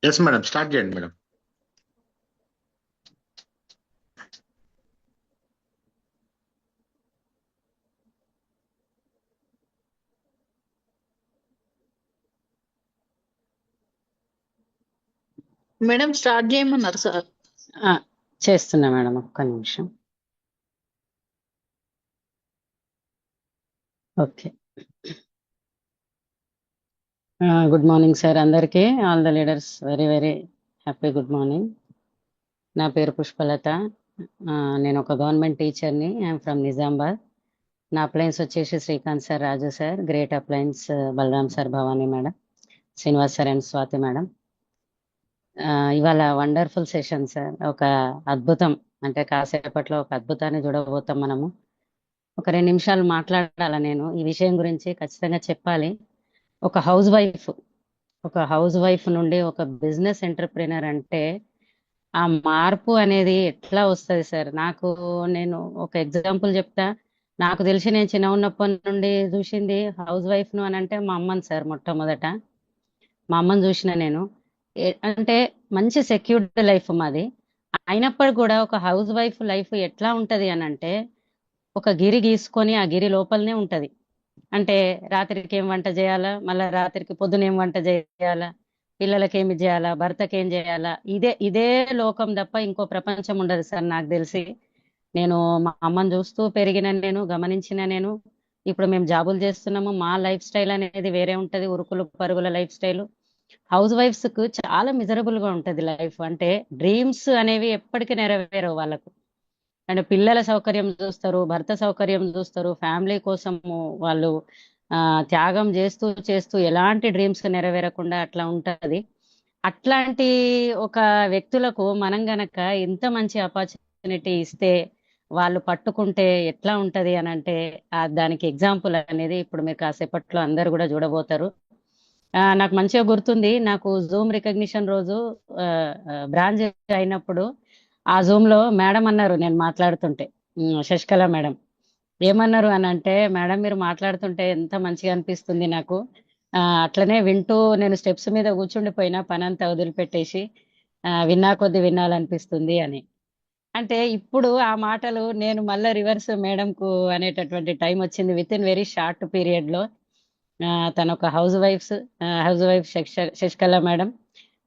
Yes madam, start చేయండి madam. Madam start చేయమన్నారు sir. చేస్తున్నా మేడం, ఒక్క నిమిషం. ఓకే. గుడ్ మార్నింగ్ సార్ అందరికీ. All the leaders very very happy good morning. నా పేరు పుష్పలత. నేను ఒక గవర్నమెంట్ టీచర్ని. I'm from Nizamabad. నా అప్లయన్స్ వచ్చేసి Srikanth sir, Raju sir, great uplines Balaram sir, Bhavani madam, Srinivas sir and Swathi madam. ఇవాళ వండర్ఫుల్ సెషన్ సార్. ఒక అద్భుతం, అంటే కాసేపట్లో ఒక అద్భుతాన్ని చూడబోతాం మనము. ఒక 2 నిమిషాలు మాట్లాడాల నేను ఈ విషయం గురించి, ఖచ్చితంగా చెప్పాలి. ఒక హౌస్ వైఫ్ నుండి ఒక బిజినెస్ ఎంటర్ప్రినర్ అంటే ఆ మార్పు అనేది ఎట్లా వస్తుంది సార్? నేను ఒక ఎగ్జాంపుల్ చెప్తా. నాకు తెలిసి నేను చిన్న ఉన్నప్పటి నుండి చూసింది హౌస్ వైఫ్ను అని అంటే మా అమ్మని సార్. మొట్టమొదట మా అమ్మని చూసిన నేను. అంటే మంచి సెక్యూర్డ్ లైఫ్ మాది. అయినప్పటికీ కూడా ఒక హౌస్ వైఫ్ లైఫ్ ఎట్లా ఉంటది అని అంటే, ఒక గిరి గీసుకొని ఆ గిరి లోపలనే ఉంటది. అంటే రాత్రికి ఏం వంట చేయాలా, మళ్ళీ రాత్రికి పొద్దున ఏం వంట చేయాలా, పిల్లలకి ఏమి చేయాలా, భర్తకి ఏం చేయాలా, ఇదే ఇదే లోకం తప్ప ఇంకో ప్రపంచం ఉండదు సార్ నాకు తెలిసి. నేను మా అమ్మని చూస్తూ పెరిగిన, నేను గమనించిన. నేను ఇప్పుడు మేము జాబులు చేస్తున్నాము, మా లైఫ్ స్టైల్ అనేది వేరే ఉంటది, ఉరుకులు పరుగుల లైఫ్ స్టైల్. హౌస్ వైఫ్స్ కు చాలా మిజరబుల్ గా ఉంటది లైఫ్. అంటే డ్రీమ్స్ అనేవి ఎప్పటికీ నెరవేరవు వాళ్ళకు. అంటే పిల్లల సౌకర్యం చూస్తారు, భర్త సౌకర్యం చూస్తారు, ఫ్యామిలీ కోసము వాళ్ళు త్యాగం చేస్తూ చేస్తూ ఎలాంటి డ్రీమ్స్ నెరవేరకుండా అట్లా ఉంటది. అట్లాంటి ఒక వ్యక్తులకు మనం గనక ఇంత మంచి ఆపర్చునిటీ ఇస్తే వాళ్ళు పట్టుకుంటే ఎట్లా ఉంటది అని అంటే, దానికి ఎగ్జాంపుల్ అనేది ఇప్పుడు మీరు కాసేపట్లో అందరు కూడా చూడబోతారు. నాకు మంచిగా గుర్తుంది. నాకు జూమ్ రికగ్నిషన్ రోజు బ్రాంచ్ అయినప్పుడు ఆ జూమ్ లో మేడం అన్నారు, నేను మాట్లాడుతుంటే, శశికళ మేడం ఏమన్నారు అని అంటే, మేడం మీరు మాట్లాడుతుంటే ఎంత మంచిగా అనిపిస్తుంది నాకు. అట్లనే వింటూ నేను స్టెప్స్ మీద కూర్చుండిపోయినా, పనంతా వదిలిపెట్టేసి విన్నా కొద్ది వినాలనిపిస్తుంది అని. అంటే ఇప్పుడు ఆ మాటలు నేను మళ్ళీ రివర్స్ మేడంకు అనేటటువంటి టైం వచ్చింది with in very short period లో. తను ఒక హౌస్ వైఫ్ శశికళ మేడం.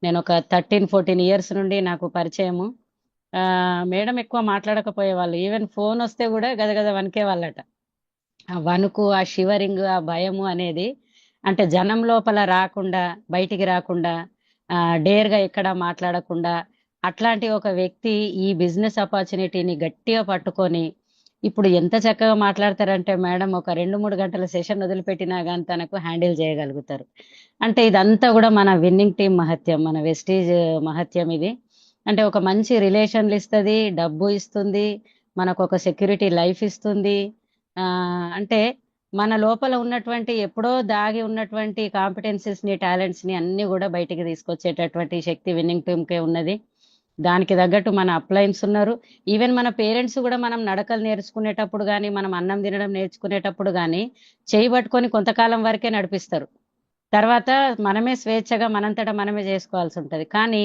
నేను ఒక 13-14 ఇయర్స్ నుండి నాకు పరిచయము. మేడం ఎక్కువ మాట్లాడకపోయేవాళ్ళు. ఈవెన్ ఫోన్ వస్తే కూడా గదగద వణికే వాళ్ళట. ఆ వణుకు, ఆ షివరింగ్, ఆ భయము అనేది అంటే జనం లోపల రాకుండా, బయటికి రాకుండా, డేర్గా ఎక్కడ మాట్లాడకుండా, అట్లాంటి ఒక వ్యక్తి ఈ బిజినెస్ ఆపర్చునిటీని గట్టిగా పట్టుకొని ఇప్పుడు ఎంత చక్కగా మాట్లాడతారంటే మేడం, ఒక 2-3 గంటల సెషన్ వదిలిపెట్టినా కానీ తనకు హ్యాండిల్ చేయగలుగుతారు. అంటే ఇదంతా కూడా మన విన్నింగ్ టీం మహత్యం, మన వెస్టీజ్ మహత్యం ఇది. అంటే ఒక మంచి రిలేషన్లు ఇస్తుంది, డబ్బు ఇస్తుంది, మనకు ఒక సెక్యూరిటీ లైఫ్ ఇస్తుంది. అంటే మన లోపల ఉన్నటువంటి ఎప్పుడో దాగి ఉన్నటువంటి కాంపిటెన్సీస్ ని, టాలెంట్స్ ని అన్ని కూడా బయటికి తీసుకొచ్చేటటువంటి శక్తి విన్నింగ్ టీంకే ఉన్నది. దానికి తగ్గట్టు మన అప్లయన్స్ ఉన్నారు. ఈవెన్ మన పేరెంట్స్ కూడా మనం నడకలు నేర్చుకునేటప్పుడు కానీ, మనం అన్నం తినడం నేర్చుకునేటప్పుడు కానీ చేయబట్టుకొని కొంతకాలం వరకే నడిపిస్తారు. తర్వాత మనమే స్వేచ్ఛగా మనంతటా మనమే చేసుకోవాల్సి ఉంటది. కానీ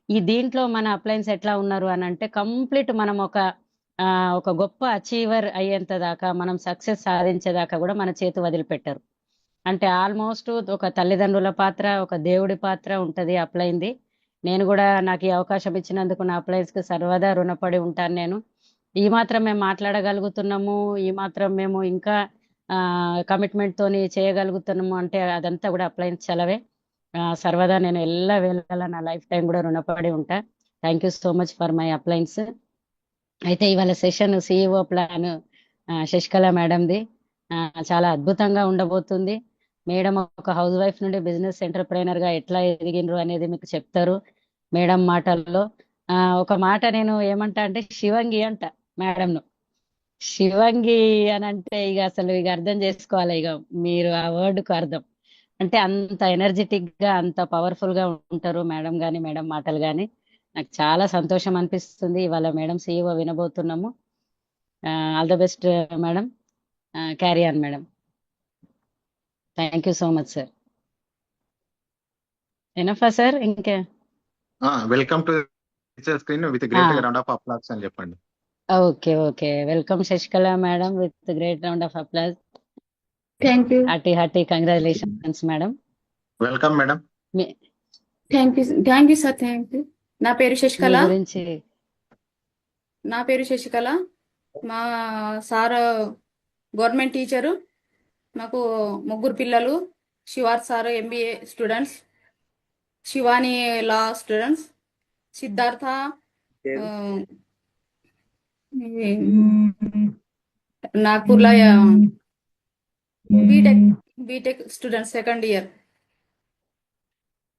ఈ దీంట్లో మన అప్లయన్స్ ఎట్లా ఉన్నారు అని అంటే, కంప్లీట్ మనం ఒక గొప్ప అచీవర్ అయ్యేంత దాకా, మనం సక్సెస్ సాధించేదాకా కూడా మన చేతి వదిలిపెట్టారు. అంటే ఆల్మోస్ట్ ఒక తల్లిదండ్రుల పాత్ర, ఒక దేవుడి పాత్ర ఉంటది అప్లైంది. నేను కూడా నాకు ఈ అవకాశం ఇచ్చినందుకు నా అప్లయన్స్ కి సర్వదా రుణపడి ఉంటాను. నేను ఈ మాత్రం మేము మాట్లాడగలుగుతున్నాము, ఈ మాత్రం మేము ఇంకా కమిట్మెంట్ తోని చేయగలుగుతున్నాము అంటే అదంతా కూడా అప్లయన్స్ చలవే. సర్వదా నేను ఎల్ల వేళలా నా లైఫ్ టైం కూడా రుణపడి ఉంటా. Thank you so much for my uplines. అయితే ఇవాళ సెషన్ సిఇఓ ప్లాన్ శశికళ మేడంది చాలా అద్భుతంగా ఉండబోతుంది. మేడం ఒక హౌస్ వైఫ్ నుండి బిజినెస్ ఎంటర్ప్రైనర్ గా ఎట్లా ఎదిగినరు అనేది మీకు చెప్తారు మేడం మాటల్లో. ఒక మాట నేను ఏమంటా అంటే శివంగి అంట మేడంను. శివంగి అని అంటే ఇక అసలు ఇక అర్థం చేసుకోవాలి ఇక మీరు ఆ వర్డ్కు అర్థం. అంటే అంత ఎనర్జెటిక్ గా, అంత పవర్ఫుల్ గా ఉంటారు మేడం గాని, మేడం మాటలు గాని. నాకు చాలా సంతోషం అనిపిస్తుంది. ఇవాళ మేడం సిఇఓ వినబోతున్నాము. All the best madam. Carry on madam. Thank you so much sir. ఎనఫా సార్? ఇంకే welcome to screen with uh, great round of applause అని చెప్పండి. Okay okay welcome Sasikala madam with great round of applause. Thank you hearty congratulations madam. Welcome madam. మీ thank you sir. Thank you. నా పేరు మీ శశికళ. గురించి మా sir government teacher. మాకు ముగ్గురు పిల్లలు. Shivar sir MBA students, Shivani law students, Siddhartha ఆ, ఈ నాగ్పూర్లో బీటెక్ స్టూడెంట్స్ సెకండ్ ఇయర్.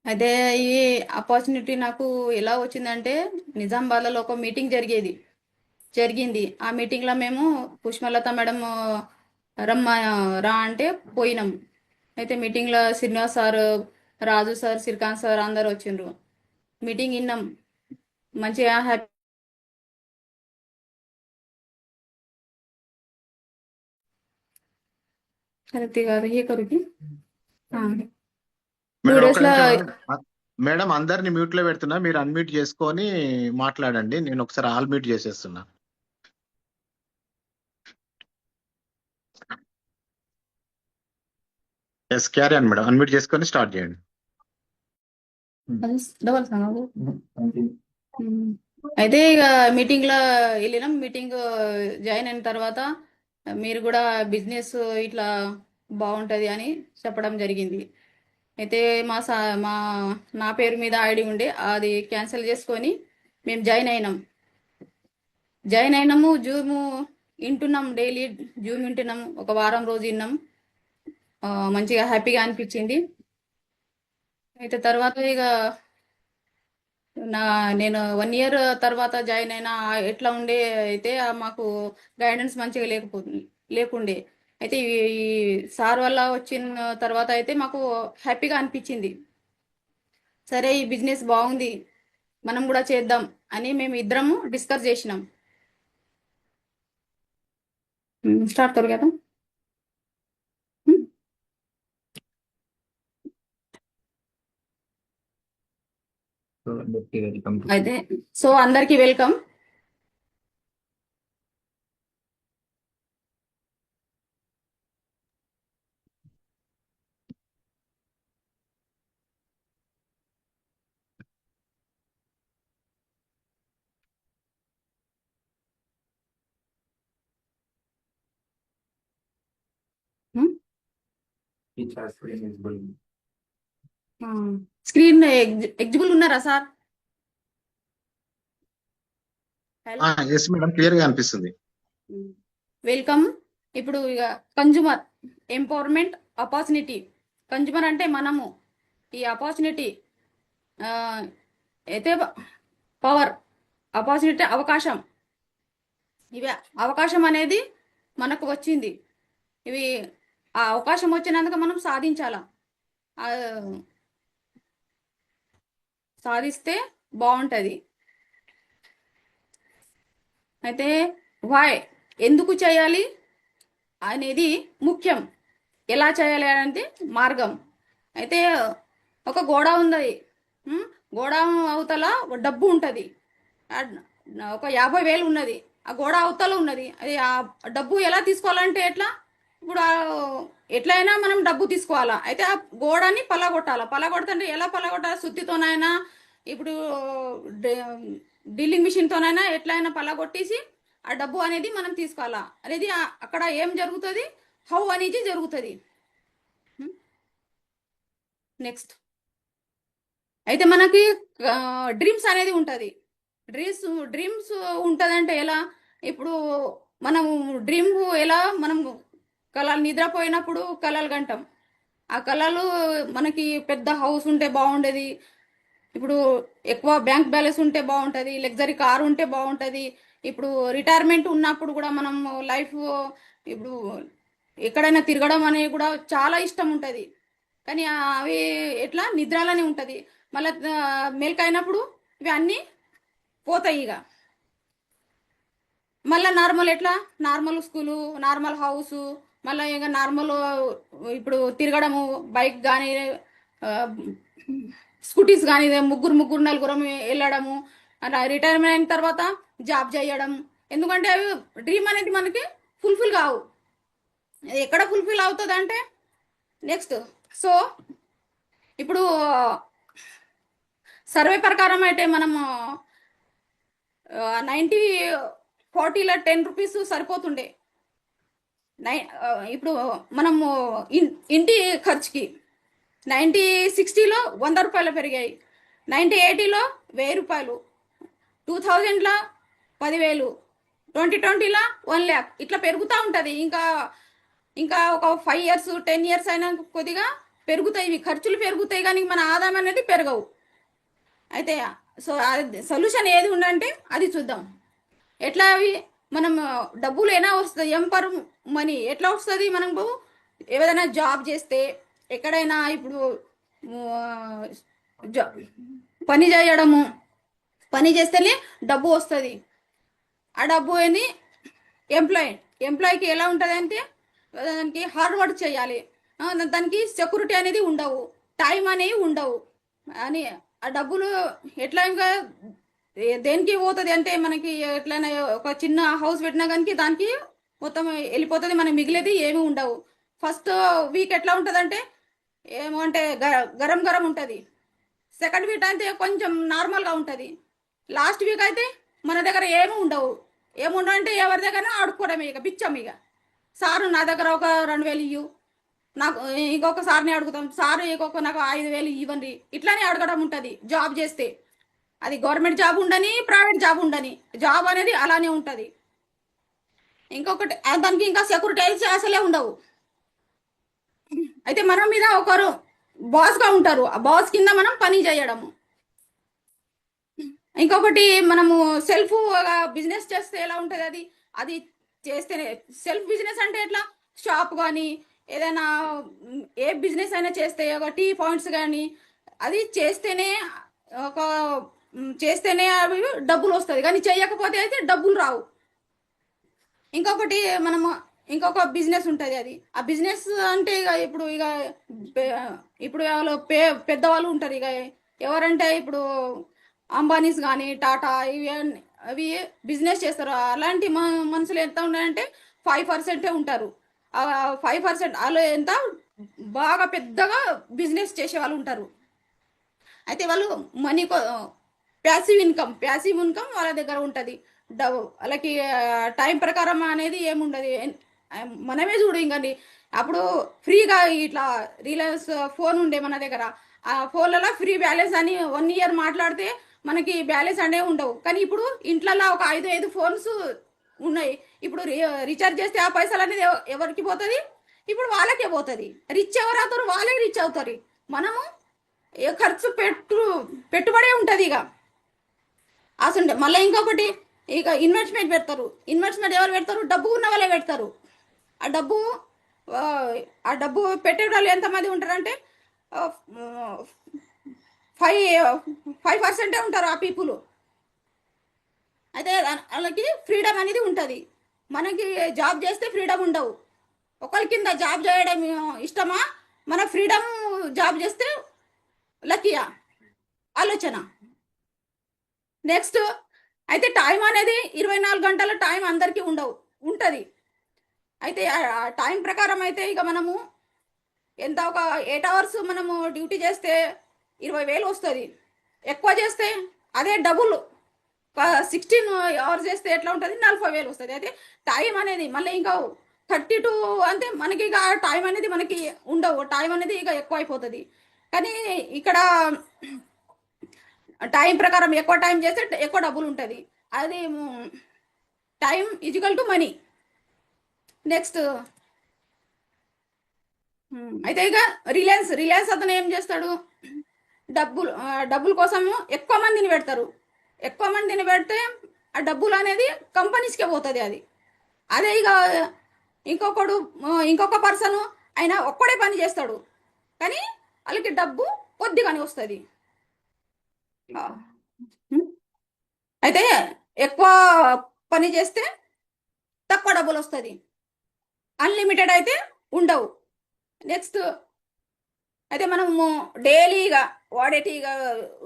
అయితే ఈ ఆపర్చునిటీ నాకు ఎలా వచ్చిందంటే, నిజామాబాద్లో ఒక మీటింగ్ జరిగింది. ఆ మీటింగ్లో మేము పుష్పలత మేడం రా అంటే పోయినాం. అయితే మీటింగ్లో Srinivas sir, Raju sir, Srikanth sir అందరు వచ్చిండ్రు. మీటింగ్ విన్నాం, మంచిగా హ్యాపీ. కరెక్ట్ కాదు ఏ కరుకి టూ మేడం, ఒక్క డేస్లో నిమిషం మేడం. అందరిని మ్యూట్ లో పెడుతున్నా, మీరు అన్మ్యూట్ చేసుకొని మాట్లాడండి. నేను ఒకసారి ఆల్ మ్యూట్ చేసేస్తున్నా. ఎస్, క్యారీ అని మేడం. అన్మ్యూట్ చేసుకొని స్టార్ట్ చేయండి. డబల్ సంగవు. అయితే ఇక మీటింగ్లో వెళ్ళినాం. మీటింగ్ జాయిన్ అయిన తర్వాత మీరు కూడా బిజినెస్ ఇట్లా బాగుంటుంది అని చెప్పడం జరిగింది. అయితే మా నా పేరు మీద ఐడి ఉండే, అది క్యాన్సిల్ చేసుకొని మేము జాయిన్ అయినాము. జూమ్ వింటున్నాం, డైలీ జూమ్ వింటున్నాం. ఒక వారం రోజు విన్నాం, మంచిగా హ్యాపీగా అనిపించింది. అయితే తర్వాత ఇక నేను 1 ఇయర్ తర్వాత జాయిన్ అయినా ఎట్లా ఉండే అయితే మాకు గైడెన్స్ మంచిగా లేకుండే. అయితే ఈ సార్ వల్ల వచ్చిన తర్వాత అయితే మాకు హ్యాపీగా అనిపించింది. సరే, ఈ బిజినెస్ బాగుంది, మనం కూడా చేద్దాం అని మేము ఇద్దరము డిస్కస్ చేసినాం. స్టార్ట్ కరు కదా. అయితే సో అందరికీ వెల్కమ్. స్క్రీన్ ఎగ్జిబుల్ ఉన్నారా sir? Hello, yes madam, clear గా అనిపిస్తుంది. వెల్కమ్. ఇప్పుడు ఇక కన్జ్యూమర్ ఎంపవర్మెంట్ ఆపర్చునిటీ. కన్జ్యూమర్ అంటే మనము. ఈ ఆపర్చునిటీ అయితే పవర్, ఆపర్చునిటీ అవకాశం. ఇవి అవకాశం అనేది మనకు వచ్చింది. ఇవి ఆ అవకాశం వచ్చినందుకు మనం సాధించాలా. సాధిస్తే బాగుంటుంది. అయితే ఎందుకు చేయాలి అనేది ముఖ్యం. ఎలా చేయాలి అంటే మార్గం. అయితే ఒక గోడ ఉంది, గోడ అవతల డబ్బు ఉంటుంది, ఒక 50,000 ఉన్నది, ఆ గోడ అవతల ఉన్నది. అది ఆ డబ్బు ఎలా తీసుకోవాలంటే ఎట్లా? ఇప్పుడు ఎట్లయినా మనం డబ్బు తీసుకోవాలా. అయితే ఆ గోడని పలగొట్టాలా. పలగొడుతుంటే ఎలా పలగొట్టాలి? సుత్తితోనైనా, ఇప్పుడు డ్రిల్లింగ్ మిషన్తోనైనా ఎట్లయినా పలగొట్టేసి ఆ డబ్బు అనేది మనం తీసుకోవాలా. అనేది అక్కడ ఏం జరుగుతుంది? హౌ అనేది జరుగుతుంది. నెక్స్ట్ అయితే మనకి డ్రీమ్స్ అనేది ఉంటుంది. డ్రీమ్స్ ఉంటుందంటే ఎలా? ఇప్పుడు మనం డ్రీమ్ ఎలా, మనం కళలు నిద్రపోయినప్పుడు కళలు కంటాం. ఆ కళలు మనకి పెద్ద హౌస్ ఉంటే బాగుండేది, ఇప్పుడు ఎక్కువ బ్యాంక్ బ్యాలెన్స్ ఉంటే బాగుంటుంది, లగ్జరీ కారు ఉంటే బాగుంటుంది. ఇప్పుడు రిటైర్మెంట్ ఉన్నప్పుడు కూడా మనం లైఫ్ ఇప్పుడు ఎక్కడైనా తిరగడం అనేది కూడా చాలా ఇష్టం ఉంటుంది. కానీ అవి ఎట్లా నిద్రలోనే ఉంటుంది. మళ్ళీ మెలకైనప్పుడు ఇవి అన్నీ పోతాయి. ఇక మళ్ళీ నార్మల్ ఎట్లా? నార్మల్ స్కూలు, నార్మల్ హౌసు, మళ్ళీ ఇంకా నార్మల్ ఇప్పుడు తిరగడము, బైక్ కానీ స్కూటీస్ కానీ ముగ్గురు నలుగురం వెళ్ళడము, అలా రిటైర్మెంట్ అయిన తర్వాత జాబ్ చేయడం. ఎందుకంటే అవి డ్రీమ్ అనేది మనకి ఫుల్ఫిల్ కావు. ఎక్కడ ఫుల్ఫిల్ అవుతుంది అంటే నెక్స్ట్. సో ఇప్పుడు సర్వే ప్రకారం అయితే మనము 90-40లో 10 రూపీస్ సరిపోతుండే. ఇప్పుడు మనము ఇంటి ఖర్చుకి 90-60లో 100 రూపాయలు పెరిగాయి, 90-80లో 1000 రూపాయలు, 2000లో 10,000, 2020లో 1 lakh ఇట్లా పెరుగుతూ ఉంటుంది. ఇంకా ఒక 5 years 10 years అయినా కొద్దిగా పెరుగుతాయి, ఇవి ఖర్చులు పెరుగుతాయి, కానీ మన ఆదాయం అనేది పెరగవు. అయితే సో సొల్యూషన్ ఏది ఉందంటే అది చూద్దాం. ఎట్లా అవి మనం డబ్బులు ఎలా వస్తుంది, ఎంపర్ మనీ ఎట్లా వస్తుంది? మనకు ఏదైనా జాబ్ చేస్తే, ఎక్కడైనా ఇప్పుడు పని చేయడము, పని చేస్తేనే డబ్బు వస్తుంది. ఆ డబ్బు ఏంది? ఎంప్లాయ్కి ఎలా ఉంటుంది అంటే దానికి హార్డ్ వర్క్ చేయాలి, దానికి సెక్యూరిటీ అనేది ఉండవు, టైం అనేవి ఉండవు అని. ఆ డబ్బులు ఎట్లా ఇంకా దేనికి పోతుంది అంటే మనకి ఎట్లయినా ఒక చిన్న హౌస్ పెట్టినా కానీ దానికి మొత్తం వెళ్ళిపోతుంది, మనకి మిగిలేది ఏమి ఉండవు. ఫస్ట్ వీక్ ఎట్లా ఉంటుంది అంటే ఏమో అంటే గరం ఉంటుంది, సెకండ్ వీక్ అయితే కొంచెం నార్మల్గా ఉంటుంది, లాస్ట్ వీక్ అయితే మన దగ్గర ఏముండవు అంటే ఎవరి దగ్గర ఆడుకోవడమే, ఇక బిచ్చం. ఇక సారు నా దగ్గర ఒక 2,000 ఇవ్వు, నాకు ఇంకొక సార్ని అడుగుతాం, సారు ఇంకొక నాకు 5,000 ఇవ్వండి, ఇట్లానే అడగడం ఉంటుంది. జాబ్ చేస్తే అది గవర్నమెంట్ జాబ్ ఉండని, ప్రైవేట్ జాబ్ ఉండని, జాబ్ అనేది అలానే ఉంటుంది. ఇంకొకటి దానికి ఇంకా సెక్యూరిటీ అయితే అసలే ఉండవు. అయితే మన మీద ఒకరు బాస్గా ఉంటారు, ఆ బాస్ కింద మనం పని చేయడము. ఇంకొకటి మనము సెల్ఫ్ బిజినెస్ చేస్తే ఎలా ఉంటుంది? అది చేస్తేనే సెల్ఫ్ బిజినెస్ అంటే ఎట్లా? షాప్ కానీ ఏదైనా ఏ బిజినెస్ అయినా చేస్తే, ఒక టీ పాయింట్స్ కానీ అది చేస్తేనే అవి డబ్బులు వస్తుంది, కానీ చేయకపోతే అయితే డబ్బులు రావు. ఇంకొకటి మనము ఇంకొక బిజినెస్ ఉంటుంది, అది ఆ బిజినెస్ అంటే ఇప్పుడు వాళ్ళు పెద్దవాళ్ళు ఉంటారు. ఇక ఎవరంటే ఇప్పుడు అంబానీస్ కానీ టాటా అవి బిజినెస్ చేస్తారు. అలాంటి మనుషులు ఎంత ఉన్నాయంటే 5% ఉంటారు. 5% వాళ్ళు ఎంత బాగా పెద్దగా బిజినెస్ చేసే వాళ్ళు ఉంటారు. అయితే వాళ్ళు మనీ ప్యాసివ్ ఇన్కమ్ వాళ్ళ దగ్గర ఉంటుంది. వాళ్ళకి టైం ప్రకారం అనేది ఏముండదు. మనమే చూడు ఇంకండి, అప్పుడు ఫ్రీగా ఇట్లా రిలయన్స్ ఫోన్ ఉండే మన దగ్గర, ఆ ఫోన్లలో ఫ్రీ బ్యాలెన్స్ అని 1 year మాట్లాడితే మనకి బ్యాలెన్స్ అనేవి ఉండవు. కానీ ఇప్పుడు ఇంట్లలో ఒక 5 ఫోన్స్ ఉన్నాయి. ఇప్పుడు రీఛార్జ్ చేస్తే ఆ పైసలు అనేది ఎవరికి పోతుంది? ఇప్పుడు వాళ్ళకే పోతుంది. రిచ్ ఎవరు అవుతారు? వాళ్ళే రిచ్ అవుతారు. మనము ఖర్చు పెట్టుబడే ఉంటుంది. ఇక అసలు మళ్ళీ ఇంకొకటి, ఇక ఇన్వెస్ట్మెంట్ పెడతారు. ఇన్వెస్ట్మెంట్ ఎవరు పెడతారు? డబ్బు ఉన్న వాళ్ళే పెడతారు. ఆ డబ్బు పెట్టే వాళ్ళు ఎంతమంది ఉంటారంటే 5% ఉంటారు ఆ పీపుల్. అయితే వాళ్ళకి ఫ్రీడమ్ అనేది ఉంటుంది. మనకి జాబ్ చేస్తే ఫ్రీడమ్ ఉండవు. ఒకరి కింద జాబ్ చేయడం ఇష్టమా? మన ఫ్రీడమ్ జాబ్ చేస్తే లక్కీయా? ఆలోచన. నెక్స్ట్ అయితే టైం అనేది 24 గంటల టైం అందరికీ ఉంటుంది. అయితే ఆ టైం ప్రకారం అయితే ఇక మనము ఎంత ఒక 8 hours మనము డ్యూటీ చేస్తే 20,000 వస్తుంది. ఎక్కువ చేస్తే అదే డబుల్ 16 hours చేస్తే ఎట్లా ఉంటుంది? 40,000 వస్తుంది. అయితే టైం అనేది మళ్ళీ ఇంకా 32 అంటే మనకి ఇక టైం అనేది మనకి ఉండవు, టైం అనేది ఇక ఎక్కువ అయిపోతుంది. కానీ ఇక్కడ టైం ప్రకారం ఎక్కువ టైం చేస్తే ఎక్కువ డబ్బులు ఉంటుంది. అది time equal to money. Next అయితే ఇక రిలయన్స్ అతను ఏం చేస్తాడు? డబ్బుల కోసము ఎక్కువ మందిని పెడతారు. ఎక్కువ మందిని పెడితే ఆ డబ్బులు అనేది కంపెనీస్కే పోతుంది. అదే ఇక ఇంకొక పర్సన్ ఆయన ఒక్కడే పని చేస్తాడు, కానీ వాళ్ళకి డబ్బు కొద్దిగానే వస్తుంది. అయితే ఎక్కువ పని చేస్తే తక్కువ డబ్బులు వస్తుంది, అన్లిమిటెడ్ అయితే ఉండవు. నెక్స్ట్ అయితే మనము డైలీగా వాడేటి ఇక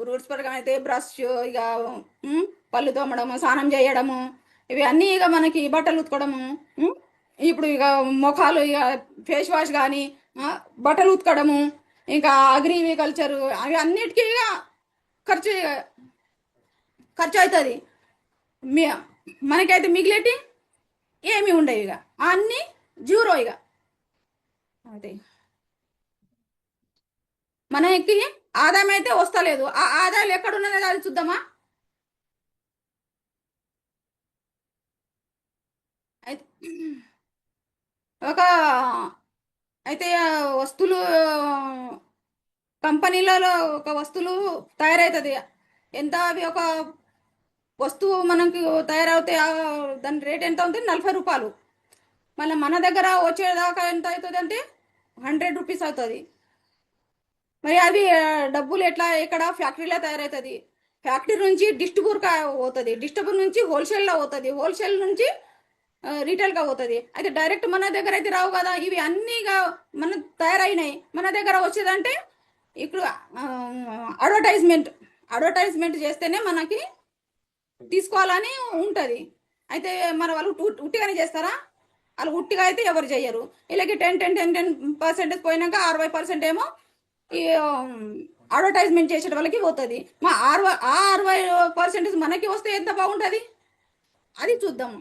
రూట్స్ ప్రకారం అయితే బ్రష్ ఇక పళ్ళు తోమడము స్నానం చేయడము ఇవి అన్నీ ఇక మనకి బట్టలు ఉతకడము ఇప్పుడు ఇక ముఖాలు ఇక ఫేస్ వాష్ కానీ బట్టలు ఉతకడము ఇంకా అగ్రికల్చర్ అవి అన్నిటికీ ఇక ఖర్చు ఖర్చు అవుతుంది మనకైతే మిగిలేటి ఏమి ఉండవు ఇక అన్నీ జీరో ఇక అదే మనకి ఆదాయం అయితే వస్తలేదు ఆ ఆదాయాలు ఎక్కడ ఉన్నది అది చూద్దామా ఒక అయితే వస్తువులు కంపెనీలలో ఒక వస్తువులు తయారవుతుంది ఎంత అవి ఒక వస్తువు మనకి తయారవుతే దాని రేట్ ఎంత ఉంటుంది 40 రూపాయలు మళ్ళీ మన దగ్గర వచ్చేదాకా ఎంత అవుతుంది అంటే 100 రూపీస్ అవుతుంది మరి అది డబ్బులు ఎట్లా ఇక్కడ ఫ్యాక్టరీలో తయారవుతుంది ఫ్యాక్టరీ నుంచి డిస్ట్రిబ్యూటర్గా పోతుంది డిస్ట్రిబ్యూటర్ నుంచి హోల్సేల్లో పోతుంది హోల్సేల్ నుంచి రీటైల్గా పోతుంది అయితే డైరెక్ట్ మన దగ్గర అయితే రావు కదా ఇవి అన్నీగా మన తయారైనాయి మన దగ్గర వచ్చేదంటే ఇప్పుడు అడ్వర్టైజ్మెంట్ చేస్తేనే మనకి తీసుకోవాలని ఉంటుంది అయితే మన వాళ్ళు ఉట్టిగానే చేస్తారా వాళ్ళు ఉట్టిగా అయితే ఎవరు చేయరు ఇలాగే 10% పోయినాక 60% ఏమో ఈ అడ్వర్టైజ్మెంట్ చేసే వాళ్ళకి పోతుంది మా 60% మనకి వస్తే ఎంత బాగుంటుంది అది చూద్దాము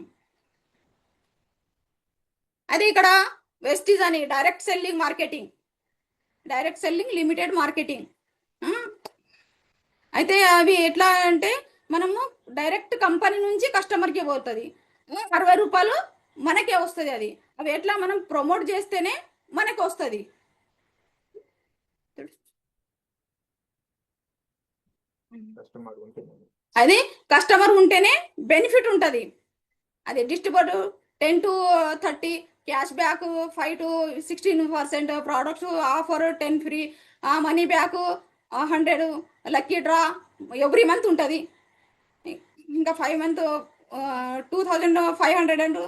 అది ఇక్కడ వెస్టీజ్ అని డైరెక్ట్ సెల్లింగ్ లిమిటెడ్ మార్కెటింగ్ అయితే అవి ఎట్లా అంటే మనము డైరెక్ట్ కంపెనీ నుంచి కస్టమర్కి పోతుంది 60 రూపాయలు మనకే వస్తుంది అది అవి ఎట్లా మనం ప్రమోట్ చేస్తేనే మనకు వస్తుంది అది కస్టమర్ ఉంటేనే బెనిఫిట్ ఉంటుంది అది distributor 10 to 30 cash back 5 to 16% products offer 10 free money back 100 lucky draw every month ఉంటుంది ఇంకా 5 మంత్ 2500 అండ్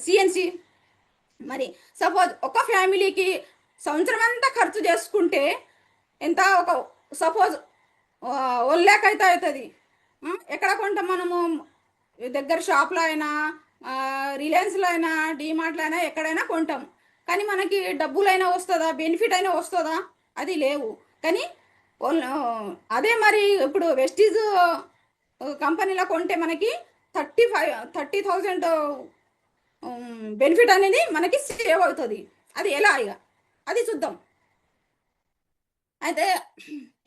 సిఎన్సి మరి సపోజ్ ఒక ఫ్యామిలీకి సంవత్సరం అంతా ఖర్చు చేసుకుంటే ఎంత ఒక సపోజ్ 1 lakh అయితే అవుతుంది ఎక్కడ కొంటాం మనము దగ్గర షాప్లో అయినా రిలయన్స్లో అయినా డిమార్ట్లో అయినా ఎక్కడైనా కొంటాం కానీ మనకి డబ్బులైనా వస్తుందా బెనిఫిట్ అయినా వస్తుందా అది లేవు కానీ అదే మరి ఇప్పుడు వెస్టీజ్ కంపెనీలో కొంటే మనకి 30,000 బెనిఫిట్ అనేది మనకి సేవ్ అవుతుంది అది ఎలా ఇక అది చూద్దాం అయితే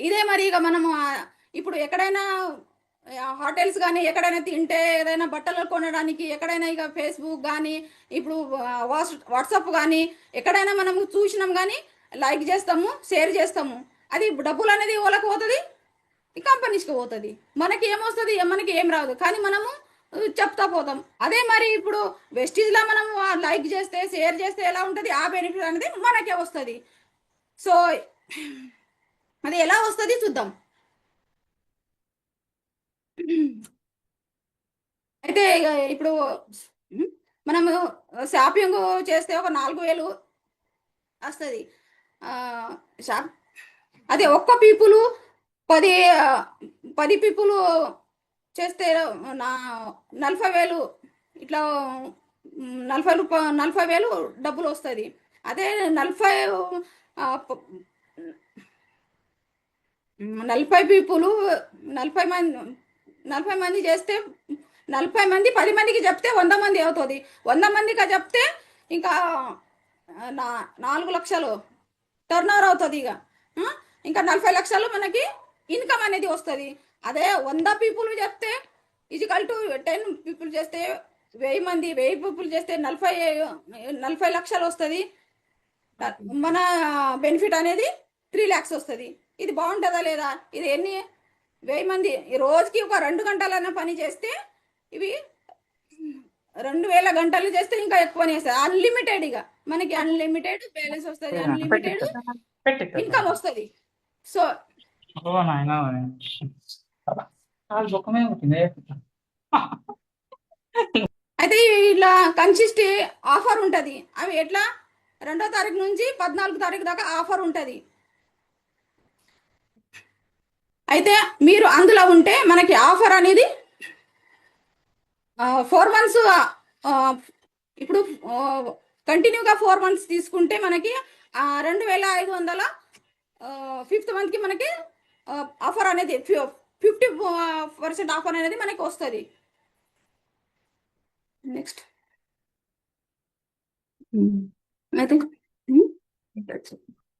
ఇదే మరి ఇక మనము ఇప్పుడు ఎక్కడైనా హోటల్స్ కానీ ఎక్కడైనా తింటే ఏదైనా బట్టలు కొనడానికి ఎక్కడైనా ఇక ఫేస్బుక్ కానీ ఇప్పుడు వాట్సాప్ కానీ ఎక్కడైనా మనము చూసినాం కానీ లైక్ చేస్తాము షేర్ చేస్తాము అది డబ్బులు అనేది వాళ్ళకి పోతుంది ఈ కంపెనీస్కి పోతుంది మనకి ఏమొస్తుంది మనకి ఏం రాదు కానీ మనము చెప్తా పోతాం అదే మరి ఇప్పుడు వెస్టీజ్లో మనం లైక్ చేస్తే షేర్ చేస్తే ఎలా ఉంటుంది ఆ బెనిఫిట్ అనేది మనకే వస్తుంది సో అది ఎలా వస్తుంది చూద్దాం అయితే ఇప్పుడు మనము షాపింగ్ చేస్తే ఒక 4000 వస్తుంది షాప్ అదే ఒక్క పీపుల్ 10 పీపుల్ చేస్తే 40,000 ఇట్లా 40,000 డబ్బులు వస్తుంది అదే 40 పీపుల్ 40 మంది చేస్తే 40 మంది 10 మందికి చెప్తే 100 మంది అవుతుంది 100 మందికి చెప్తే ఇంకా 4 లక్షలు టర్న్ ఓవర్ అవుతుంది ఇక ఇంకా 40 లక్షలు మనకి ఇన్కమ్ అనేది వస్తుంది అదే 100 పీపుల్ చెప్తే ఈజికల్ టు 10 పీపుల్ చేస్తే 1000 పీపుల్ చేస్తే 40 లక్షలు వస్తుంది మన బెనిఫిట్ అనేది 3 lakhs వస్తుంది ఇది బాగుంటుందా లేదా ఇది 1000 మంది రోజుకి ఒక 2 గంటలైనా పని చేస్తే ఇవి 2000 గంటలు చేస్తే ఇంకా ఎక్కువనే వస్తుంది అన్లిమిటెడ్ ఇక మనకి అన్లిమిటెడ్ బ్యాలెన్స్ వస్తుంది అన్లిమిటెడ్ ఇన్కమ్ వస్తుంది సో అయితే ఇలా కన్సిస్టీ ఆఫర్ ఉంటుంది అవి ఎట్లా 2వ తారీఖు నుంచి 14వ తారీఖు దాకా ఆఫర్ ఉంటుంది అయితే మీరు అందులో ఉంటే మనకి ఆఫర్ అనేది 4 మంత్స్, ఇప్పుడు కంటిన్యూగా 4 మంత్స్ తీసుకుంటే మనకి 2500 ఫిఫ్త్ మంత్కి మనకి ఆఫర్ అనేది 50% ఆఫర్ అనేది మనకి వస్తుంది. నెక్స్ట్ అయితే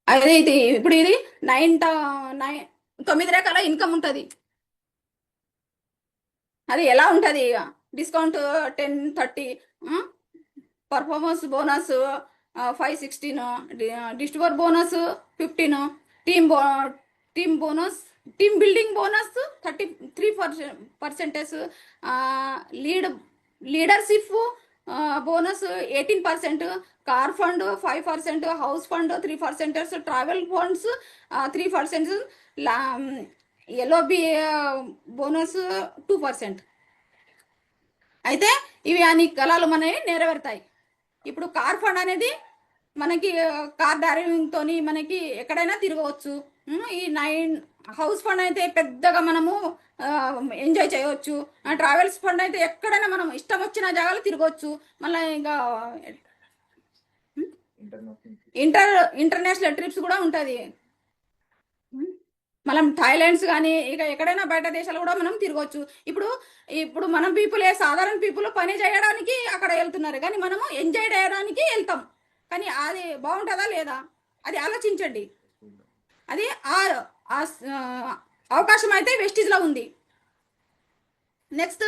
అదే ఇది ఇప్పుడు ఇది 9 రకాల ఇన్కమ్ ఉంటుంది. అది ఎలా ఉంటుంది? Discount 10, 30, performance bonus 5, 16, distributor bonus 15, team bonus, team building bonus 33%, leadership bonus 18%, car fund 5%, house fund 3%, travel funds 3%, LOB bonus 2%. అయితే ఇవి అన్ని కళలు మనవి నెరవేరుతాయి. ఇప్పుడు కార్ ఫండ్ అనేది మనకి కార్ డ్రైవింగ్తో మనకి ఎక్కడైనా తిరగవచ్చు. ఈ 9 హౌస్ ఫండ్ అయితే పెద్దగా మనము ఎంజాయ్ చేయవచ్చు. ట్రావెల్స్ ఫండ్ అయితే ఎక్కడైనా మనం ఇష్టం వచ్చిన జాగాలో తిరగవచ్చు. మళ్ళీ ఇంకా ఇంటర్నేషనల్ ట్రిప్స్ కూడా ఉంటుంది. మనం థాయిలాండ్స్ కానీ ఇక ఎక్కడైనా బయట దేశాలు కూడా మనం తిరగవచ్చు. ఇప్పుడు మనం సాధారణ పీపుల్ పని చేయడానికి అక్కడ వెళ్తున్నారు, కానీ మనము ఎంజాయ్ చేయడానికి వెళ్తాం. కానీ అది బాగుంటుందా లేదా అది ఆలోచించండి. అది అవకాశం అయితే వెస్టీజ్లో ఉంది. నెక్స్ట్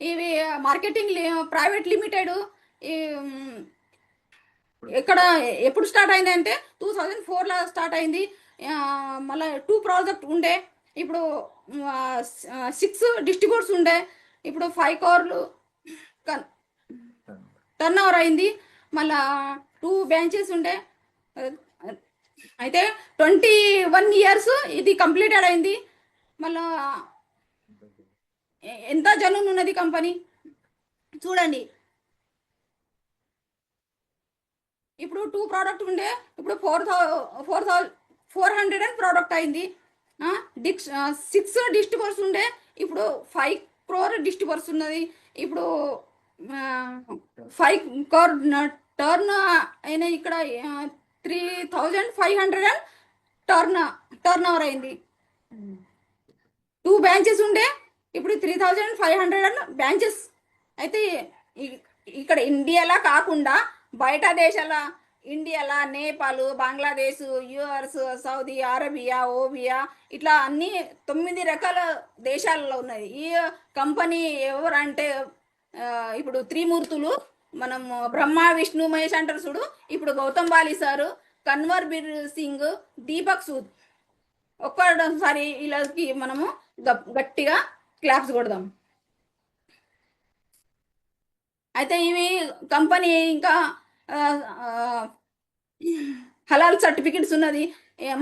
ఇవి మార్కెటింగ్ ప్రైవేట్ లిమిటెడ్ ఎప్పుడు స్టార్ట్ అయింది అంటే 2004లో స్టార్ట్ అయింది. మళ్ళీ 2 ప్రాజెక్ట్ ఉండే, ఇప్పుడు 6 డిస్ట్రిబ్యూటర్స్ ఉండే, ఇప్పుడు 5 crore టర్న్ ఓవర్ అయింది. మళ్ళా 2 బ్రాంచెస్ ఉండే. అయితే 21 years ఇది కంప్లీటెడ్ అయింది. మళ్ళా ఎంత జనం ఉన్నది కంపెనీ చూడండి. ఇప్పుడు 2 ప్రోడక్ట్ ఉండే, ఇప్పుడు 400 ప్రోడక్ట్ అయింది. 6 డిస్ట్రిబ్యూటర్స్ ఉండే, ఇప్పుడు 5 crore డిస్ట్రిబ్యూటర్స్ ఉన్నది. ఇప్పుడు 5 crore టర్న్ అయినా ఇక్కడ 3500 టర్న్ ఓవర్ అయింది. 2 బ్రాంచెస్ ఉండే, ఇప్పుడు 3500 బ్రాంచెస్. అయితే ఇక్కడ ఇండియాలో కాకుండా బయట దేశాల, ఇండియాలో Nepal, Bangladesh, US, Saudi Arabia, ఓబియా, ఇట్లా అన్ని 9 రకాల దేశాలలో ఉన్నది ఈ కంపెనీ. ఎవరంటే ఇప్పుడు త్రిమూర్తులు, మనం బ్రహ్మ విష్ణు మహేష్ అంటారు చూడు. ఇప్పుడు గౌతమ్ బాలి సారు, కన్వర్ బీర్ సింగ్, దీపక్ సూద్. ఒక్కసారి ఇలాకి మనము గట్టిగా క్లాప్స్ కొడదాం. అయితే ఇవి కంపెనీ ఇంకా హలాల్ సర్టిఫికెట్స్ ఉన్నది.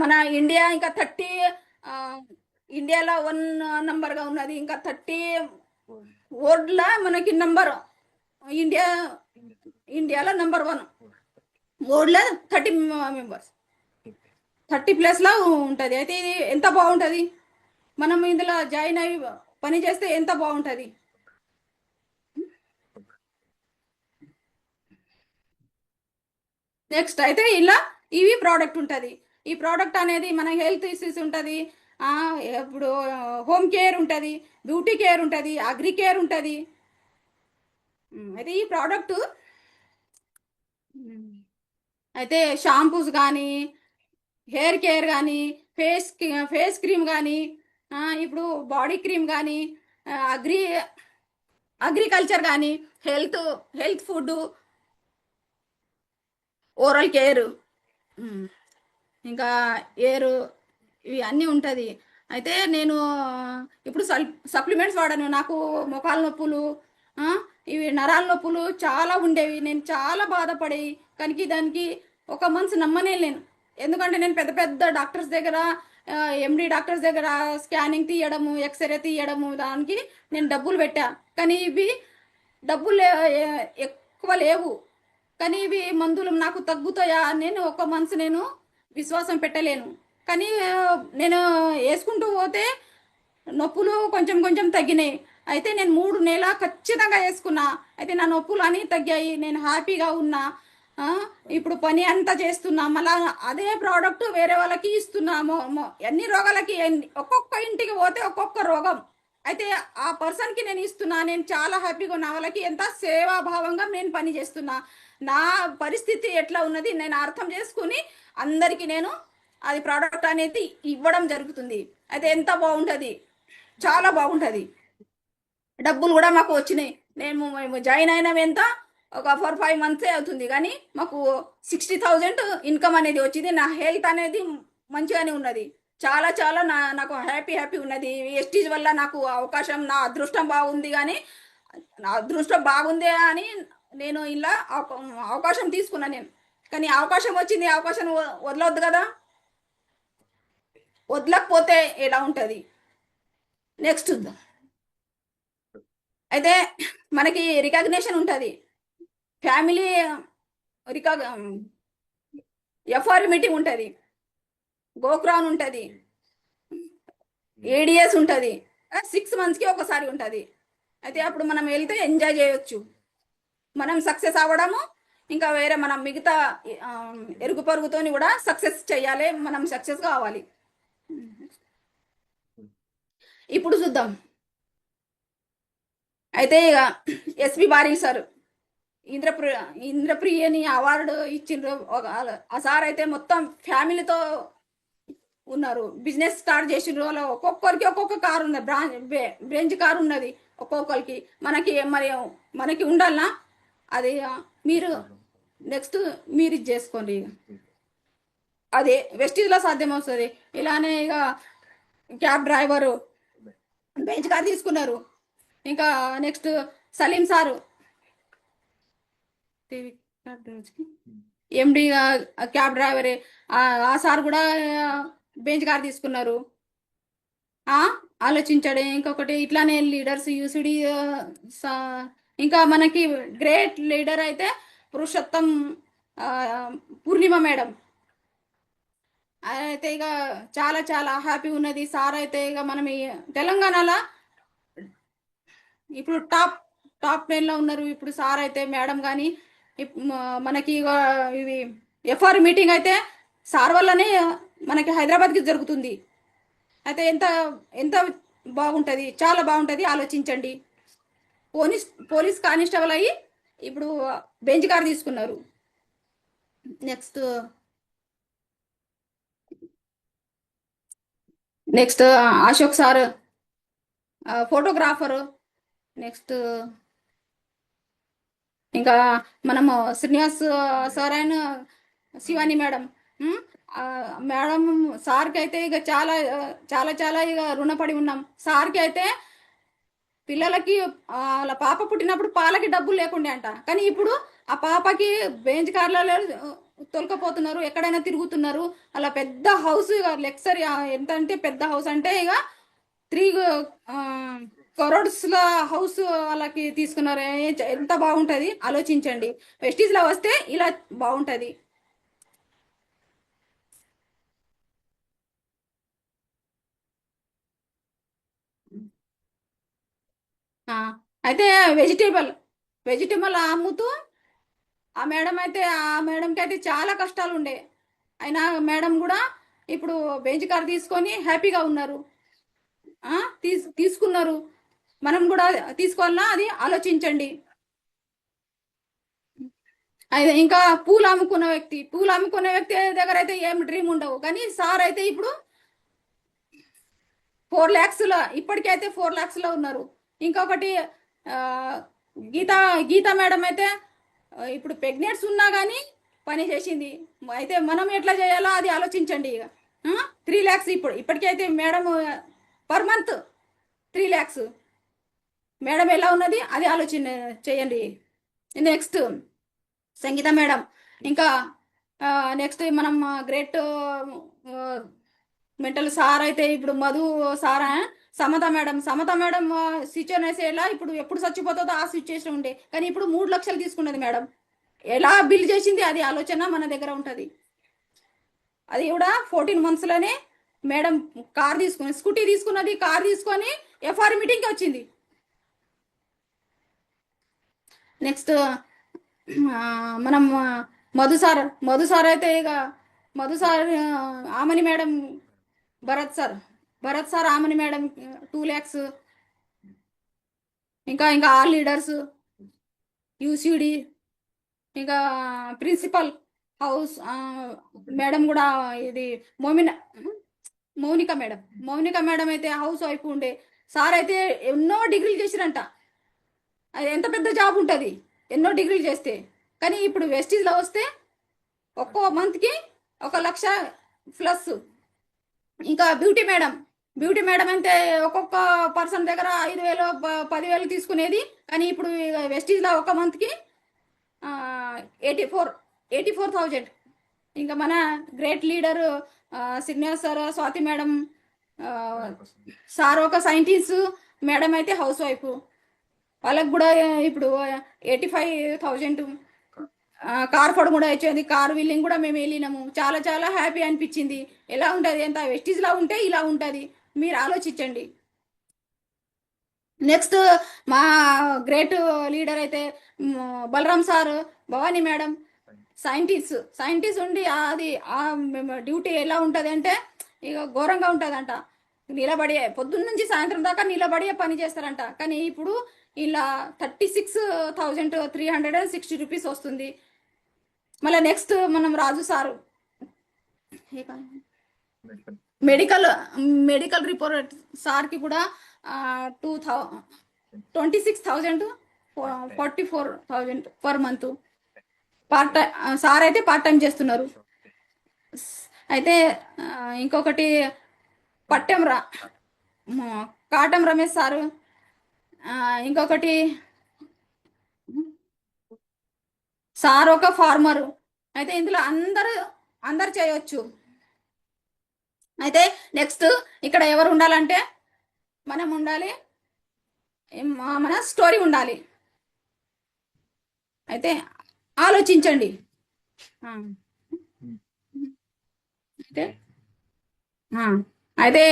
మన ఇండియా ఇంకా 30 ఇండియాలో 1 నంబర్గా ఉన్నది. ఇంకా 30 వరల్డ్లో మనకి నంబర్, ఇండియాలో నంబర్ 1, వరల్డ్లో 30 మెంబర్స్, 30+ ఉంటుంది. అయితే ఇది ఎంత బాగుంటుంది, మనం ఇందులో జాయిన్ అయ్యి పని చేస్తే ఎంత బాగుంటుంది. నెక్స్ట్ అయితే ఇలా ఇవి ప్రోడక్ట్ ఉంటుంది. ఈ ప్రోడక్ట్ అనేది మన హెల్త్ ఇష్యూస్ ఉంటుంది, ఇప్పుడు హోమ్ కేర్ ఉంటుంది, బ్యూటీ కేర్ ఉంటుంది, అగ్రి కేర్ ఉంటుంది. అయితే ఈ ప్రోడక్ట్ అయితే షాంపూస్ కానీ, హెయిర్ కేర్ కానీ, ఫేస్ క్రీమ్ కానీ, ఇప్పుడు బాడీ క్రీమ్ కానీ, అగ్రికల్చర్ కానీ, హెల్త్ ఫుడ్, ఓరల్ కేర్, ఇంకా ఎయిర్, ఇవి అన్నీ ఉంటుంది. అయితే నేను ఇప్పుడు సప్లిమెంట్స్ వాడాను. నాకు మోకాల నొప్పులు, ఇవి నరాల నొప్పులు చాలా ఉండేవి. నేను చాలా బాధపడేవి. కానీ దానికి 1 month నమ్మనే లేను. ఎందుకంటే నేను పెద్ద పెద్ద డాక్టర్స్ దగ్గర, ఎండి డాక్టర్స్ దగ్గర స్కానింగ్ తీయడము, ఎక్స్రే తీయడము, దానికి నేను డబ్బులు పెట్టా. కానీ ఇవి డబ్బులు ఎక్కువ లేవు. కానీ ఇవి మందులు నాకు తగ్గుతాయా నేను 1 month నేను విశ్వాసం పెట్టలేను. కానీ నేను వేసుకుంటూ పోతే నొప్పులు కొంచెం కొంచెం తగ్గినాయి. అయితే నేను 3 నెలల ఖచ్చితంగా వేసుకున్నా. అయితే నా నొప్పులు అని తగ్గాయి. నేను హ్యాపీగా ఉన్నా. ఆ, ఇప్పుడు పని అంతా చేస్తున్నా. మళ్ళా అదే ప్రోడక్ట్ వేరే వాళ్ళకి ఇస్తున్నా. ఎన్ని రోగాలకి ఒక్కొక్క ఇంటికి పోతే ఒక్కొక్క రోగం. అయితే ఆ పర్సన్కి నేను ఇస్తున్నా. నేను చాలా హ్యాపీగా ఉన్నా. వాళ్ళకి ఎంత సేవాభావంగా నేను పని చేస్తున్నా. నా పరిస్థితి ఎట్లా ఉన్నది నేను అర్థం చేసుకుని అందరికీ నేను అది ప్రోడక్ట్ అనేది ఇవ్వడం జరుగుతుంది. అయితే ఎంత బాగుంటుంది, చాలా బాగుంటుంది. డబ్బులు కూడా మాకు వచ్చినాయి. మేము జాయిన్ అయినవి ఎంత ఒక 4-5 మంత్సే అవుతుంది, కానీ మాకు 60,000 ఇన్కమ్ అనేది వచ్చింది. నా హెల్త్ అనేది మంచిగానే ఉన్నది. చాలా చాలా నాకు హ్యాపీ ఉన్నది. ఎస్టీజ్ వల్ల నాకు అవకాశం, నా అదృష్టం బాగుంది. కానీ నా అదృష్టం బాగుంది అని నేను ఇలా అవకాశం తీసుకున్నా నేను. కానీ అవకాశం వచ్చింది, అవకాశం వదలవద్దు కదా. వదలకపోతే ఎలా ఉంటుంది. నెక్స్ట్ చూద్దాం. అయితే మనకి రికగ్నేషన్ ఉంటుంది. ఫ్యామిలీ ఎఫ్ఆర్ మీటింగ్ ఉంటుంది, గోక్రాన్ ఉంటుంది, ఏడిఎస్ ఉంటుంది. 6 మంత్స్కి ఒకసారి ఉంటుంది. అయితే అప్పుడు మనం వెళ్తే ఎంజాయ్ చేయొచ్చు. మనం సక్సెస్ అవ్వడము, ఇంకా వేరే మనం మిగతా ఎరుగు పరుగుతోని కూడా సక్సెస్ చేయాలి. మనం సక్సెస్ కావాలి. ఇప్పుడు చూద్దాం. అయితే ఇక ఎస్పి బారీ సార్ ఇంద్రప్రియని అవార్డు ఇచ్చిండ్రు. ఆ సార్ అయితే మొత్తం ఫ్యామిలీతో ఉన్నారు. బిజినెస్ స్టార్ట్ చేసిండ్రు. వాళ్ళు ఒక్కొక్కరికి ఒక్కొక్క కారు ఉన్నది, బ్రేంజ్ కారు ఉన్నది ఒక్కొక్కరికి. మనకి ఉండాలనా అది మీరు నెక్స్ట్ మీరు ఇది చేసుకోండి. అది వెస్టీజ్లో సాధ్యం వస్తుంది. ఇలానే ఇక క్యాబ్ డ్రైవరు బెంచ్ కార్ తీసుకున్నారు. ఇంకా నెక్స్ట్ సలీం సారు ఎండి క్యాబ్ డ్రైవరే. ఆ సార్ కూడా బెంచ్ కార్ తీసుకున్నారు. ఆలోచించాడు. ఇంకొకటి ఇట్లానే లీడర్స్ యూసిడి. ఇంకా మనకి గ్రేట్ లీడర్ అయితే పురుషోత్తం పూర్ణిమ మేడం. అయితే ఇక చాలా చాలా హ్యాపీ ఉన్నది. సార్ అయితే ఇక మనం తెలంగాణలో ఇప్పుడు టాప్ 10లో ఉన్నారు. ఇప్పుడు సార్ అయితే మేడం కానీ మనకి ఇవి ఎఫ్ఆర్ మీటింగ్ అయితే సార్ వల్లనే మనకి హైదరాబాద్కి జరుగుతుంది. అయితే ఎంత బాగుంటుంది, చాలా బాగుంటుంది. ఆలోచించండి. పోలీస్ కానిస్టేబుల్ అయ్యి ఇప్పుడు బెంచ్ కార్ తీసుకున్నారు. Next Ashok sir photographer. Next ఇంకా మనము Srinivas sir and Shivani madam. Madam సార్కి అయితే ఇక చాలా చాలా చాలా ఇక రుణపడి ఉన్నాం. సార్కి అయితే పిల్లలకి వాళ్ళ పాప పుట్టినప్పుడు పాలకి డబ్బులు లేకుండే అంట, కానీ ఇప్పుడు ఆ పాపకి బెంచ్ కార్లలో తొలకపోతున్నారు, ఎక్కడైనా తిరుగుతున్నారు. అలా పెద్ద హౌస్ లెక్సరీ ఎంత అంటే పెద్ద హౌస్ అంటే ఇక 3 crores హౌస్ వాళ్ళకి తీసుకున్నారు. ఎంత బాగుంటుంది ఆలోచించండి. వెస్టీజ్లో వస్తే ఇలా బాగుంటుంది. అయితే వెజిటేబుల్ అమ్ముతూ ఆ మేడంకి అయితే చాలా కష్టాలు ఉండే. అయినా మేడం కూడా ఇప్పుడు బెంచ్ కార్ తీసుకొని హ్యాపీగా ఉన్నారు. తీసుకున్నారు. మనం కూడా తీసుకోవాలన్నా అది ఆలోచించండి. అయితే ఇంకా పూలు అమ్ముకున్న వ్యక్తి దగ్గర అయితే ఏం డ్రీమ్ ఉండవు, కానీ సార్ అయితే ఇప్పుడు 4 lakhs ఇప్పటికైతే 4 lakhs ఉన్నారు. ఇంకొకటి గీత మేడం అయితే ఇప్పుడు ప్రెగ్నెంట్స్ ఉన్నా కానీ పని చేసింది. అయితే మనం ఎట్లా చేయాలో అది ఆలోచించండి. ఇక 3 lakhs ఇప్పటికైతే madam per month 3 lakhs. Madam ఎలా ఉన్నది అది ఆలోచన చేయండి. Next Sangeetha madam. ఇంకా నెక్స్ట్ మనం గ్రేట్ మెంటల్ సార్ అయితే ఇప్పుడు Madhu sir. Samatha madam situation ఎలా ఇప్పుడు ఎప్పుడు చచ్చిపోతుందో ఆ సిచ్యువేషన్ ఉండే, కానీ ఇప్పుడు 3 లక్షలు తీసుకున్నది మేడం. ఎలా బిల్ చేసింది అది ఆలోచన మన దగ్గర ఉంటుంది. అది కూడా 14 monthsలోనే మేడం స్కూటీ తీసుకున్నది, కార్ తీసుకొని ఎఫ్ఆర్ మీటింగ్కి వచ్చింది. నెక్స్ట్ మనం మధు సార్ అయితే ఇక Madhu sir Amani madam Bharath sir Amani madam 2 lakhs. ఇంకా ఆల్ లీడర్స్ యూసిడి, ఇంకా ప్రిన్సిపల్ హౌస్ మేడం కూడా ఇది మౌనిక మేడం అయితే హౌస్ వైఫ్ ఉండే. సార్ అయితే ఎన్నో డిగ్రీలు చేసిరంట. అది ఎంత పెద్ద జాబ్ ఉంటుంది ఎన్నో డిగ్రీలు చేస్తే. కానీ ఇప్పుడు వెస్టీజ్లో వస్తే ఒక్కో మంత్కి 1 లక్ష ప్లస్. ఇంకా బ్యూటీ మేడం అంటే ఒక్కొక్క పర్సన్ దగ్గర 5,000 10,000 తీసుకునేది. కానీ ఇప్పుడు వెస్టీజ్లో ఒక మంత్కి 84,000. ఇంకా మన great leader Srinivas sir, Swathi madam, sir ఒక సైంటిస్ట్, మేడం అయితే హౌస్ వైఫ్. వాళ్ళకు కూడా ఇప్పుడు 85,000. కార్ ఫోడ్ కూడా వచ్చింది. కార్ వీలింగ్ కూడా మేము వెళ్ళినాము. చాలా చాలా హ్యాపీ అనిపించింది. ఎలా ఉంటుంది ఎంత వెస్టీజ్లా ఉంటే ఇలా ఉంటుంది, మీరు ఆలోచించండి. నెక్స్ట్ మా గ్రేట్ లీడర్ అయితే Balaram sir, Bhavani madam scientist ఉండి అది డ్యూటీ ఎలా ఉంటుంది అంటే ఇక ఘోరంగా ఉంటుందంట. నిలబడి పొద్దున్న నుంచి సాయంత్రం దాకా నిలబడి పని చేస్తారంట. కానీ ఇప్పుడు ఇలా 36,360 రూపీస్ వస్తుంది. మళ్ళీ నెక్స్ట్ మనం రాజు సారు మెడికల్ రిపోర్ట్ సార్కి కూడా 26,000 44,000 పర్ మంత్. సార్ అయితే పార్ట్ టైం చేస్తున్నారు. అయితే ఇంకొకటి కాటం రమేష్ సారు, ఇంకొకటి సార్ ఒక ఫార్మరు. అయితే ఇందులో అందరు చేయొచ్చు. అయితే నెక్స్ట్ ఇక్కడ ఎవరు ఉండాలంటే మనం ఉండాలి, మన స్టోరీ ఉండాలి. అయితే ఆలోచించండి. అయితే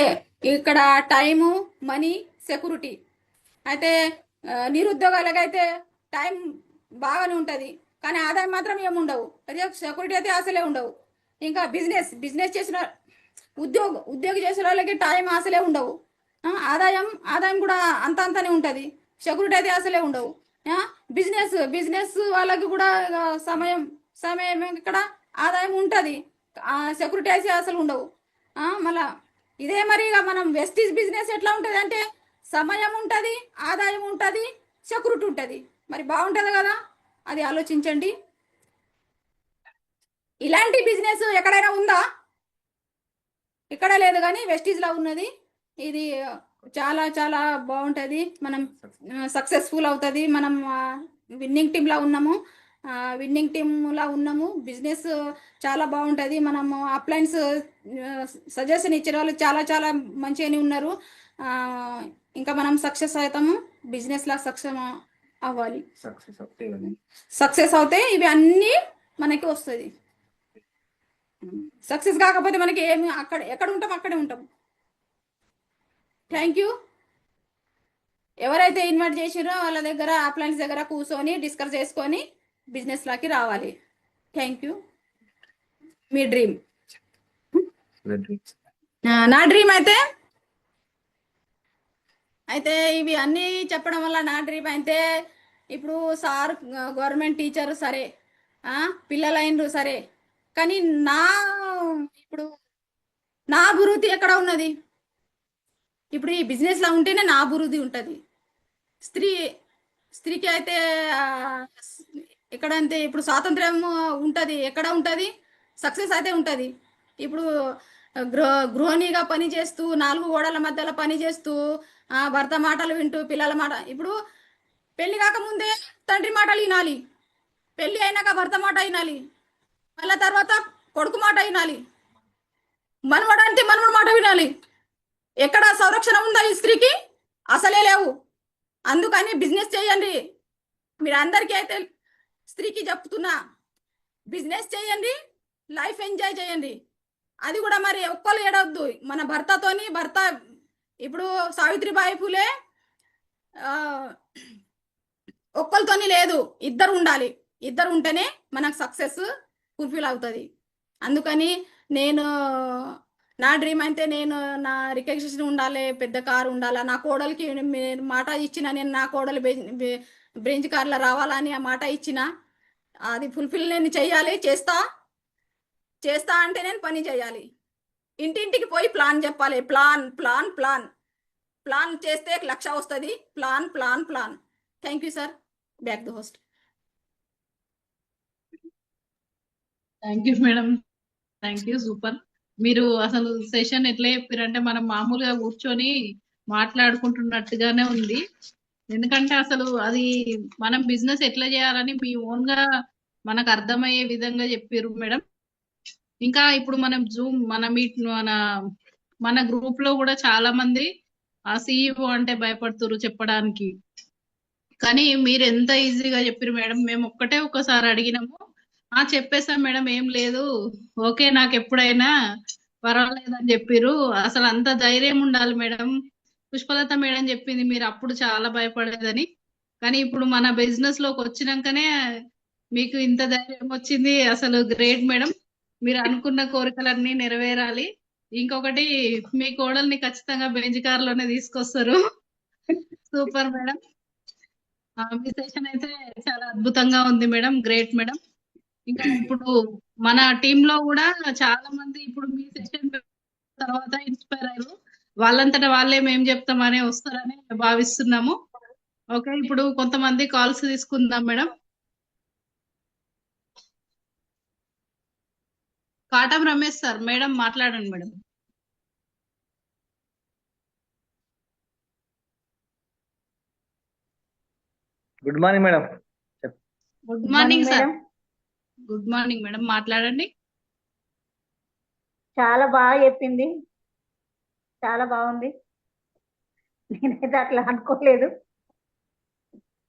ఇక్కడ టైము, మనీ, సెక్యూరిటీ. అయితే నిరుద్యోగాలకైతే టైం బాగానే ఉంటుంది, కానీ ఆదాయం మాత్రం ఏముండవు. అదే సెక్యూరిటీ అయితే అసలే ఉండవు. ఇంకా బిజినెస్ చేసిన ఉద్యోగి చేసిన వాళ్ళకి టైం అసలే ఉండవు. ఆదాయం కూడా అంతనే ఉంటుంది. సెక్యూరిటీ అయితే అసలే ఉండవు. బిజినెస్ వాళ్ళకి కూడా సమయం ఇక్కడ ఆదాయం ఉంటుంది, సెక్యూరిటీ అయితే అసలు ఉండవు. మళ్ళా ఇదే మరి మనం వెస్టీజ్ బిజినెస్ ఎట్లా ఉంటుంది అంటే సమయం ఉంటుంది, ఆదాయం ఉంటుంది, సెక్యూరిటీ ఉంటుంది. మరి బాగుంటుంది కదా, అది ఆలోచించండి. ఇలాంటి బిజినెస్ ఎక్కడైనా ఉందా? ఇక్కడ లేదు, కానీ వెస్టీజ్లో ఉన్నది. ఇది చాలా చాలా బాగుంటుంది. మనం సక్సెస్ఫుల్ అవుతుంది. మనం విన్నింగ్ టీంలా ఉన్నాము. బిజినెస్ చాలా బాగుంటుంది. మనము అప్లయన్స్ సజెషన్ ఇచ్చిన వాళ్ళు చాలా చాలా మంచిగానే ఉన్నారు. ఇంకా మనం సక్సెస్ అవుతాము. బిజినెస్లా సక్సెస్ అవ్వాలి. సక్సెస్ అవుతే ఇవి అన్నీ మనకి వస్తుంది. సక్సెస్ కాకపోతే మనకి ఏమి ఎక్కడ ఉంటాం అక్కడే ఉంటాం. Thank you. ఎవరైతే ఇన్వైట్ చేసిరో వాళ్ళ దగ్గర అప్లయన్స్ దగ్గర కూర్చొని డిస్కస్ చేసుకొని బిజినెస్ లాకి రావాలి. Thank you. Me dream. నా డ్రీమ్ అయితే ఇవి అన్నీ చెప్పడం వల్ల నా డ్రీమ్ అయితే ఇప్పుడు సార్ గవర్నమెంట్ టీచర్ సరే, పిల్లలైనరు సరే, కానీ ఇప్పుడు నా అభివృద్ధి ఎక్కడ ఉన్నది? ఇప్పుడు ఈ బిజినెస్లో ఉంటేనే నా అభివృద్ధి ఉంటుంది. స్త్రీకి అయితే ఎక్కడంతే ఇప్పుడు స్వాతంత్ర్యం ఉంటుంది, ఎక్కడ ఉంటుంది? సక్సెస్ అయితే ఉంటుంది. ఇప్పుడు గృహిణిగా పని చేస్తూ 4 గోడల మధ్యలో పని చేస్తూ భర్త మాటలు వింటూ పిల్లల మాట. ఇప్పుడు పెళ్లి కాకముందే తండ్రి మాటలు వినాలి, పెళ్లి అయినాక భర్త మాట వినాలి, మళ్ళీ తర్వాత కొడుకు మాట వినాలి, మనవడు అంటే మనవడు మాట వినాలి. ఎక్కడ సంరక్షణ ఉందా ఈ స్త్రీకి? అసలే లేవు. అందుకని బిజినెస్ చేయండి. మీరు అందరికీ అయితే స్త్రీకి చెప్తున్నా, బిజినెస్ చేయండి, లైఫ్ ఎంజాయ్ చేయండి. అది కూడా మరి ఒక్కరు ఏడవద్దు. మన భర్తతోని భర్త ఇప్పుడు సావిత్రిబాయి పూలే ఆ, ఒక్కరితోని లేదు, ఇద్దరు ఉండాలి. ఇద్దరు ఉంటేనే మనకు సక్సెస్ ఫుల్ఫిల్ అవుతుంది. అందుకని నేను నా డ్రీమ్ అయితే నేను నా రికగ్నిషన్ ఉండాలి, పెద్ద కారు ఉండాలి. నా కోడలికి నేను మాట ఇచ్చిన, నేను నా కోడలు బ్రేంజ్ కార్లో రావాలని ఆ మాట ఇచ్చిన. అది ఫుల్ఫిల్ నేను చెయ్యాలి, చేస్తా అంటే నేను పని చేయాలి. ఇంటింటికి పోయి ప్లాన్ చెప్పాలి. ప్లాన్ ప్లాన్ ప్లాన్ ప్లాన్ చేస్తే 1,00,000 వస్తుంది. Plan plan plan. Thank you sir. Back the host. Thank you madam, thank you, super. మీరు అసలు సెషన్ ఎట్లా చెప్పారంటే మనం మామూలుగా కూర్చొని మాట్లాడుకుంటున్నట్టుగానే ఉంది. ఎందుకంటే అసలు అది మనం బిజినెస్ ఎట్లా చేయాలని మీ ఓన్ గా మనకు అర్థమయ్యే విధంగా చెప్పారు మేడం. ఇంకా ఇప్పుడు మనం జూమ్ మన గ్రూప్ లో కూడా చాలా మంది ఆ సిఇఓ అంటే భయపడుతున్నారు చెప్పడానికి. కానీ మీరు ఎంత ఈజీగా చెప్పారు మేడం. మేము ఒక్కసారి అడిగినాము, చెప్పేసాం మేడం, ఏం లేదు, ఓకే, నాకు ఎప్పుడైనా పర్వాలేదని చెప్పిర్రు. అసలు అంత ధైర్యం ఉండాలి మేడం. పుష్పలత మేడం చెప్పింది మీరు అప్పుడు చాలా భయపడేదని, కానీ ఇప్పుడు మన బిజినెస్ లోకి వచ్చినాకనే మీకు ఇంత ధైర్యం వచ్చింది. అసలు గ్రేట్ మేడం. మీరు అనుకున్న కోరికలన్నీ నెరవేరాలి. ఇంకొకటి, మీ కోడల్ని ఖచ్చితంగా బెంజ్ కార్ లోనే తీసుకొస్తారు. Super madam. మీ సెషన్ అయితే చాలా అద్భుతంగా ఉంది మేడం, గ్రేట్ మేడం. ఇంకా ఇప్పుడు మన టీమ్ లో కూడా చాలా మంది ఇప్పుడు మీ సెషన్ తర్వాత ఇన్స్పైర్ అయ్యారు. వాళ్ళంతటా వాళ్ళే మేము చెప్తామని వస్తారని భావిస్తున్నాము. ఓకే, ఇప్పుడు కొంతమంది కాల్స్ తీసుకుందాం madam. Katam Ramesh sir, madam మాట్లాడండి madam. Good morning madam. Good morning sir. Good morning madam, మాట్లాడండి. చాలా బాగా చెప్పింది, చాలా బాగుంది. నేనైతే అట్లా అనుకోలేదు.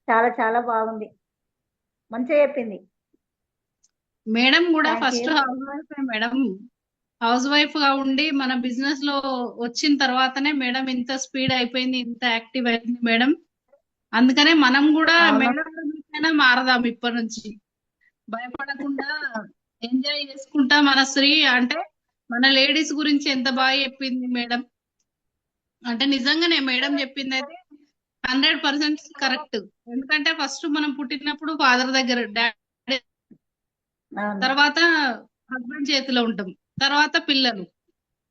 చాలా చాలా బాగుంది, మంచిగా చెప్పింది మేడం కూడా Thank first you. House wife madam. House wife గా ఉండి మన బిజినెస్ లో వచ్చిన తర్వాతనే మేడం ఇంత స్పీడ్ అయిపోయింది, ఇంత యాక్టివ్ అయింది మేడం. అందుకనే మనం కూడా అవును. మేడం మారదాం ఇప్పటి నుంచి. భయపడకుండా ఎంజాయ్ చేసుకుంటా. మన స్త్రీ అంటే మన లేడీస్ గురించి ఎంత బాగా చెప్పింది మేడం. అంటే నిజంగానే మేడం చెప్పింది అయితే 100% కరెక్ట్. ఎందుకంటే ఫస్ట్ మనం పుట్టినప్పుడు ఫాదర్ దగ్గర, డాడీ అవును. తర్వాత హస్బెండ్ చేతిలో ఉంటాం, తర్వాత పిల్లలు,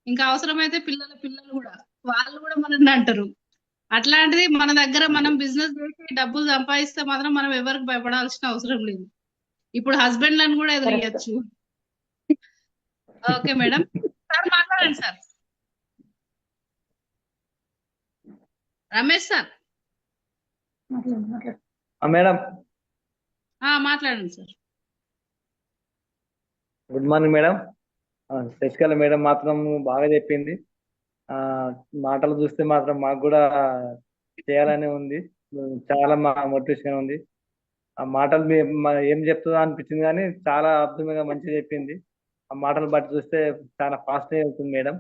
ఇంకా అవసరమైతే పిల్లలు కూడా, వాళ్ళు కూడా మనల్ని అంటారు. అట్లాంటిది మన దగ్గర మనం బిజినెస్ చేసి డబ్బులు సంపాదిస్తే మాత్రం మనం ఎవరికి భయపడాల్సిన అవసరం లేదు. ఇప్పుడు హస్బెండ్లను కూడా ఎదురియచ్చు. Okay madam. సార్ మాట్లాడండి సార్. రమేష్ సార్ మాట్లాడు, మాట్లాడు. మేడం మాట్లాడండి sir. Good morning madam. Sasikala madam మాత్రం బాగా చెప్పింది. మాటలు చూస్తే మాత్రం మాకు కూడా చేయాలని ఉంది. చాలా మోటివేషన్ ఉంది. ఆ మాటలు ఏం చెప్తుందో అనిపించింది, కానీ చాలా అద్భుతంగా మంచిగా చెప్పింది. ఆ మాటలు బట్టి చూస్తే చాలా ఫాస్ట్ వెళ్తుంది మేడం.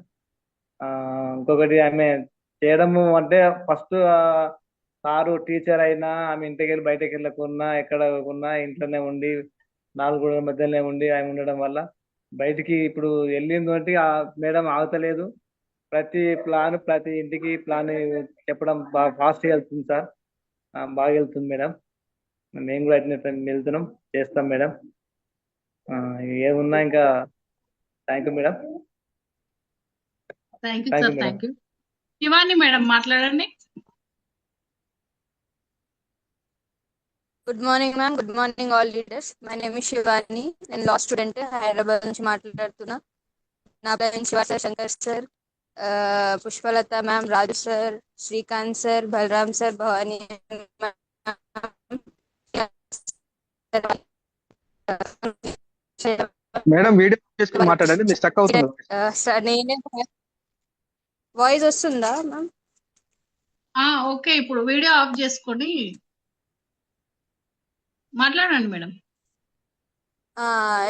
ఇంకొకటి, ఆమె చేయడము అంటే ఫస్ట్ సారు టీచర్ అయినా ఆమె ఇంటికి వెళ్ళి బయటకు వెళ్ళకున్నా, ఎక్కడ ఉన్నా ఇంట్లోనే ఉండి 4 గోడల మధ్యలోనే ఉండి ఆమె ఉండడం వల్ల బయటికి ఇప్పుడు వెళ్ళింది అంటే ఆ మేడం ఆగుతలేదు. ప్రతి ఇంటికి ప్లాన్ చెప్పడం బాగా ఫాస్ట్ వెళ్తుంది సార్. బాగా వెళ్తుంది మేడం. మేము కూడా అట్నే వెళ్తున్నాం, చేస్తాం మేడం. ఏమున్నా ఇంకా thank you madam. Thank you Thank sir. you, madam. Thank you. Shivani madam మాట్లాడండి. Good morning ma'am, good morning all leaders. My name is Shivani, నేను లా స్టూడెంట్, హైదరాబాద్ నుంచి మాట్లాడుతున్నా. నా పేరు Shiva sir, Shankar sir, Pushpalatha ma'am, Raju sir, Srikanth sir, Balaram sir, Bhavani madam video చేసుకుని మాట్లాడండి, మీరు stuck అవుతుంది. సార్. నేనే వాయిస్ వస్తుందా మ్యామ్? ఓకే, ఇప్పుడు వీడియో ఆఫ్ చేసుకొని మాట్లాడండి మేడం.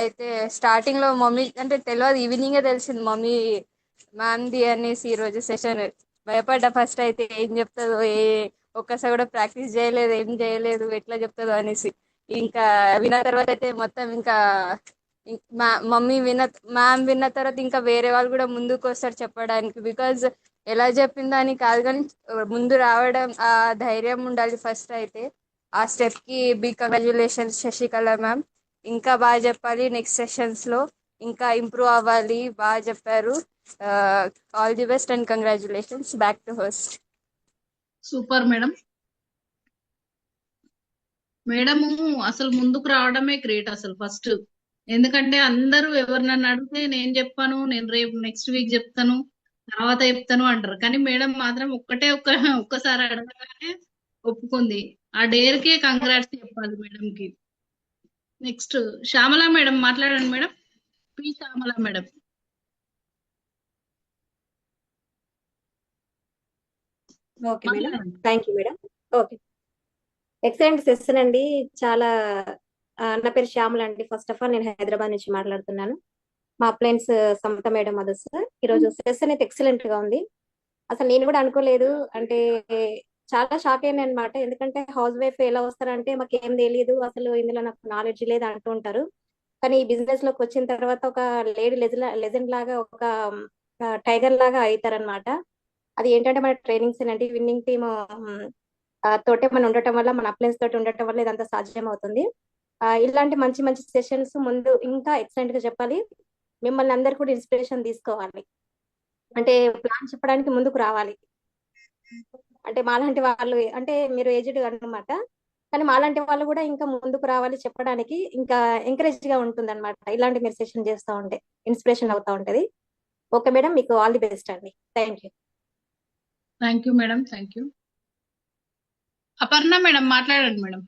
అయితే స్టార్టింగ్ లో మమ్మీ అంటే తెలియదు, ఈవినింగే తెలిసింది మమ్మీ మ్యామ్ది అనేసి ఈరోజు సెషన్. భయపడ్డా ఫస్ట్ అయితే, ఏం చెప్తుందో ఒక్కసారి కూడా ప్రాక్టీస్ చేయలేదు, ఏం చేయలేదు, ఎట్లా చెప్తుందో అనేసి. ఇంకా విన్న తర్వాత అయితే మొత్తం ఇంకా మమ్మీ మ్యామ్ విన్న తర్వాత ఇంకా వేరే వాళ్ళు కూడా ముందుకు వస్తారు చెప్పడానికి. బికాజ్ ఎలా చెప్పిందో అని కాదు కానీ ముందు రావడం ఆ ధైర్యం ఉండాలి ఫస్ట్ అయితే. ఆ స్టెప్ కి బిగ్ కంగ్రాచులేషన్స్ శశికళ మ్యామ్. ఇంకా బాగా చెప్పాలి, నెక్స్ట్ సెషన్స్ లో ఇంకా ఇంప్రూవ్ అవ్వాలి. బాగా చెప్పారు. All the best and congratulations. Back to host. Super madam. Madam అసలు ముందుకు రావడమే గ్రేట్ అసలు ఫస్ట్. ఎందుకంటే అందరూ ఎవరు నన్ను అడిగితే నేను చెప్పాను, నేను రేపు నెక్స్ట్ వీక్ చెప్తాను, తర్వాత చెప్తాను అంటారు. కానీ మేడం మాత్రం ఒక్కసారి అడగగానే ఒప్పుకుంది. ఆ డేర్ కే కంగ్రాట్స్ చెప్పాలి మేడం కి. నెక్స్ట్ శ్యామల మేడం మాట్లాడండి madam. P Shyamala madam. Okay madam, thank you madam. Okay, excellent session అండి. చాలా నా పేరు శ్యామల అండి. ఫస్ట్ ఆఫ్ ఆల్ నేను హైదరాబాద్ నుంచి మాట్లాడుతున్నాను. మా అప్లయన్స్ సమత మేడం అదే సార్. ఈరోజు సెషన్ అయితే ఎక్సలెంట్ గా ఉంది. అసలు నేను కూడా అనుకోలేదు, అంటే చాలా షాక్ అయ్యాను అనమాట. ఎందుకంటే హౌస్ వైఫ్ ఎలా వస్తారంటే మాకు ఏం తెలియదు, అసలు ఇందులో నాకు నాలెడ్జ్ లేదు అంటూ ఉంటారు. కానీ ఈ బిజినెస్ లోకి వచ్చిన తర్వాత ఒక లేడీ లెజెండ్ లాగా, ఒక టైగర్ లాగా అవుతారనమాట. అది ఏంటంటే మన ట్రైనింగ్స్ ఏంటంటే విన్నింగ్ టీమ్ తోటే మనం ఉండటం వల్ల, మన అప్లయన్స్ తోటి ఉండటం వల్ల ఇదంతా సాధ్యం అవుతుంది. ఇలాంటి మంచి మంచి సెషన్స్ ముందు ఇంకా ఎక్సలెంట్ గా చెప్పాలి. మిమ్మల్ని అందరు కూడా ఇన్స్పిరేషన్ తీసుకోవాలి, అంటే ప్లాన్ చెప్పడానికి ముందుకు రావాలి. అంటే మాలాంటి వాళ్ళు, అంటే మీరు ఏజ్డ్ అన్నమాట, కానీ మాలాంటి వాళ్ళు కూడా ఇంకా ముందుకు రావాలి చెప్పడానికి, ఇంకా ఎంకరేజ్ గా ఉంటుంది అనమాట. ఇలాంటి మీరు సెషన్ చేస్తూ ఉంటే ఇన్స్పిరేషన్ అవుతా ఉంటది. ఓకే మేడం, మీకు ఆల్ ది బెస్ట్ అండి. Thank you. Thank you madam. Thank you. Aparna madam మాట్లాడండి మేడం.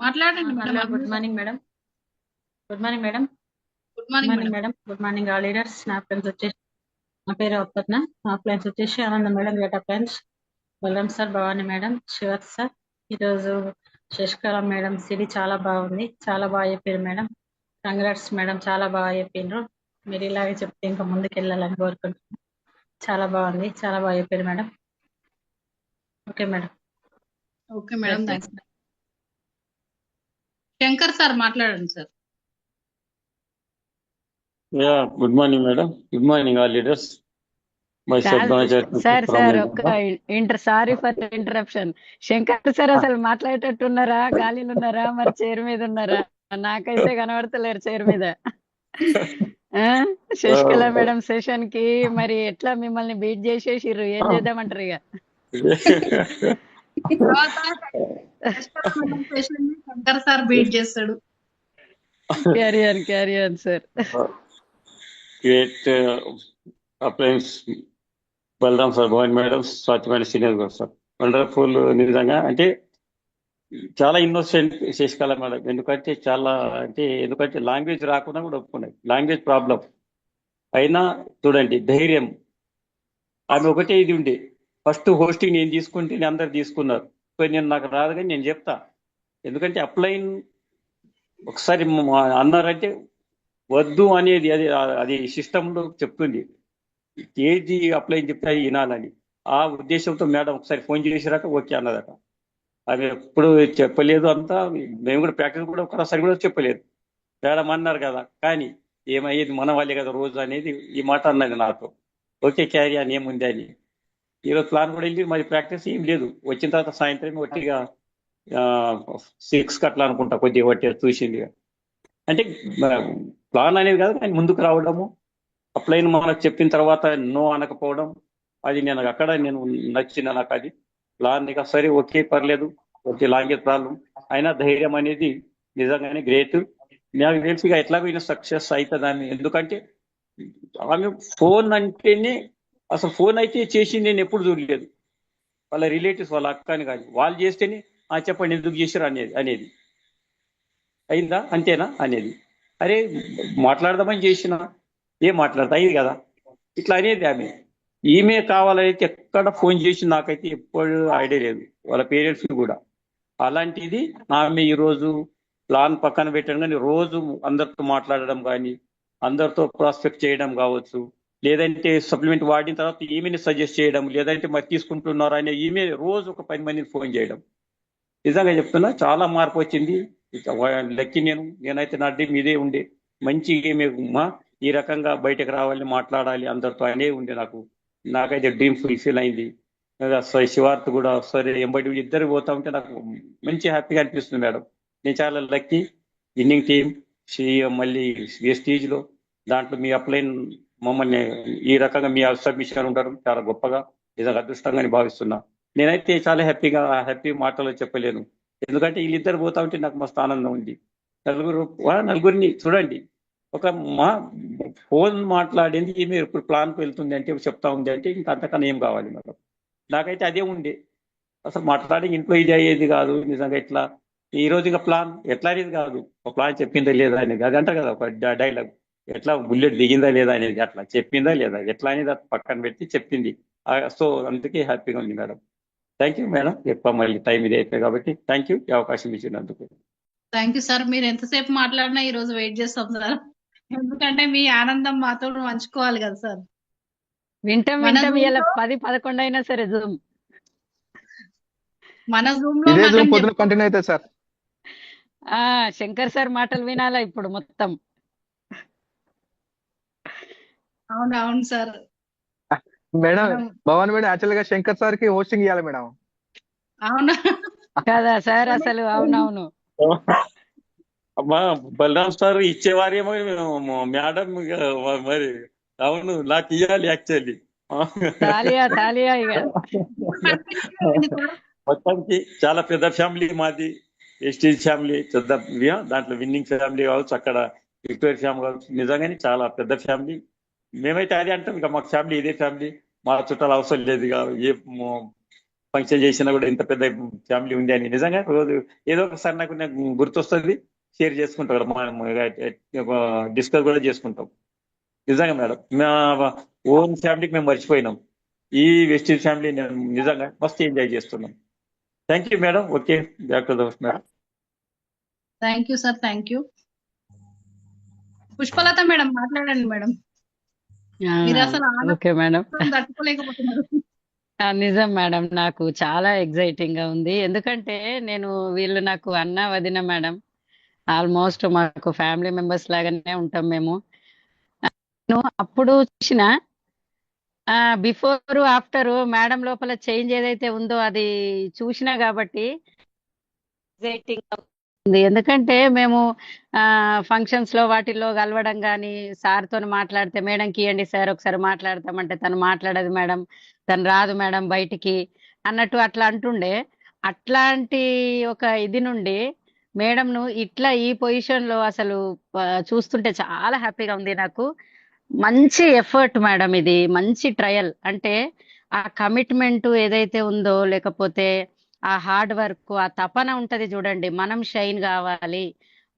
మాట్లాడండి madam. Good morning madam. Good morning madam. Good morning madam. Good morning all leaders. నా ఫ్రెండ్స్ వచ్చేసి, నా పేరు అపర్ణ. నా ఫ్రెండ్స్ వచ్చేసి ఆనందం madam, gate friends, Balaram sir, Bhavani madam, శివత్ సార్. ఈరోజు శశికళ మేడం సిడి చాలా బాగుంది, చాలా బాగా చెప్పారు మేడం. కంగ్రాట్స్ మేడం, చాలా బాగా చెప్పిండ్రు. మీరు ఇలాగే చెప్తే ఇంకా ముందుకు వెళ్ళాలని కోరుకుంటున్నాను. చాలా బాగుంది, చాలా బాగా చెప్పారు madam. Okay madam. Okay madam, thanks. Shankar sir మాట్లాడండి sir. Good morning madam. Good morning all leaders. Sir sorry for interruption. Shankar sir అసలు మాట్లాడేటట్టున్నారా, గాలిలో ఉన్నారా, మరి చైర్ మీద ఉన్నారా? నాకైతే కనబడతలేరు చైర్ మీద. శశికళ మేడం సెషన్ కి మరి ఎట్లా మిమ్మల్ని బీట్ చేసేసిర్రు, ఏం చేద్దామంటారు ఇక? శంకర్ సార్ బీట్ చేస్తాడు. క్యారియన్ sir. Great uplines Balaram sir, Bhavani madam, Swathi madam, senior sir, wonderful. నిజంగా అంటే చాలా ఇన్నోసెంట్ శశికళ మేడం. ఎందుకంటే లాంగ్వేజ్ రాకుండా కూడా ఒప్పుకున్నాయి. లాంగ్వేజ్ ప్రాబ్లం అయినా చూడండి ధైర్యం. ఆమె ఒకటే ఇది ఉండే, ఫస్ట్ హోస్టింగ్ నేను తీసుకుంటే అందరు తీసుకున్నారు. సో నేను నాకు రాదు కానీ నేను చెప్తా, ఎందుకంటే అప్లైన్ ఒకసారి అన్నారంటే వద్దు అనేది అది సిస్టంలో చెప్తుంది. ఏది అప్లై చెప్తే అది వినాలని ఆ ఉద్దేశంతో మేడం ఒకసారి ఫోన్ చేసిరాక ఓకే అన్నదట. అది ఎప్పుడు చెప్పలేదు అంతా. మేము కూడా ప్రాక్టీస్ కూడా ఒకసారి కూడా చెప్పలేదు. మేడం అన్నారు కదా, కానీ ఏమయ్యేది మన వాళ్ళే కదా రోజు అనేది ఈ మాట అన్నది నాతో. ఓకే క్యారీ అని ఏముంది అని. ఈరోజు ప్లాన్ కూడా వెళ్ళి మరి ప్రాక్టీస్ ఏం లేదు. వచ్చిన తర్వాత సాయంత్రం ఒట్టిగా 6 అట్లా అనుకుంటా, కొద్దిగా ఒట్టిగా చూసింది. అంటే ప్లాన్ అనేది కాదు, కానీ ముందుకు రావడము, అప్లైన్ మనకు చెప్పిన తర్వాత నో అనకపోవడం, అది నేను నచ్చింది నాకు. అది ప్లాన్ ఇక సరే ఓకే పర్లేదు, ఓకే లాంగ్వేజ్ ప్రాబ్లం అయినా ధైర్యం అనేది నిజంగానే గ్రేట్. నాకు తెలిసి ఎట్లాగైనా సక్సెస్ అవుతుందని. ఎందుకంటే ఆమె ఫోన్ అంటేనే, అసలు ఫోన్ అయితే చేసింది నేను ఎప్పుడు చూడలేదు. వాళ్ళ రిలేటివ్స్, వాళ్ళ అక్కని కానీ వాళ్ళు చేస్తేనే చెప్పండి ఎందుకు చేశారు అనేది అయిందా అంతేనా అనేది. అరే మాట్లాడదామని చేసిన, ఏం మాట్లాడతా అయింది కదా, ఇట్లా అనేది ఆమె. ఈమె కావాలైతే ఎక్కడ ఫోన్ చేసి నాకైతే ఎప్పుడు ఐడియా లేదు, వాళ్ళ పేరెంట్స్ కూడా. అలాంటిది ఆమె ఈరోజు ప్లాన్ పక్కన పెట్టడం కానీ రోజు అందరితో మాట్లాడడం కానీ, అందరితో ప్రాస్పెక్ట్ చేయడం కావచ్చు, లేదంటే సప్లిమెంట్ వాడిన తర్వాత ఈమెని సజెస్ట్ చేయడం, లేదంటే మరి తీసుకుంటున్నారా అని ఈమె రోజు ఒక 10 మందిని ఫోన్ చేయడం. నిజంగా చెప్తున్నా చాలా మార్పు వచ్చింది. లక్కీ నేనైతే నా డ్రీమ్ ఇదే ఉండే, మంచి ఈ రకంగా బయటకు రావాలి, మాట్లాడాలి అందరితో అనే ఉండే. నాకైతే డ్రీమ్ ఫుల్ఫిల్ అయింది. శివార్త్ కూడా సరే ఎంబడి ఇద్దరు పోతా ఉంటే నాకు మంచి హ్యాపీగా అనిపిస్తుంది మేడం. నేను చాలా లక్కీ. విన్నింగ్ టీం మళ్ళీ ఏ స్టేజ్లో దాంట్లో మీ అప్లైన్ మమ్మల్ని ఈ రకంగా మీ సబ్మిషన్ ఉండడం చాలా గొప్పగా, నిజంగా అదృష్టంగా భావిస్తున్నా. నేనైతే చాలా హ్యాపీ మాటలు చెప్పలేను, ఎందుకంటే వీళ్ళిద్దరు పోతా ఉంటే నాకు మస్తు ఆనందం ఉంది. నలుగురిని చూడండి, ఒక ఫోన్ మాట్లాడింది ఈమె ఇప్పుడు ప్లాన్కి వెళ్తుంది అంటే చెప్తా ఉంది అంటే ఇంకా అంతకన్నా ఏం కావాలి మేడం. నాకైతే అదే ఉండే, అసలు మాట్లాడి ఇంట్లో ఇది అయ్యేది కాదు. నిజంగా ఇట్లా ఈ రోజు ఇంకా ప్లాన్ ఎట్లా అనేది కాదు, ఒక ప్లాన్ చెప్పిందా లేదా అనేది, అది అంటారు కదా ఒక డైలాగ్, ఎట్లా బుల్లెట్ దిగిందా లేదా అనేది, అట్లా చెప్పిందా లేదా ఎట్లా అనేది పక్కన పెట్టి చెప్పింది. సో అందుకే హ్యాపీగా ఉంది మేడం. Thank you madam. ఎక్కువ మళ్ళీ టైం ఇది అయిపోయింది కాబట్టి థ్యాంక్ యూ, ఈ అవకాశం ఇచ్చినందుకు. Thank you sir. మీరు ఎంతసేపు మాట్లాడినా ఈ రోజు వెయిట్ చేస్తాం సార్, ఎందుకంటే మీ ఆనందం మాతో పంచుకోవాలి కదా సార్. వింటాం మన వింటాం, Zoom ఇలా లో 10-11 అయినా సరే జూమ్. మన జూమ్ లో ఇదే మనం జూమ్ పొద్దున కంటిన్యూ అవుతుంది సార్. శంకర్ సార్ మాటలు వినాలా ఇప్పుడు మొత్తం. అవును సార్. మేడం మనం భవాని మేడం యాక్చువల్ గా శంకర్ సార్ కి హోస్టింగ్ ఇవ్వాలి మేడం. అవునా కదా సార్, అసలు అవునవును. అమ్మా బలరాం సార్ ఇచ్చేవారేమో మేడం, మరి అవును నాకు ఇవ్వాలి యాక్చువల్లీ. తాలియా ఇక. మొత్తానికి చాలా పెద్ద ఫ్యామిలీ మాది, ఎస్టీజ్ ఫ్యామిలీ పెద్ద, దాంట్లో విన్నింగ్ ఫ్యామిలీ కావచ్చు, అక్కడ విక్టోరియా ఫ్యామిలీ కావచ్చు, నిజంగానే చాలా పెద్ద ఫ్యామిలీ. మేమైతే అదే అంటాం, ఇక మాకు ఫ్యామిలీ ఇదే ఫ్యామిలీ, మా చుట్టాలు అవసరం లేదు. ఇక ఏ ఫంక్షన్ చేసినా కూడా ఇంత పెద్ద ఫ్యామిలీ ఉంది అని నిజంగా రోజు ఏదో ఒకసారి నాకు గుర్తొస్తుంది, షేర్ చేసుకుంటాం, డిస్కస్ కూడా చేసుకుంటాం. నిజంగా మేడం మా ఓన్ ఫ్యామిలీకి మేము మర్చిపోయినాం, ఈ వెస్టీజ్ ఫ్యామిలీ నిజంగా మస్తు ఎంజాయ్ చేస్తున్నాం. Thank you madam. Okay, back to the house madam. Thank you sir. Thank you. Pushpalatha madam మాట్లాడండి మేడం. మీరు అసలు ఓకే మేడం. ఆనందం తట్టుకోలేకపోతున్నారు. నిజం మేడం, నాకు చాలా ఎగ్జైటింగ్ గా ఉంది. ఎందుకంటే వీళ్ళు నాకు అన్న వదిన మేడం, ఆల్మోస్ట్ మాకు ఫ్యామిలీ మెంబర్స్ లాగానే ఉంటాం మేము. నేను అప్పుడు చూసిన బిఫోర్ ఆఫ్టర్ మేడం లోపల చేంజ్ ఏదైతే ఉందో అది చూసినా కాబట్టి ఎగ్జైటింగ్ ఉంది. ఎందుకంటే మేము ఫంక్షన్స్ లో వాటిల్లో కలవడం కానీ, సార్తో మాట్లాడితే మేడంకి ఇవ్వండి సార్ ఒకసారి మాట్లాడతామంటే తను మాట్లాడదు మేడం, తను రాదు మేడం బయటికి అన్నట్టు అట్లా అంటుండే. అట్లాంటి ఒక ఇది నుండి మేడంను ఇట్లా ఈ పొజిషన్ లో అసలు చూస్తుంటే చాలా హ్యాపీగా ఉంది నాకు. మంచి ఎఫర్ట్ మేడం, ఇది మంచి ట్రయల్. అంటే ఆ కమిట్మెంట్ ఏదైతే ఉందో, లేకపోతే ఆ హార్డ్ వర్క్, ఆ తపన ఉంటది చూడండి, మనం షైన్ కావాలి,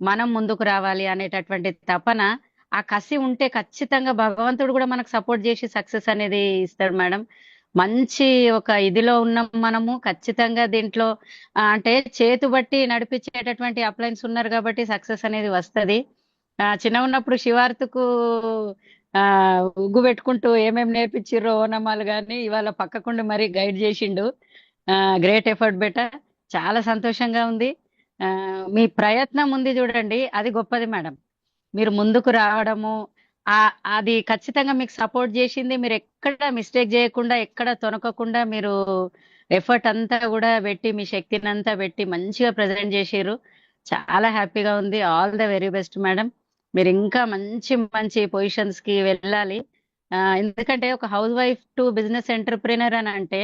మనం ముందుకు రావాలి అనేటటువంటి తపన, ఆ కసి ఉంటే ఖచ్చితంగా భగవంతుడు కూడా మనకు సపోర్ట్ చేసి సక్సెస్ అనేది ఇస్తాడు మేడం. మంచి ఒక ఇదిలో ఉన్నాం మనము ఖచ్చితంగా దీంట్లో. అంటే చేతు బట్టి నడిపించేటటువంటి అప్లైన్స్ ఉన్నారు కాబట్టి సక్సెస్ అనేది వస్తది. చిన్న ఉన్నప్పుడు శివార్తకు ఉగ్గు పెట్టుకుంటూ ఏమేమి నేర్పించిర్రో ఓనమాలు కానీ ఇవాళ పక్కకుండి మరీ గైడ్ చేసిండు. గ్రేట్ ఎఫర్ట్ బెటర్, చాలా సంతోషంగా ఉంది. మీ ప్రయత్నం ఉంది చూడండి, అది గొప్పది మేడం. మీరు ముందుకు రావడము అది ఖచ్చితంగా మీకు సపోర్ట్ చేసింది. మీరు ఎక్కడ మిస్టేక్ చేయకుండా, ఎక్కడ తొనకకుండా మీరు ఎఫర్ట్ అంతా కూడా పెట్టి, మీ శక్తిని అంతా పెట్టి మంచిగా ప్రజెంట్ చేసిర్రు. చాలా హ్యాపీగా ఉంది. All the very best madam. మీరు ఇంకా మంచి మంచి పొజిషన్స్ కి వెళ్ళాలి. ఎందుకంటే ఒక house wife to business entrepreneur అని అంటే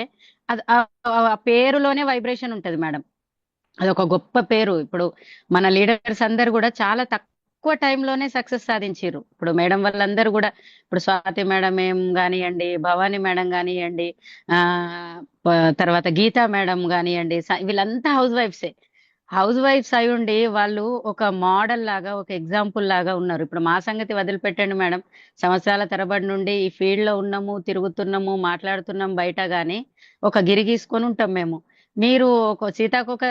అది ఆ పేరులోనే వైబ్రేషన్ ఉంటది మేడం. అది ఒక గొప్ప పేరు. ఇప్పుడు మన లీడర్స్ అందరు కూడా చాలా తక్కువ టైంలోనే సక్సెస్ సాధించారు. ఇప్పుడు మేడం వాళ్ళందరూ కూడా, ఇప్పుడు స్వాతి మేడం ఏం కానివ్వండి, భవానీ మేడం కానివ్వండి, తర్వాత గీతా మేడం కానివ్వండి, వీళ్ళంతా హౌస్ వైఫ్సే. హౌస్ వైఫ్స్ అయి ఉండి వాళ్ళు ఒక మోడల్ లాగా, ఒక ఎగ్జాంపుల్ లాగా ఉన్నారు. ఇప్పుడు మా సంగతి వదిలిపెట్టండి మేడం. సంవత్సరాల తరబడి నుండి ఈ ఫీల్డ్ లో ఉన్నాము, తిరుగుతున్నాము, మాట్లాడుతున్నాం బయట గాని ఒక గిరి గీసుకొని ఉంటాం మేము. మీరు ఒక సీతాకొక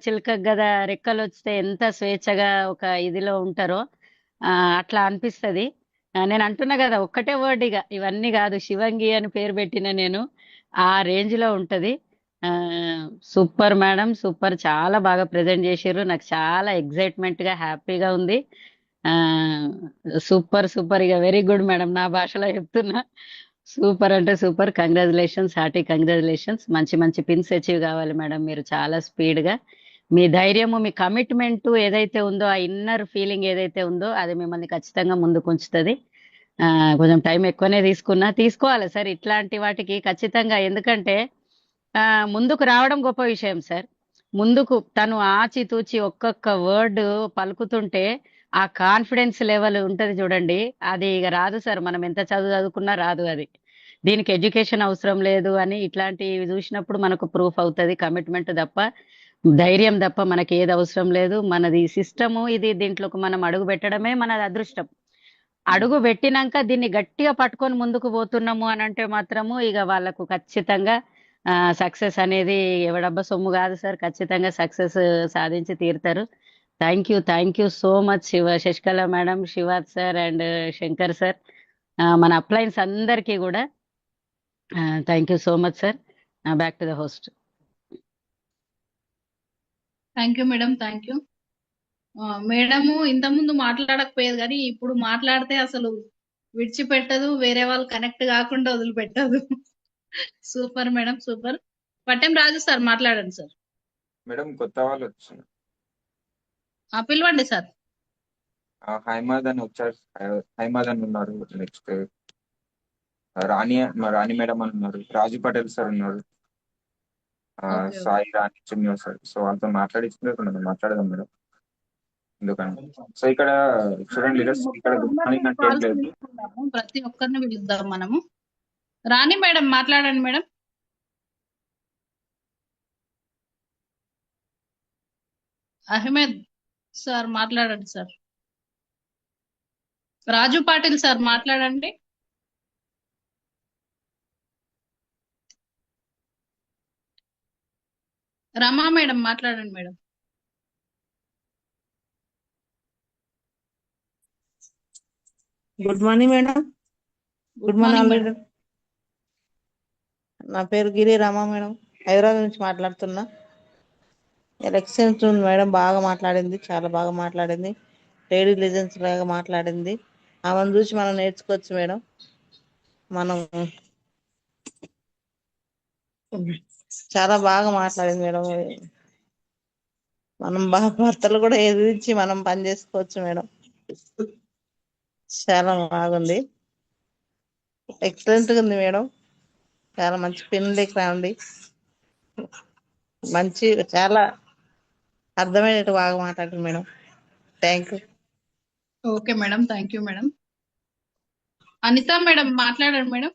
చిలక గదా రెక్కలు వస్తే ఎంత స్వేచ్ఛగా ఒక ఇదిలో ఉంటారో అట్లా అనిపిస్తది. నేను అంటున్నా కదా, ఒక్కటే వర్డ్ ఇక ఇవన్నీ కాదు, శివంగి అని పేరు పెట్టిన నేను ఆ రేంజ్ లో ఉంటది. సూపర్ మేడం, సూపర్, చాలా బాగా ప్రెజెంట్ చేశారు. నాకు చాలా ఎక్సైట్మెంట్ గా హ్యాపీగా ఉంది. సూపర్ సూపర్, ఇక వెరీ గుడ్ మేడం, నా భాషలో చెప్తున్నా. సూపర్ అంటే సూపర్. Congratulations, hearty congratulations. మంచి మంచి పిన్స్ అచీవ్ కావాలి మేడం. మీరు చాలా స్పీడ్ గా మీ ధైర్యము, మీ కమిట్మెంట్ ఏదైతే ఉందో, ఆ ఇన్నర్ ఫీలింగ్ ఏదైతే ఉందో అది మిమ్మల్ని ఖచ్చితంగా ముందుకు ఉంచుతుంది. కొంచెం టైం ఎక్కువనే తీసుకోవాలి సార్ ఇట్లాంటి వాటికి ఖచ్చితంగా. ఎందుకంటే ముందుకు రావడం గొప్ప విషయం సార్. ముందుకు తను ఆచితూచి ఒక్కొక్క వర్డ్ పలుకుతుంటే ఆ కాన్ఫిడెన్స్ లెవెల్ ఉంటది చూడండి, అది ఇక రాదు సార్. మనం ఎంత చదువుకున్నా రాదు అది. దీనికి ఎడ్యుకేషన్ అవసరం లేదు అని ఇట్లాంటివి చూసినప్పుడు మనకు ప్రూఫ్ అవుతుంది. కమిట్మెంట్ తప్ప, ధైర్యం తప్ప మనకి ఏది అవసరం లేదు. మనది సిస్టము ఇది, దీంట్లోకి మనం అడుగు పెట్టడమే మనది అదృష్టం. అడుగు పెట్టినాక దీన్ని గట్టిగా పట్టుకొని ముందుకు పోతున్నాము అని అంటే మాత్రము ఇక వాళ్ళకు ఖచ్చితంగా సక్సెస్ అనేది ఎవడబ్బా సొమ్ము కాదు సార్. ఖచ్చితంగా సక్సెస్ సాధించి తీరుతారు. Thank you so much Sasikala madam, Shivat sir and Shankar sir, మన అప్లయన్స్ అందరికీ కూడా thank you so much sir. Back to the host. Thank you madam, thank you. Madam ఇంతకుముందు మాట్లాడకపోయేది కానీ ఇప్పుడు మాట్లాడితే అసలు విడిచిపెట్టదు, వేరే వాళ్ళు కనెక్ట్ కాకుండా వదిలిపెట్టదు. Super madam, super. Pattem Raju sir మాట్లాడండి సార్. మేడం కొత్త వాళ్ళు వచ్చారు. పిలవండి సార్. హైమాద్ అని వచ్చారు, హైమాద్ అని ఉన్నారు. నెక్స్ట్ రాణి మేడం అని ఉన్నారు, రాజు పటేల్ సార్ ఉన్నారు, సాయి రాణి చిన్న సార్. సో వాళ్ళతో మాట్లాడదాం మేడం. ఎందుకని సో ఇక్కడ చూడండి లీడర్స్, ఇక్కడ గుడ్ మార్నింగ్ అంటే ఏం లేదు. ప్రతి ఒక్కరిని పిలుద్దాం మనము. రాణి మేడం మాట్లాడండి మేడం. అహ్మద్ సార్ మాట్లాడండి సార్. రాజు పాటిల్ సార్ మాట్లాడండి. రమా మేడం మాట్లాడండి madam. Good morning madam. Good morning madam. నా పేరు గిరి రమా మేడం, హైదరాబాద్ నుంచి మాట్లాడుతున్నా. ఎలక్షన్స్ మేడం బాగా మాట్లాడింది, చాలా బాగా మాట్లాడింది. లేడీ లెజెండ్స్ లాగా మాట్లాడింది. ఆమెను చూసి మనం నేర్చుకోవచ్చు మేడం. మనం చాలా బాగా మాట్లాడింది మేడం. మనం భర్తలు కూడా ఎదిరించి మనం పని చేసుకోవచ్చు మేడం. చాలా బాగుంది, ఎక్సలెంట్ గా ఉంది మేడం. చాలా మంచి పెన్ లెక్క ఉంది, మంచి చాలా అర్థమయ్యేట్టు బాగా మాట్లాడింది madam. Thank you. Okay madam, thank you madam. Anitha madam మాట్లాడండి మేడం.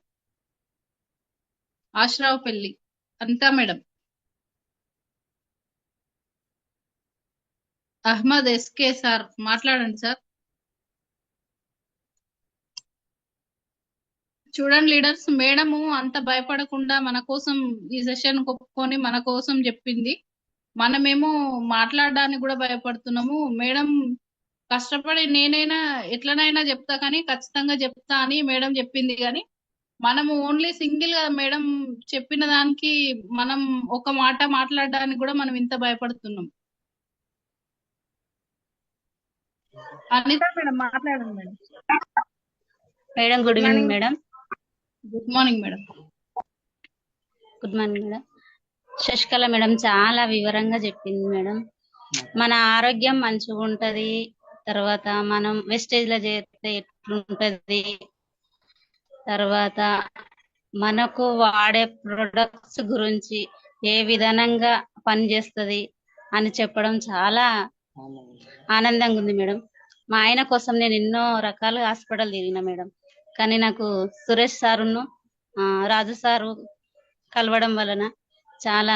ఆశ్రావ్ పెళ్లి Anitha madam. Ahmed SK sir మాట్లాడండి సార్. చూడండి లీడర్స్, మేడము అంత భయపడకుండా మన కోసం ఈ సెషన్ ఒప్పుకొని మన కోసం చెప్పింది. మనమేమో మాట్లాడడానికి కూడా భయపడుతున్నాము. మేడం కష్టపడి నేనైనా ఎట్లనైనా చెప్తా కానీ ఖచ్చితంగా చెప్తా అని మేడం చెప్పింది. కానీ మనము ఓన్లీ సింగిల్ గా మేడం చెప్పిన దానికి మనం ఒక మాట మాట్లాడడానికి కూడా మనం ఇంత భయపడుతున్నాం. అనిత మేడం మాట్లాడండి madam. Madam good evening madam. Good morning madam. Good morning madam. Sasikala madam చాలా వివరంగా చెప్పింది మేడం. మన ఆరోగ్యం మంచిగా ఉంటది, తర్వాత మనం వెస్టేజ్ లో చేస్తే ఎట్లుంటది, తర్వాత మనకు వాడే ప్రొడక్ట్స్ గురించి ఏ విధానంగా పనిచేస్తుంది అని చెప్పడం చాలా ఆనందంగా ఉంది మేడం. మా ఆయన కోసం నేను ఎన్నో రకాల హాస్పిటల్ తిరిగిన మేడం, కానీ నాకు సురేష్ సారును రాజు సారు కలవడం వలన చాలా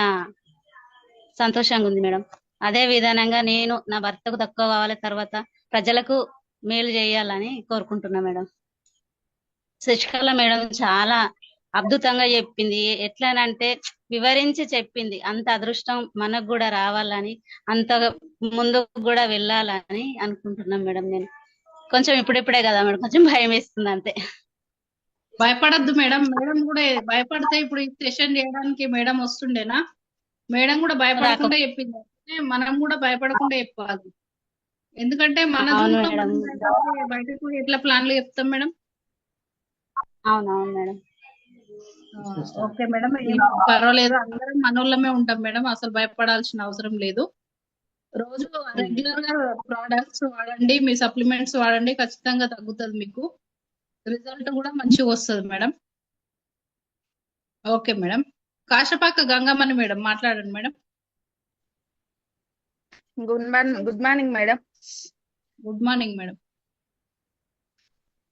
సంతోషంగా ఉంది మేడం. అదే విధానంగా నేను నా భర్తకు తక్కువ కావాలి, తర్వాత ప్రజలకు మేలు చేయాలని కోరుకుంటున్నా మేడం. శశికళ మేడం చాలా అద్భుతంగా చెప్పింది. ఎట్లానంటే వివరించి చెప్పింది. అంత అదృష్టం మనకు కూడా రావాలని, అంత ముందుకు కూడా వెళ్ళాలని అనుకుంటున్నాం మేడం. నేను కొంచెం ఇప్పుడిప్పుడే కదా మేడం, కొంచెం భయం వేస్తుంది అంతే. భయపడద్దు మేడం. మేడం కూడా భయపడితే ఇప్పుడు ఈ సెషన్ చేయడానికి మేడం వస్తుండేనా? మేడం కూడా భయపడకుండా చెప్పింది. అంటే మనం కూడా భయపడకుండా చెప్పాలి. ఎందుకంటే మన అవును జూమ్ లో మేడం. మనం భయపడితే బయటకు పోయి ఎట్లా ప్లాన్లు చెప్తాం మేడం? అవునవును మేడం. ఓకే మేడం, ఏం పర్వాలేదు. అందరం మనోళ్ళమే ఉంటాం మేడం, అసలు భయపడాల్సిన అవసరం లేదు. రోజు రెగ్యులర్ గా ప్రోడక్ట్స్ వాడండి, మీ సప్లిమెంట్స్ వాడండి, ఖచ్చితంగా తగ్గుతుంది మీకు. రిజల్ట్ కూడా మంచిగా వస్తుంది madam. Okay madam. Kasapaka Gangammani madam మాట్లాడండి madam. Good morning madam. Good morning madam.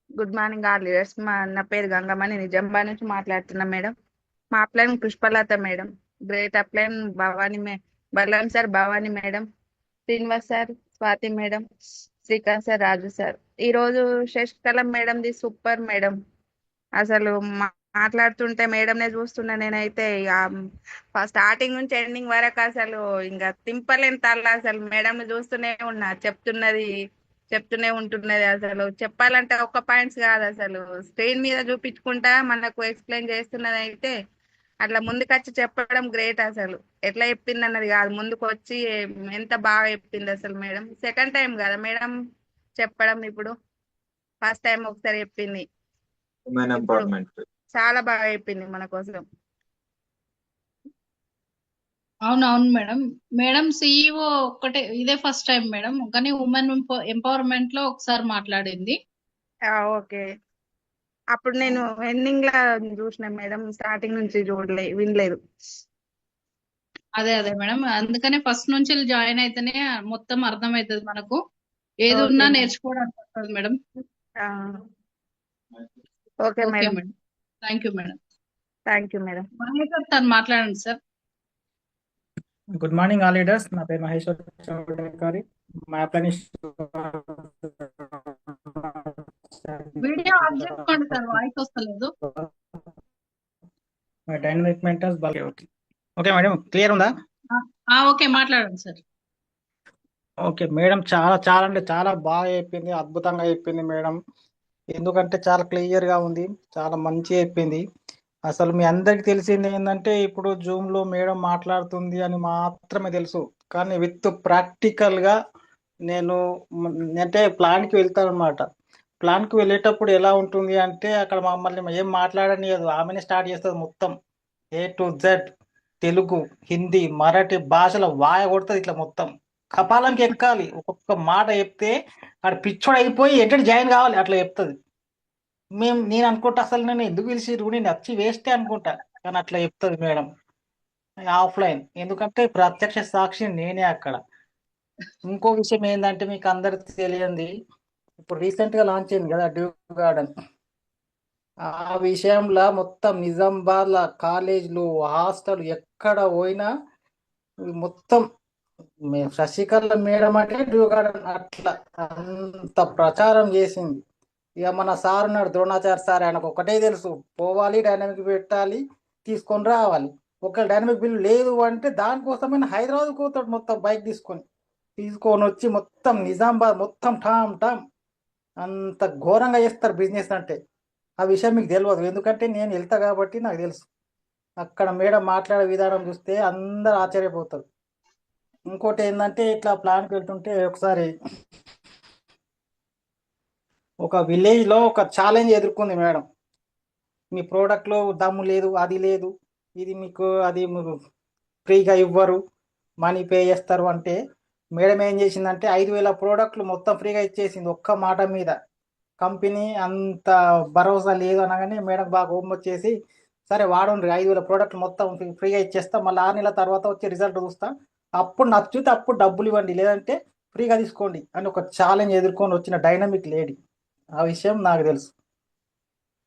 Good morning all leaders. నా పేరు గంగమ్మని, నిజామాబాద్ నుంచి మాట్లాడుతున్నా మేడం. మా upline Pushpalatha madam, great upline Bhavani Balaram sir, Bhavani madam, Srinivas sir, Swathi madam, Srikanth sir, Raju sir. ఈరోజు శశికళ మేడంది సూపర్ మేడం. అసలు మాట్లాడుతుంటే మేడంనే చూస్తున్నా నేనైతే. ఇక స్టార్టింగ్ నుంచి ఎండింగ్ వరకు అసలు ఇంకా తింపలేని తల్ల. అసలు మేడంని చూస్తూనే ఉన్నా, చెప్తూనే ఉంటున్నది. అసలు చెప్పాలంటే ఒక్క పాయింట్స్ కాదు, అసలు స్క్రీన్ మీద చూపించుకుంటా మనకు ఎక్స్ప్లెయిన్ చేస్తున్నది. అయితే అట్లా ముందుకొచ్చి చెప్పడం గ్రేట్. అసలు ఎట్లా చెప్పింది అన్నది కాదు, ముందుకు వచ్చి ఎంత బాగా చెప్పింది అసలు మేడం. సెకండ్ టైం కదా మేడం చెప్పడం, ఇప్పుడు ఫస్ట్ టైం ఒకసారి చెప్పింది, ఉమెన్ ఇప్పుడు ఎంపవర్మెంట్. చాలా బాగా చెప్పింది మన కోసం. అవునవును మేడం. మేడం సిఇఓ ఒక్కటే ఇదే ఫస్ట్ టైం మేడం, కానీ ఉమెన్ ఎంపవర్మెంట్ లో ఒకసారి మాట్లాడింది. ఓకే, అప్పుడు నేను ఎండింగ్ లా చూసిన మేడం, స్టార్టింగ్ నుంచి వినలేదు. అదే మేడం, అందుకనే ఫస్ట్ నుంచి జాయిన్ అయితేనే మొత్తం అర్థమవుతుంది మనకు. ఏది ఉన్నా నేర్చుకోవడానికి వస్తుంది madam. Okay madam. Thank you madam. Thank you madam. Maheshwar sir మాట్లాడండి sir. Good morning all leaders. నా పేరు మహేశ్వర్ చౌడకారి. మా అప్లైన్ వీడియో ఆఫ్ చేసుకోండి సార్, వాయిస్ వస్తలేదు. Dynamic mentors okay madam, clear ఉందా? ఓకే మాట్లాడండి సార్. ఓకే మేడం, చాలా అంటే చాలా బాగా చెప్పింది, అద్భుతంగా చెప్పింది మేడం. ఎందుకంటే చాలా క్లియర్గా ఉంది, చాలా మంచి చెప్పింది. అసలు మీ అందరికి తెలిసింది ఏంటంటే ఇప్పుడు జూమ్లో మేడం మాట్లాడుతుంది అని మాత్రమే తెలుసు, కానీ విత్ ప్రాక్టికల్గా నేను అంటే ప్లాన్కి వెళ్తాను అనమాట. ప్లాన్కి వెళ్ళేటప్పుడు ఎలా ఉంటుంది అంటే అక్కడ మమ్మల్ని ఏం మాట్లాడనియదు, ఆమెనే స్టార్ట్ చేస్తుంది మొత్తం A to Z. Telugu, Hindi, Marathi భాషలో వాయ కొడుతుంది ఇట్లా మొత్తం. కపాలంకి ఎక్కాలి, ఒక్కొక్క మాట చెప్తే అక్కడ పిచ్చోడు అయిపోయి ఎక్కడ జాయిన్ కావాలి అట్లా చెప్తుంది. నేను అనుకుంటా అసలు నేను ఎందుకు పిలిచిరు, నేను వచ్చి వేస్టే అనుకుంటా, కానీ అట్లా చెప్తుంది మేడం ఆఫ్లైన్. ఎందుకంటే ప్రత్యక్ష సాక్షి నేనే అక్కడ. ఇంకో విషయం ఏంటంటే మీకు అందరికి తెలియంది, ఇప్పుడు రీసెంట్గా లాంచ్ అయింది కదా డ్యూ గార్డెన్. ఆ విషయంలో మొత్తం నిజామాబాద్ల కాలేజీలు, హాస్టల్ ఎక్కడ పోయినా మొత్తం శశికళ మేడం అంటే డ్యూ గార్డెన్ అట్లా అంత ప్రచారం చేసింది. ఇక మన సార్ ఉన్నాడు ద్రోణాచార్య సార్, ఆయనకు ఒకటే తెలుసు, పోవాలి, డైనమిక్ పెట్టాలి, తీసుకొని రావాలి. ఒక డైనమిక్ బిల్ లేదు అంటే దానికోసమైనా హైదరాబాద్ పోతాడు మొత్తం బైక్ తీసుకొని వచ్చి మొత్తం నిజామాబాద్ మొత్తం ఠామ్ అంత ఘోరంగా చేస్తారు బిజినెస్ అంటే. ఆ విషయం మీకు తెలియదు, ఎందుకంటే నేను వెళ్తా కాబట్టి నాకు తెలుసు. అక్కడ మేడం మాట్లాడే విధానం చూస్తే అందరు ఆశ్చర్యపోతారు. ఇంకోటి ఏంటంటే ఇట్లా ప్లాన్కి వెళ్తుంటే ఒకసారి ఒక విలేజ్లో ఒక ఛాలెంజ్ ఎదుర్కొంది మేడం. మీ ప్రోడక్ట్లో దమ్ము లేదు, అది లేదు, ఇది మీకు అది ఫ్రీగా ఇవ్వరు, మనీ పే చేస్తారు అంటే మేడం ఏం చేసిందంటే 5,000 ప్రోడక్ట్లు మొత్తం ఫ్రీగా ఇచ్చేసింది ఒక్క మాట మీద. కంపెనీ అంత భరోసా లేదు అనగానే మేడం బాగా కోపం వచ్చేసి, సరే వాడండి 5,000 ప్రోడక్ట్లు మొత్తం ఫ్రీగా ఇచ్చేస్తా, మళ్ళీ 6 నెలల తర్వాత వచ్చి రిజల్ట్ చూస్తా, అప్పుడు నచ్చితే అప్పుడు డబ్బులు ఇవ్వండి, లేదంటే ఫ్రీగా తీసుకోండి అని ఒక ఛాలెంజ్ ఎదుర్కొని వచ్చిన డైనమిక్ లేడీ. ఆ విషయం నాకు తెలుసు.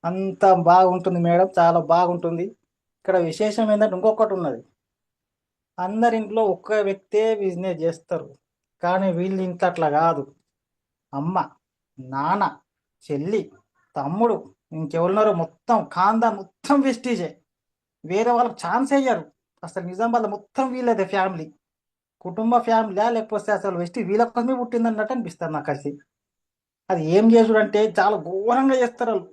అంత బాగుంటుంది మేడం, చాలా బాగుంటుంది. ఇక్కడ విశేషం ఏంటంటే ఇంకొకటి ఉన్నది, అందరింట్లో ఒక్క వ్యక్తే బిజినెస్ చేస్తారు, కానీ వీళ్ళ ఇంట్లో అట్లా కాదు. అమ్మ, నాన్న, చెల్లి, తమ్ముడు, ఇంకెవరున్నారో మొత్తం ఖాందా మొత్తం వెస్టీజే. వేరే వాళ్ళకి ఛాన్స్ అయ్యారు. అసలు నిజామాబాద్ మొత్తం వీళ్ళదే ఫ్యామిలీ, కుటుంబ ఫ్యామిలీ, లేకపోతే అసలు వెస్టీ వీళ్ళ కోసమే పుట్టిందన్నట్టు అనిపిస్తుంది నాకు. అది ఏం చేసుడు అంటే చాలా ఘోరంగా చేస్తారు వాళ్ళు.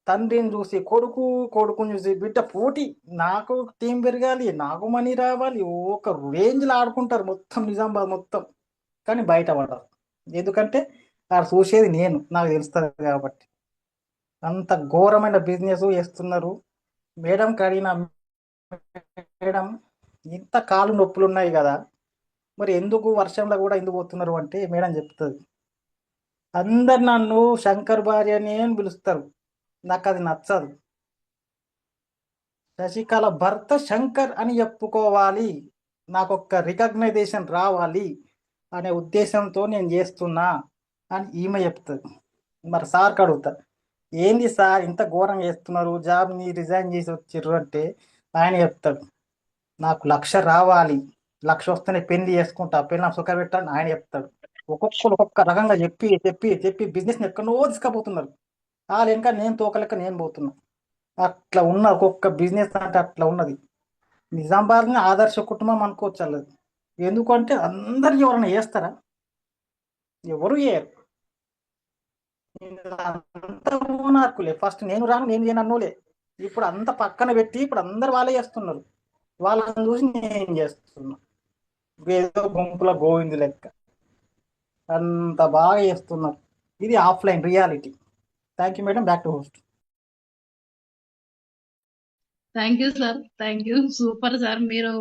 తండ్రిని చూసి కొడుకు, కొడుకుని చూసి బిడ్డ, పోటీ. నాకు టీం పెరగాలి, నాకు మనీ రావాలి, ఒక రేంజ్లో ఆడుకుంటారు మొత్తం నిజామాబాద్ మొత్తం. కానీ బయట పడరు, ఎందుకంటే వాడు చూసేది నేను, నాకు తెలుస్తుంది కాబట్టి. అంత ఘోరమైన బిజినెస్ చేస్తున్నారు. మేడంకి అడిగిన, మేడం ఇంత కాలు నొప్పులు ఉన్నాయి కదా, మరి ఎందుకు వర్షంలో కూడా ఎందుకు పోతున్నారు అంటే మేడం చెప్తుంది, అందరు నన్ను శంకర్ భార్య అని పిలుస్తారు, నాకు అది నచ్చదు. శశికళ భర్త శంకర్ అని చెప్పుకోవాలి, నాకు ఒక్క రికగ్నైజేషన్ రావాలి అనే ఉద్దేశంతో నేను చేస్తున్నా అని ఈమె చెప్తుంది. మరి సార్కి అడుగుతా, ఏంది సార్ ఇంత ఘోరంగా చేస్తున్నారు, జాబ్ని రిజైన్ చేసి వచ్చిర్రు అంటే ఆయన చెప్తాడు, నాకు 1,00,000 రావాలి, 1,00,000 వస్తేనే పెళ్లి చేసుకుంటా, పెళ్ళి సుఖ పెట్టాలని ఆయన చెప్తాడు. ఒక్కొక్కరు ఒక్కొక్క రకంగా చెప్పి చెప్పి చెప్పి బిజినెస్ని ఎక్కడో తీసుకుపోతున్నారు. వాళ్ళు ఇంకా నేను తోకలెక్క నేను పోతున్నా. అట్లా ఉన్న ఒక్కొక్క బిజినెస్ అంటే అట్లా ఉన్నది. నిజామాబాద్ని ఆదర్శ కుటుంబం అనుకోవచ్చు అల్లది. ఎందుకంటే అందరు ఎవరైనా చేస్తారా? ఎవరు చేయరు. అంత ఓనార్కులే. ఫస్ట్ నేను రాను, నేను చేయను అన్నోలే. ఇప్పుడు అంత పక్కన పెట్టి ఇప్పుడు అందరు వాళ్ళే చేస్తున్నారు. వాళ్ళని చూసి నేను చేస్తున్నా, ఏదో గుంపుల గోవిందు లెక్క. అంత బాగా చేస్తున్నారు. ఇది offline reality. Thank you madam, back to host. Thank you sir, thank you. Super sir. మీరు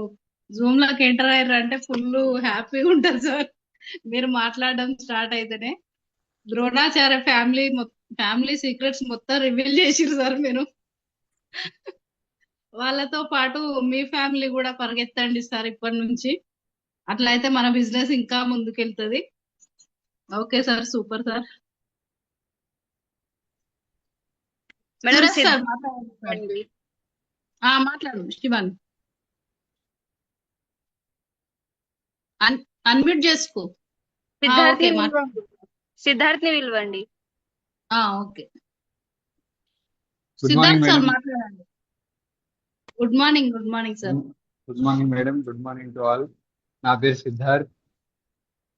జూమ్ లోకి ఎంటర్ అయ్యారు అంటే ఫుల్ హ్యాపీగా ఉంటుంది సార్. మీరు మాట్లాడడం స్టార్ట్ అయితేనే ద్రోణాచార్య ఫ్యామిలీ సీక్రెట్స్ మొత్తం రివీల్ చేసిరు సార్ మీరు. వాళ్ళతో పాటు మీ ఫ్యామిలీ కూడా పరిగెత్తండి సార్ ఇప్పటి నుంచి. అట్లయితే మన బిజినెస్ ఇంకా ముందుకెళ్తుంది. Okay sir, super sir. Madam Suresh sir మాట్లాడండి. మాట్లాడు శివాని, అన్మ్యూట్ చేసుకో. ఓకే, సిద్ధార్థ్ని పిలవండి. Okay. Good morning Siddharth sir madam. మాట్లాడండి. Good morning, good morning sir. Good morning madam. Good morning to all. నా పేరు సిద్ధార్థ్,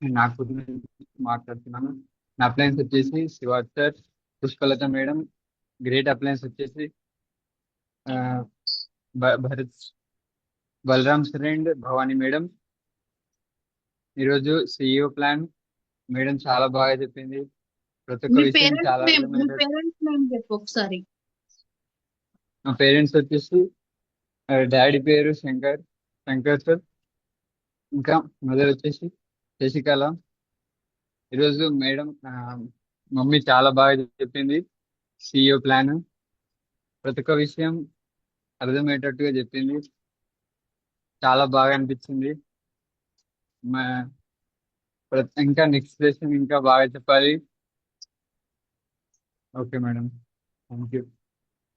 నేను నాగపూర్ నుంచి మాట్లాడుతున్నాను. నా అప్లయన్స్ వచ్చేసి Shivaj sir, Pushpalatha madam. Great uplines వచ్చేసి Bharat, Balaram sir and Bhavani madam. ఈరోజు సిఇఓ ప్లాన్ మేడం చాలా బాగా చెప్పింది. ప్రతి ఒక్క మీ విషయం చాలా పేరెంట్స్ నేమ్ చెప్పు ఒకసారి. మా పేరెంట్స్ వచ్చేసి డాడీ పేరు శంకర్ సార్, ఇంకా మదర్ వచ్చేసి శశికళ. ఈరోజు మేడం మమ్మీ చాలా బాగా చెప్పింది సిఇఓ ప్లాన్. ప్రతి ఒక్క విషయం అర్థమయ్యేటట్టుగా చెప్పింది, చాలా బాగా అనిపించింది. ఇంకా నెక్స్ట్ లెసన్ ఇంకా బాగా చెప్పాలి. Okay madam, thank you.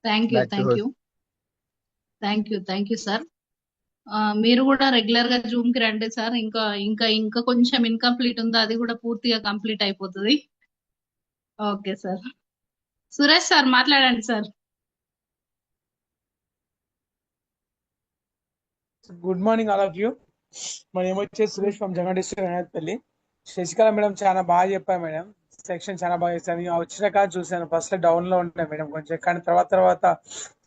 Thank you, thank you, thank you, thank you sir. మీరు కూడా రెగ్యులర్ గా జూమ్ కి రండి సార్. ఇంకా ఇంకా ఇంకా కొంచెం ఇన్కంప్లీట్ ఉందో అది కూడా పూర్తిగా కంప్లీట్ అయిపోతుంది. Okay sir. సురేష్ సార్ మాట్లాడండి sir. Good morning all of you. మన ఏమొచ్చేసి Suresh from Jagan district Anapalli. Sasikala madam చాలా బాగా చెప్పారు మేడం. సెక్షన్ చాలా బాగా చేశాను. వచ్చిన కాదు చూసాను, ఫస్ట్ డౌన్ లో ఉంటాయి మేడం కొంచెం, కానీ తర్వాత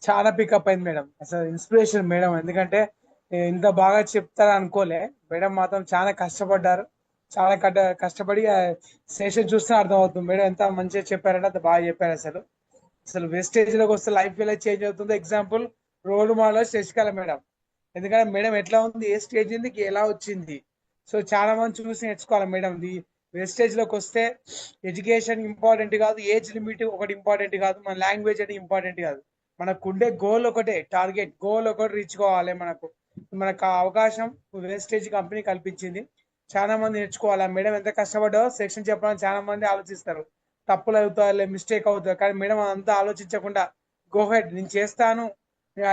చాలా పికప్ అయింది మేడం. అసలు ఇన్స్పిరేషన్ మేడం, ఎందుకంటే ఇంత బాగా చెప్తారు అనుకోలే. మేడం మాత్రం చాలా కష్టపడ్డారు, చాలా కష్టపడి సెషన్ చూస్తే అర్థమవుతుంది మేడం ఎంత మంచిగా చెప్పారంటే అంత బాగా చెప్పారు. అసలు వేస్టేజ్ లోకి వస్తే లైఫ్ ఎలా చేంజ్ అవుతుందో example role model Sasikala madam. ఎందుకంటే మేడం ఎట్లా ఉంది, ఏ స్టేజ్ ఉంది, ఎలా వచ్చింది. సో చాలా మంది చూసి నేర్చుకోవాలి మేడం. వేస్టేజ్ లోకి వస్తే ఎడ్యుకేషన్ ఇంపార్టెంట్ కాదు, ఏజ్ లిమిట్ ఒకటి ఇంపార్టెంట్ కాదు, మన లాంగ్వేజ్ అనేది ఇంపార్టెంట్ కాదు. మనకు ఉండే గోల్ ఒకటే, టార్గెట్ గోల్ ఒకటి రీచ్ కావాలి. మనకు ఆ అవకాశం వేస్టేజ్ కంపెనీ కల్పించింది. చాలా మంది నేర్చుకోవాలి. మేడం ఎంత కష్టపడ్డో సెక్షన్ చెప్పడానికి చాలా మంది ఆలోచిస్తారు, తప్పులు అవుతాయి, మిస్టేక్ అవుతాయి. కానీ మేడం అంతా ఆలోచించకుండా గో హెడ్, నేను చేస్తాను,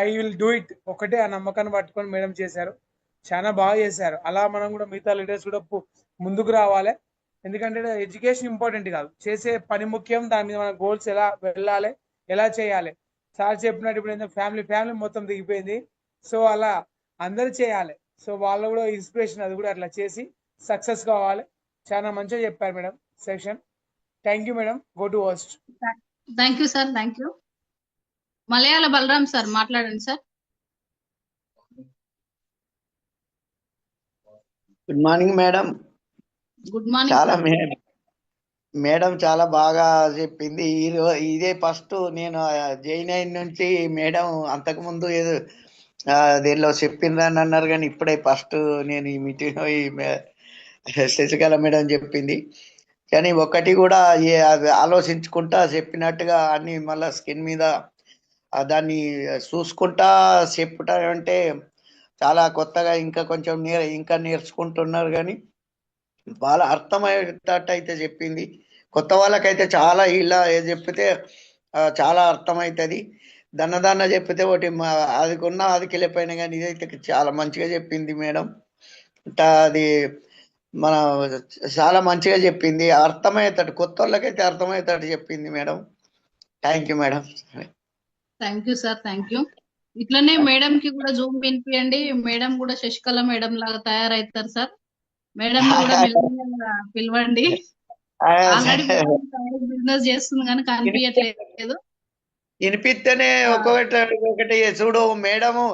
ఐ విల్ డూ ఇట్, ఒకటే ఆ నమ్మకాన్ని పట్టుకొని మేడం చేశారు. చాలా బాగా చేశారు. అలా మనం కూడా మిగతా లీడర్స్ కూడా ముందుకు రావాలి. ఎందుకంటే ఎడ్యుకేషన్ ఇంపార్టెంట్ కాదు, చేసే పని ముఖ్యం. దాని మీద మన గోల్స్ ఎలా వెళ్ళాలి, ఎలా చేయాలి. సార్ చెప్పినట్టు ఇప్పుడు ఫ్యామిలీ మొత్తం దిగిపోయింది. సో అలా అందరు చేయాలి. సో వాళ్ళు కూడా ఇన్స్పిరేషన్, అది కూడా అట్లా చేసి సక్సెస్ కావాలి. చాలా మంచిగా చెప్పారు madam session. Thank you madam. Go to host. Thank you sir, thank you. మలయాళ బలరాం సార్ మాట్లాడండి sir. Good morning madam. Good morning చాలా సార్. మేడం చాలా బాగా చెప్పింది. ఇదే ఫస్ట్ నేను జైన్ నుంచి మేడం అంతకుముందు ఏదో దీనిలో చెప్పిందని అన్నారు, కానీ ఇప్పుడే ఫస్ట్ నేను ఈ మీటింగ్ శశికళ మేడం చెప్పింది. కానీ ఒకటి కూడా ఆలోచించుకుంటా చెప్పినట్టుగా అన్ని మళ్ళీ స్కిన్ మీద దాన్ని చూసుకుంటా చెప్పుట అంటే చాలా కొత్తగా ఇంకా కొంచెం ఇంకా నేర్చుకుంటున్నారు. కానీ వాళ్ళ అర్థమయ్యేటట్టు అయితే చెప్పింది. కొత్త వాళ్ళకైతే చాలా ఇలా చెప్పితే చాలా అర్థమవుతుంది. దన్న చెప్పితే ఒకటి అది కొన్నా అది వెళ్ళిపోయినా, కానీ ఇదైతే చాలా మంచిగా చెప్పింది మేడం. అది మన చాలా మంచిగా చెప్పింది, అర్థమయ్యేటట్టు కొత్త వాళ్ళకైతే అర్థమయ్యేటట్టు చెప్పింది madam. Thank you madam. Thank you sir, thank you. ఇట్లనే మేడం కి కూడా జూమ్ వినిపియండి. మేడం కూడా శశికళ మేడం లాగా తయారవుతారు సార్. మేడం కూడా మెల్లగా పిలవండి. ఆల్రెడీ బిజినెస్ చేస్తుంది కానీ కనిపించట్లేదు. వినిపిస్తేనే ఒకటి చూడు మేడము,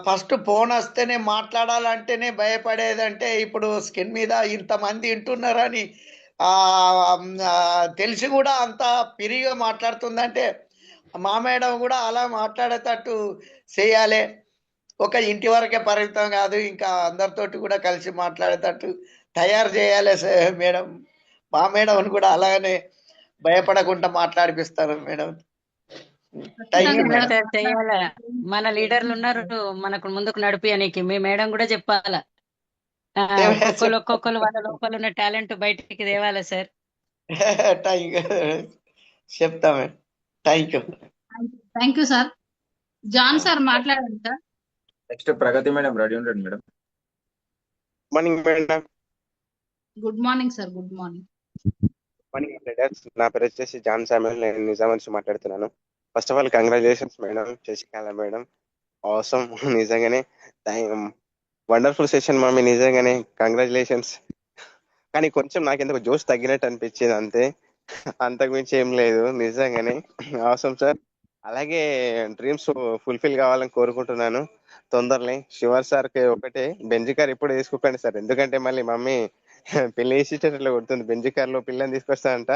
ఫస్ట్ ఫోన్ వస్తేనే మాట్లాడాలంటేనే భయపడేదంటే ఇప్పుడు స్కిన్ మీద ఇంతమంది వింటున్నారని తెలిసి కూడా అంత పిరిగా మాట్లాడుతుందంటే మా మేడం కూడా అలా మాట్లాడేటట్టు చేయాలి. ఒక ఇంటి వరకే పరిమితం కాదు, ఇంకా అందరితోటి కూడా కలిసి మాట్లాడేటట్టు తయారు చేయాలి మేడం. మా మేడం కూడా అలాగనే భయపడకుండా మాట్లాడిపిస్తారు మేడం. చేయాల. మన లీడర్లు ఉన్నారు మనకు ముందుకు నడిపియనికి, మీ మేడం కూడా చెప్పాలా. ఒక్కొక్కరు వాళ్ళ లోపల ఉన్న టాలెంట్ బయటికి తేవాలా సార్. చెప్తా madam. Thank you. Thank you sir. John sir మాట్లాడండి sir. Next Pragathi madam ready ఉండండి madam. Morning madam. Good morning sir. Good morning. Morning leaders. నా పేరు వచ్చేసి జాన్ శామ్యూల్. నేను నిజాం నుంచి మాట్లాడుతున్నాను. First of all congratulations madam, Sasikala madam. అవసరం నిజంగానే వండర్ఫుల్ సెషన్ మమ్మీ, నిజంగానే కంగ్రాచులేషన్స్. కానీ కొంచెం నాకెందుకు జోష్ తగ్గినట్టు అనిపించింది అంతే, అంతకు మించి ఏం లేదు. నిజంగానే అవసరం సార్. అలాగే డ్రీమ్స్ ఫుల్ఫిల్ కావాలని కోరుకుంటున్నాను తొందరలే. శివర్ సార్కి ఒకటే, బెంజి కార్ ఇప్పుడు తీసుకోకండి సార్, ఎందుకంటే మళ్ళీ మమ్మీ పెళ్లి చేసేటట్లు కొడుతుంది. బెంజి కార్ లో పిల్లని తీసుకొస్తానంట,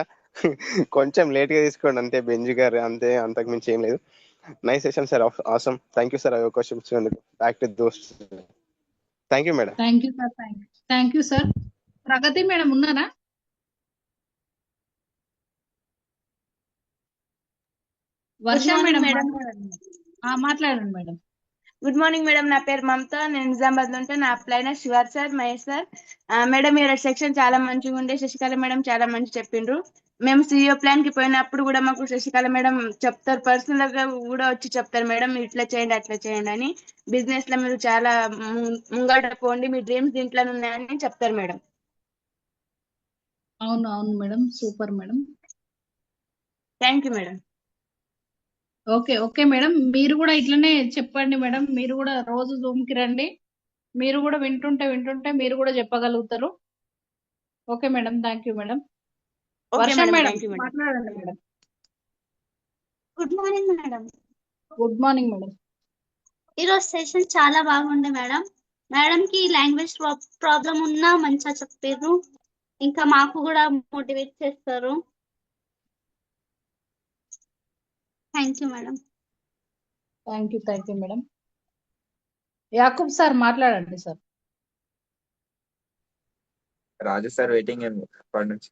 కొంచెం లేట్ గా తీసుకోండి అంతే. బెంజి కార్ అంతే, అంతకు మించి ఏం లేదు. Nice session sir. Awesome. Thank you sir అవకాశం ఇచ్చినందుకు. బ్యాక్ టు దోస్త్. Thank you madam. Thank you sir. Thank you sir. Pragathi madam ఉన్నారా? వర్ష మేడం మాట్లాడండి మేడం. Good morning madam. నా పేరు మమత. నేను నిజామాబాద్ లో ఉంటాను. నా upline Shivar sir, Mahesh sir. Madam ఈ సెక్షన్ చాలా మంచిగా ఉండే. శశికళ మేడం చాలా మంచి చెప్పిండ్రు. మేము సిఇఓ ప్లాన్ కి పోయినప్పుడు కూడా మాకు శశికళ మేడం చెప్తారు, పర్సనల్ గా కూడా వచ్చి చెప్తారు, మేడం ఇట్లా చేయండి అట్లా చేయండి అని. బిజినెస్ లో మీరు చాలా ముంగట పోండి, మీ డ్రీమ్స్ దీంట్లో ఉన్నాయని చెప్తారు మేడం. అవును అవును madam, super madam. Thank you madam. Okay okay madam, మీరు కూడా ఇట్లనే చెప్పండి మేడం. మీరు కూడా రోజు జూమ్ కి రండి. మీరు కూడా వింటుంటే మీరు కూడా చెప్పగలుగుతారు. Okay madam, thank you madam. Varsha madam మాట్లాడండి madam. Good morning madam. Good morning madam. ఈరోజు సెషన్ చాలా బాగుంది మేడం. మేడం కి లాంగ్వేజ్ ప్రాబ్లం ఉన్నా మంచిగా చెప్పారు, ఇంకా మాకు కూడా మోటివేట్ చేస్తారు. Thank you madam. Thank you madam. Yakub sir మాట్లాడండి సార్. రాజు సార్ వెయిటింగ్ అప్పటి నుంచి.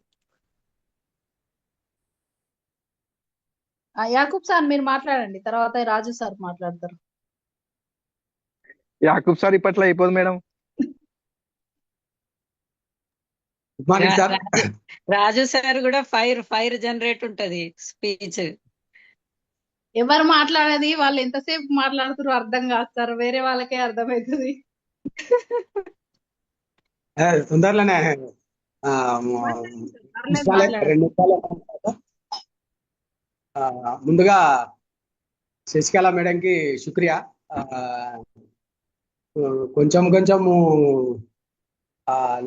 యాకూబ్ సార్ మీరు మాట్లాడండి, తర్వాత రాజు సార్ మాట్లాడతారు. యాకూబ్ సార్ ఇప్పట్లో అయిపోదు madam. Good morning sir. Raju sir కూడా ఫైర్ జనరేట్ ఉంటది స్పీచ్. ఎవరు మాట్లాడేది వాళ్ళు ఎంతసేపు మాట్లాడుతారో అర్థం కాదు సార్, వేరే వాళ్ళకే అర్థమవుతుంది. తొందరలోనే ఆ, నిమిషాలే, 2 నిమిషాలే. ముందుగా శశికళ మేడంకి శుక్రియా. ఆ, కొంచెం కొంచెము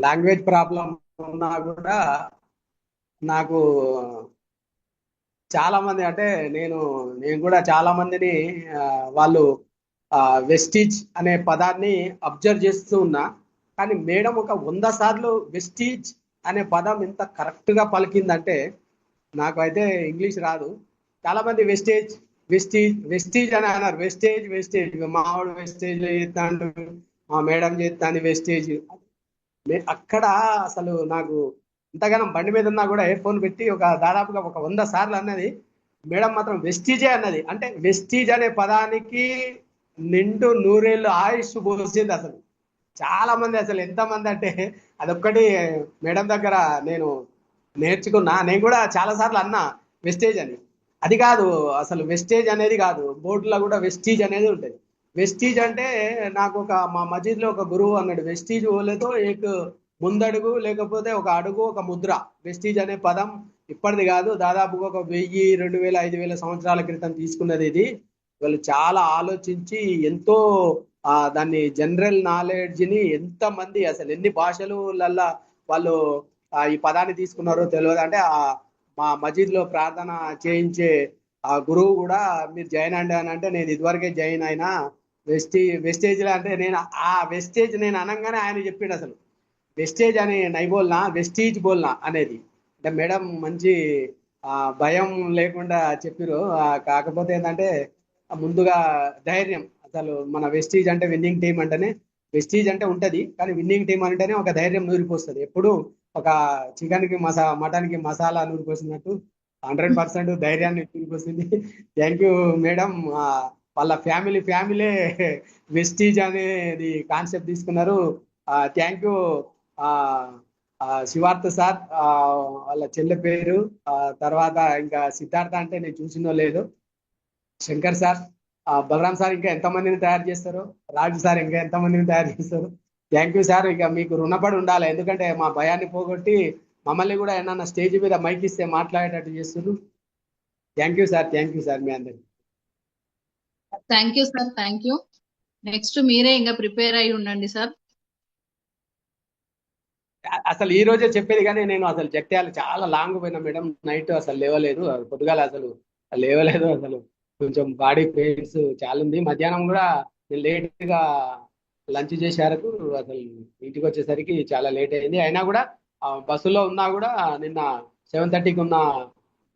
లాంగ్వేజ్ ప్రాబ్లం ఉన్నా కూడా నాకు చాలా మంది అంటే నేను కూడా చాలా మందిని వాళ్ళు వెస్టీజ్ అనే పదాన్ని అబ్జర్వ్ చేస్తూ ఉన్నా. కానీ మేడం ఒక 100 సార్లు వెస్టీజ్ అనే పదం ఇంత కరెక్ట్ గా పలికిందంటే నాకు అయితే ఇంగ్లీష్ రాదు. చాలా మంది వెస్టేజ్ వెస్టీజ్ వెస్టీజ్ అని అన్నారు. వెస్టేజ్ వెస్టేజ్ మావాడు వెస్టేజ్ చేస్తాడు, మా మేడం చేస్తాను వెస్టేజ్. అక్కడ అసలు నాకు ఇంతగానం బండి మీద ఉన్నా కూడా ఇయర్ ఫోన్ పెట్టి దాదాపుగా ఒక 100 సార్లు అన్నది. మేడం మాత్రం వెస్టీజే అన్నది. అంటే వెస్టీజ్ అనే పదానికి నిండు 100 ఏళ్ళు ఆయుష్ పోసింది. అసలు చాలా మంది, అసలు ఎంతమంది అంటే అదొక్కటి మేడం దగ్గర నేను నేర్చుకున్నా. నేను కూడా చాలా సార్లు అన్నా వెస్టేజ్ అని. అది కాదు, అసలు వెస్టేజ్ అనేది కాదు, బోర్డులో కూడా వెస్టీజ్ అనేది ఉంటుంది. వెస్టీజ్ అంటే నాకు మా మసీద్లో ఒక గురువు అన్నాడు, వెస్టీజ్ ఓలేతో ఏక్ ముందడుగు లేకపోతే ఒక అడుగు ఒక ముద్ర. వెస్టీజ్ అనే పదం ఇప్పటిది కాదు, దాదాపుగా ఒక 1000, 2000, 5000 సంవత్సరాల క్రితం తీసుకున్నది. ఇది వాళ్ళు చాలా ఆలోచించి ఎంతో దాన్ని జనరల్ నాలెడ్జ్ని ఎంతమంది అసలు ఎన్ని భాషలల్లా వాళ్ళు ఈ పదాన్ని తీసుకున్నారో తెలియదు. అంటే మా మసీద్లో ప్రార్థన చేయించే ఆ గురువు కూడా మీరు జాయిన్ అండి అని అంటే నేను ఇదివరకే జాయిన్ అయినా వెస్టేజ్లో అంటే నేను ఆ వెస్టేజ్ నేను అనగానే ఆయన చెప్పిండు అసలు వెస్టేజ్ అని నై బోల్నా వెస్టీజ్ బోల్నా అనేది. అంటే మేడం మంచి భయం లేకుండా చెప్పిరు. కాకపోతే ఏంటంటే ముందుగా ధైర్యం, అసలు మన వెస్టీజ్ అంటే విన్నింగ్ టీం అంటేనే వెస్టీజ్ అంటే ఉంటుంది, కానీ విన్నింగ్ టీం అంటేనే ఒక ధైర్యం నూరిపోస్తుంది. ఎప్పుడు ఒక చికెన్కి మటన్కి మసాలా నూరిపోసినట్టు 100% ధైర్యాన్ని నూరిపోసింది. Thank you madam. వాళ్ళ ఫ్యామిలీ వెస్టీజ్ అనేది కాన్సెప్ట్ తీసుకున్నారు. థ్యాంక్ యూ శివార్థ సార్, వాళ్ళ చెల్లె పేరు, తర్వాత ఇంకా సిద్ధార్థ అంటే నేను చూసినో లేదు, శంకర్ సార్, బలరాం సార్ ఇంకా ఎంతమందిని తయారు చేస్తారు, రాజు సార్ ఇంకా ఎంతమందిని తయారు చేస్తారు. Thank you sir. ఇక మీకు రుణపడి ఉండాలి, ఎందుకంటే మా భయాన్ని పోగొట్టి మమ్మల్ని కూడా ఏమన్నా స్టేజ్ మీద మైక్ ఇస్తే మాట్లాడేటట్టు చేస్తున్నారు. Thank you sir, thank you sir. మీ అందరికి thank you sir, thank you. Next మీరే ఇంకా ప్రిపేర్ అయి ఉండండి సార్. అసలు ఈ రోజే చెప్పేది, కానీ నేను అసలు జగ్త్యాల చాలా లాంగ్ పోయినా మేడం. నైట్ అసలు లేవలేదు, పొద్దుగాల అసలు లేవలేదు. అసలు కొంచెం బాడీ పెయిన్స్ చాలా ఉంది. మధ్యాహ్నం కూడా నేను లేట్గా లంచ్ చేసేరకు అసలు ఇంటికి వచ్చేసరికి చాలా లేట్ అయింది. అయినా కూడా బస్సులో ఉన్నా కూడా నిన్న 7:30కి ఉన్న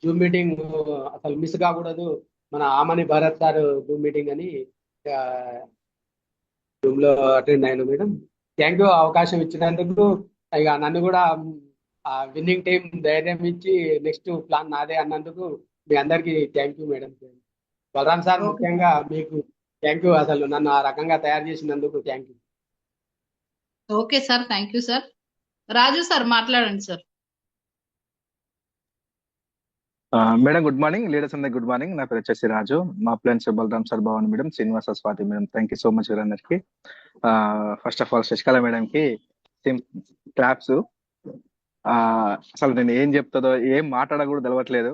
జూమ్ మీటింగ్ అసలు మిస్ కాకూడదు, మన Amani Bharath sir Zoom meeting అని జూమ్లో అటెండ్ అయ్యాను మేడం. థ్యాంక్ యూ అవకాశం ఇచ్చినందుకు. ఇక నన్ను కూడా విన్నింగ్ టీం ధైర్యం ఇచ్చి నెక్స్ట్ ప్లాన్ నాదే అన్నందుకు మీ అందరికీ thank you madam. Balaram sir ముఖ్యంగా మీకు థ్యాంక్ యూ, అసలు నన్ను ఆ రకంగా తయారు చేసినందుకు thank you. Okay sir, thank you sir. Raju sir మాట్లాడండి sir. Madam good morning, leaders అందరికి గుడ్ మార్నింగ్. నా పేరు వచ్చేసి రాజు. మా plans Balaram sir, Bhavani madam, Srinivasa, Swathi madam, thank you so much వీరందరికి. ఫస్ట్ ఆఫ్ ఆల్ శశికళ మేడంకి క్లాప్స్. అసలు నేను ఏం చెప్తుందో ఏం మాట్లాడ కూడా తెలవట్లేదు.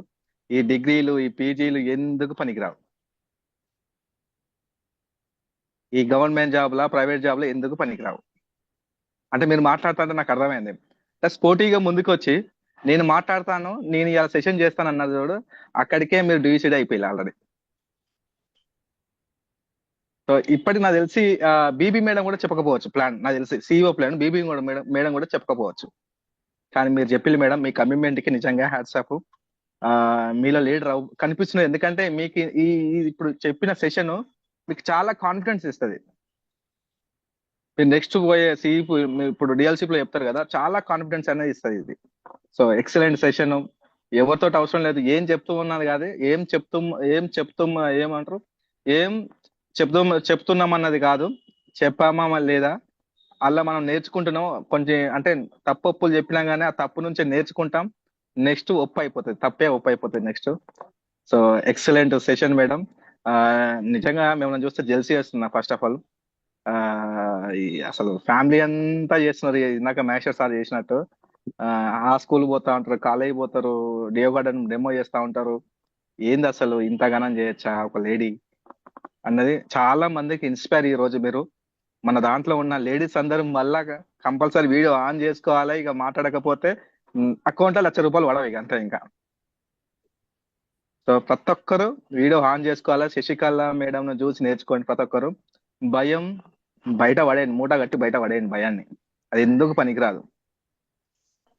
ఈ డిగ్రీలు ఈ పీజీలు ఎందుకు పనికిరావు, ఈ గవర్నమెంట్ జాబ్లా ప్రైవేట్ జాబ్లా ఎందుకు పనికిరావు అంటే మీరు మాట్లాడుతుంటే నాకు అర్థమైంది. ప్లస్ పోటీగా ముందుకు వచ్చి నేను మాట్లాడతాను, నేను ఇలా సెషన్ చేస్తాను అన్నది చూడు, అక్కడికే మీరు డిసైడ్ అయిపోయారు ఆల్రెడీ. సో ఇప్పటికి నాకు తెలిసి బీబీ మేడం కూడా చెప్పకపోవచ్చు ప్లాన్, నాకు తెలిసి సిఇఓ ప్లాన్ బీబీ కూడా మేడం కూడా చెప్పకపోవచ్చు. కానీ మీరు చెప్పిల్లు మేడం, మీ కమిట్మెంట్కి నిజంగా హ్యాట్స్ ఆఫ్. మీలో లీడర్ కనిపిస్తున్నది, ఎందుకంటే మీకు ఈ ఇప్పుడు చెప్పిన సెషన్ మీకు చాలా కాన్ఫిడెన్స్ ఇస్తుంది. మీరు నెక్స్ట్ పోయే సిఇపి ఇప్పుడు డిఎల్సిపిలో చెప్తారు కదా, చాలా కాన్ఫిడెన్స్ అనేది ఇస్తుంది ఇది. So excellent session. ఎవరితో అవసరం లేదు, ఏం చెప్తూ ఉన్నది కాదు, ఏం చెప్తున్నాం అన్నది కాదు, చెప్పామా లేదా అలా మనం నేర్చుకుంటున్నాం. కొంచెం అంటే తప్పులు చెప్పినా కానీ ఆ తప్పు నుంచి నేర్చుకుంటాం, నెక్స్ట్ ఒప్పు అయిపోతుంది, తప్పే ఒప్పు అయిపోతుంది next. So excellent session madam. నిజంగా మిమ్మల్ని చూస్తే జెల్సీ వేస్తున్నా. ఫస్ట్ ఆఫ్ ఆల్ అసలు ఫ్యామిలీ అంతా చేస్తున్నారు ఇందాక మహేశ్వర్ సార్ చేసినట్టు. ఆ స్కూల్ పోతా ఉంటారు, కాలేజ్ పోతారు, డియో గార్డెన్ డెమో చేస్తా ఉంటారు. ఏంది అసలు ఇంతగానం చేయొచ్చా ఒక లేడీ అన్నది చాలా మందికి ఇన్స్పైర్. ఈ రోజు మీరు మన దాంట్లో ఉన్న లేడీస్ అందరూ మళ్ళా కంపల్సరీ వీడియో ఆన్ చేసుకోవాలి. ఇక మాట్లాడకపోతే అకౌంట్లో ₹1,00,000 పడవు ఇక అంతే. ఇంకా సో ప్రతి ఒక్కరు వీడియో ఆన్ చేసుకోవాలా. శశికళ మేడం చూసి నేర్చుకోండి. ప్రతి ఒక్కరు భయం బయట పడేయండి, మూట కట్టి బయట పడేయండి భయాన్ని. అది ఎందుకు పనికిరాదు.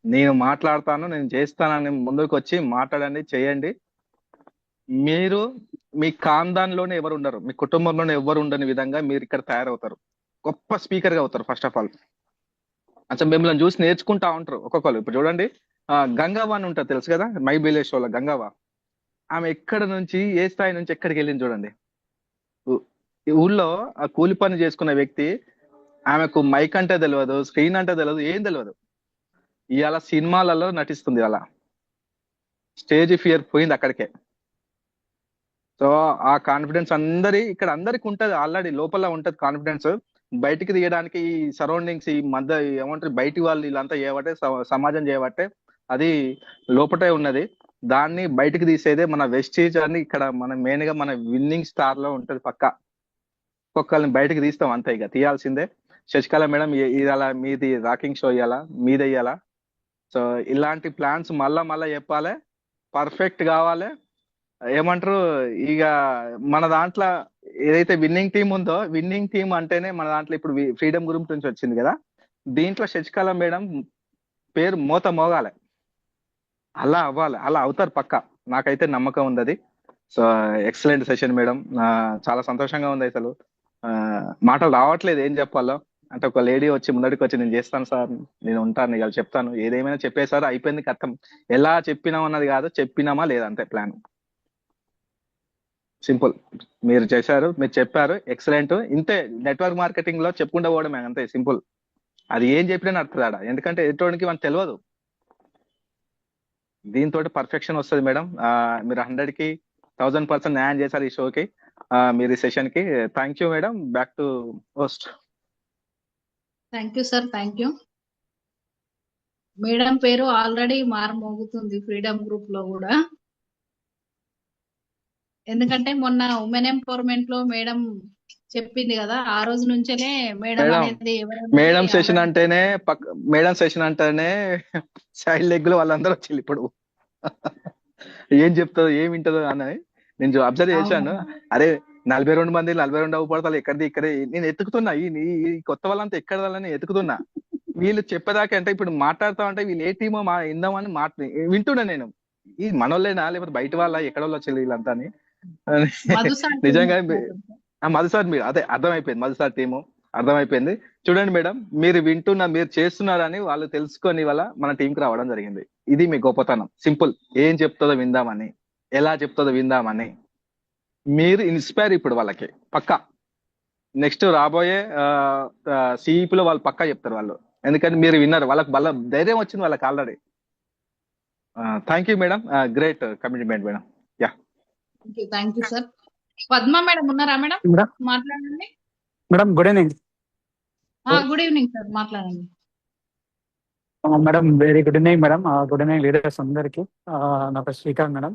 నేను మాట్లాడతాను, నేను చేస్తానని ముందుకు వచ్చి మాట్లాడండి, చేయండి. మీరు మీ ఖాందాన్లోనే ఎవరు ఉండరు, మీ కుటుంబంలోనే ఎవరు ఉండని విధంగా మీరు ఇక్కడ తయారవుతారు. గొప్ప స్పీకర్ గా అవుతారు. ఫస్ట్ ఆఫ్ ఆల్ అసలు మిమ్మల్ని చూసి నేర్చుకుంటా ఉంటారు ఒక్కొక్కరు. ఇప్పుడు చూడండి, గంగావా అని ఉంటుంది తెలుసు కదా, మై విలేజ్ షోలో గంగావా. ఆమె ఎక్కడ నుంచి ఏ స్థాయి నుంచి ఎక్కడికి వెళ్ళింది చూడండి. ఈ ఊళ్ళో ఆ కూలి పని చేసుకున్న వ్యక్తి, ఆమెకు మైక్ అంటే తెలియదు, స్క్రీన్ అంటే తెలియదు, ఏం తెలియదు. ఇవాళ సినిమాలలో నటిస్తుంది. అలా స్టేజ్ ఫియర్ పోయింది అక్కడికే. సో ఆ కాన్ఫిడెన్స్ ఇక్కడ అందరికి ఉంటది, ఆల్రెడీ లోపల ఉంటది కాన్ఫిడెన్స్. బయటికి తీయడానికి ఈ సరౌండింగ్స్, ఈ మధ్య ఏమంటారు బయటి వాళ్ళు వీళ్ళంతా చేయబట్టే, సమాజం చేయబట్టే అది లోపటే ఉన్నది. దాన్ని బయటికి తీసేదే మన వెస్టేజ్ అని ఇక్కడ మన మెయిన్ గా మన విన్నింగ్ స్టార్ లో ఉంటది. పక్కా ఒక్కొక్కరిని బయటికి తీస్తాం అంతే, ఇక తీయాల్సిందే. శశికళ మేడం ఇవాళ మీది రాకింగ్ షో ఇవ్వాలా, మీది ఇయ్యాలా. సో ఇలాంటి ప్లాన్స్ మళ్ళా చెప్పాలి, పర్ఫెక్ట్ కావాలి. ఏమంటారు ఇక మన దాంట్లో ఏదైతే విన్నింగ్ టీం ఉందో, విన్నింగ్ టీం అంటేనే మన దాంట్లో ఇప్పుడు ఫ్రీడమ్ గ్రూప్ నుంచి వచ్చింది కదా, దీంట్లో శశికళ మేడం పేరు మోత మోగాలి. అలా అవ్వాలి, అలా అవుతారు పక్క. నాకైతే నమ్మకం ఉంది అది. సో ఎక్సలెంట్ సెషన్ మేడం, చాలా సంతోషంగా ఉంది. అసలు మాటలు రావట్లేదు ఏం చెప్పాలో. అంటే ఒక లేడీ వచ్చి ముందడికి వచ్చి నేను చేస్తాను సార్, నేను ఉంటాను, ఇవాళ చెప్తాను, ఏదేమైనా చెప్పేసారు, అయిపోయింది, కథం. ఎలా చెప్పినాం అన్నది కాదు, చెప్పినామా లేదంతే ప్లాన్. సింపుల్. మీరు చేశారు, మీరు చెప్పారు, ఎక్సలెంట్. ఇంతే నెట్వర్క్ మార్కెటింగ్ లో చెప్పుకుంటూ పోవడమే, అంతే సింపుల్. అది ఏం చెప్పినా అర్థదాడ, ఎందుకంటే ఎటువంటి మనకు తెలియదు. దీంతో పర్ఫెక్షన్ వస్తుంది మేడం. మీరు 100కి 1000% న్యాయం చేశారు ఈ షోకి, మీరు ఈ సెషన్ కి. Thank you madam. Back to host. Thank you sir, thank you. Madam పేరు ఆల్రెడీ మారుమోగుతుంది ఫ్రీడమ్ గ్రూప్ లో కూడా. ఎందుకంటే మొన్న ఉమెన్ ఎంపవర్మెంట్ లో మేడం చెప్పింది కదా, ఆ రోజు నుంచేనే మేడం అనేది మేడం సెషన్ అంటేనే మేడం సెషన్ అంటేనే సైడ్ లెగ్ లో వాళ్ళందరూ వచ్చి ఇప్పుడు ఏం చెప్తారో ఏం వింటదో అని నేను అబ్జర్వ్ చేశాను. అరే 42 మంది 42 అవ్వపడతారు, ఎక్కడిది ఇక్కడే నేను ఎత్తుకుతున్నా. ఈ కొత్త వాళ్ళంతా ఎక్కడ వాళ్ళని ఎత్తుకుతున్నా. వీళ్ళు చెప్పేదాకా అంటే ఇప్పుడు మాట్లాడుతా అంటే వీళ్ళు ఏ టీమో ఇందామని వింటున్నా నేను. ఈ మనోళ్ళేనా లేకపోతే బయట వాళ్ళ ఎక్కడ వాళ్ళు వచ్చి వీళ్ళంతా అని నిజంగా మధుసార్ మీరు అదే అర్థమైపోయింది. మధుసార్ టీము అర్థమైపోయింది. చూడండి మేడం, మీరు మీరు చేస్తున్నారని వాళ్ళు తెలుసుకొని వాళ్ళ మన టీంకి రావడం జరిగింది. ఇది మీ గొప్పతనం. సింపుల్. ఏం చెప్తుందో విందామని, ఎలా చెప్తుందో విందామని మీరు ఇన్స్పైర్ ఇప్పుడు వాళ్ళకి పక్కా. నెక్స్ట్ రాబోయే సిఈపిలో వాళ్ళు పక్కా చెప్తారు వాళ్ళు, ఎందుకంటే మీరు విన్నారు. వాళ్ళకి బల ధైర్యం వచ్చింది వాళ్ళకి already. Thank you madam, great commitment madam. Yeah, thank you sir. Padma madam ఉన్నారా మేడం? మాట్లాడండి madam. Good evening. Good evening sir, మాట్లాడండి madam. Very good evening madam. Good evening leaders అందరికి. నా పేరు శ్రీకాంత్ మేడం,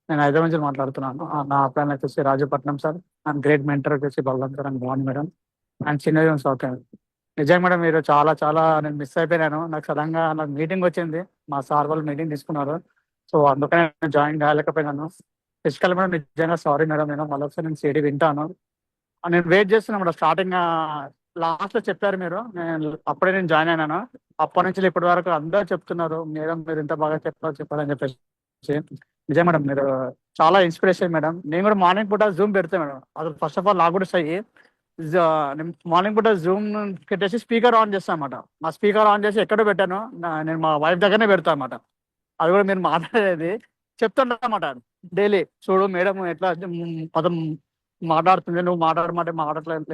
నేను హైదరాబాద్ నుంచి మాట్లాడుతున్నాను. నా ప్లాన్ వచ్చేసి Rajapatnam sir. And great mentor వచ్చేసి Balaram sir and Bhavani madam and చిన్న సౌత్. నిజంగా మేడం మీరు చాలా నేను మిస్ అయిపోయినాను. నాకు సడన్గా నాకు మీటింగ్ వచ్చింది, మా సార్ వాళ్ళు మీటింగ్ తీసుకున్నారు. సో అందుకనే నేను జాయిన్ కాలేకపోయినాను. శశికళ మేడం నిజంగా సారీ మేడం, నేను మళ్ళీ ఒకసారి నేను సిడి వింటాను. నేను వెయిట్ చేస్తున్నాను మేడం. స్టార్టింగ్ లాస్ట్ లో చెప్పారు మీరు, అప్పుడే నేను జాయిన్ అయినాను. అప్పటి నుంచి ఇప్పటి వరకు అందరూ చెప్తున్నారు మేడం మీరు ఇంత బాగా చెప్పారని చెప్పేసి. నిజం మేడం, మీరు చాలా ఇన్స్పిరేషన్ మేడం. నేను కూడా మార్నింగ్ పూట జూమ్ పెడతాను మేడం. అది ఫస్ట్ ఆఫ్ ఆల్ నాకు కూడా సై మార్నింగ్ పూట జూమ్ పెట్టేసి స్పీకర్ ఆన్ చేస్తాను అన్నమాట. మా స్పీకర్ ఆన్ చేసి ఎక్కడో పెట్టాను, నేను మా వైఫ్ దగ్గరనే పెడతాను అన్నమాట. అది కూడా మీరు మాట్లాడేది చెప్తుంటారన్నమాట డైలీ. చూడు మేడం ఎట్లా పదం మాట్లాడుతుంది, నువ్వు మాట్లాడట్లేదు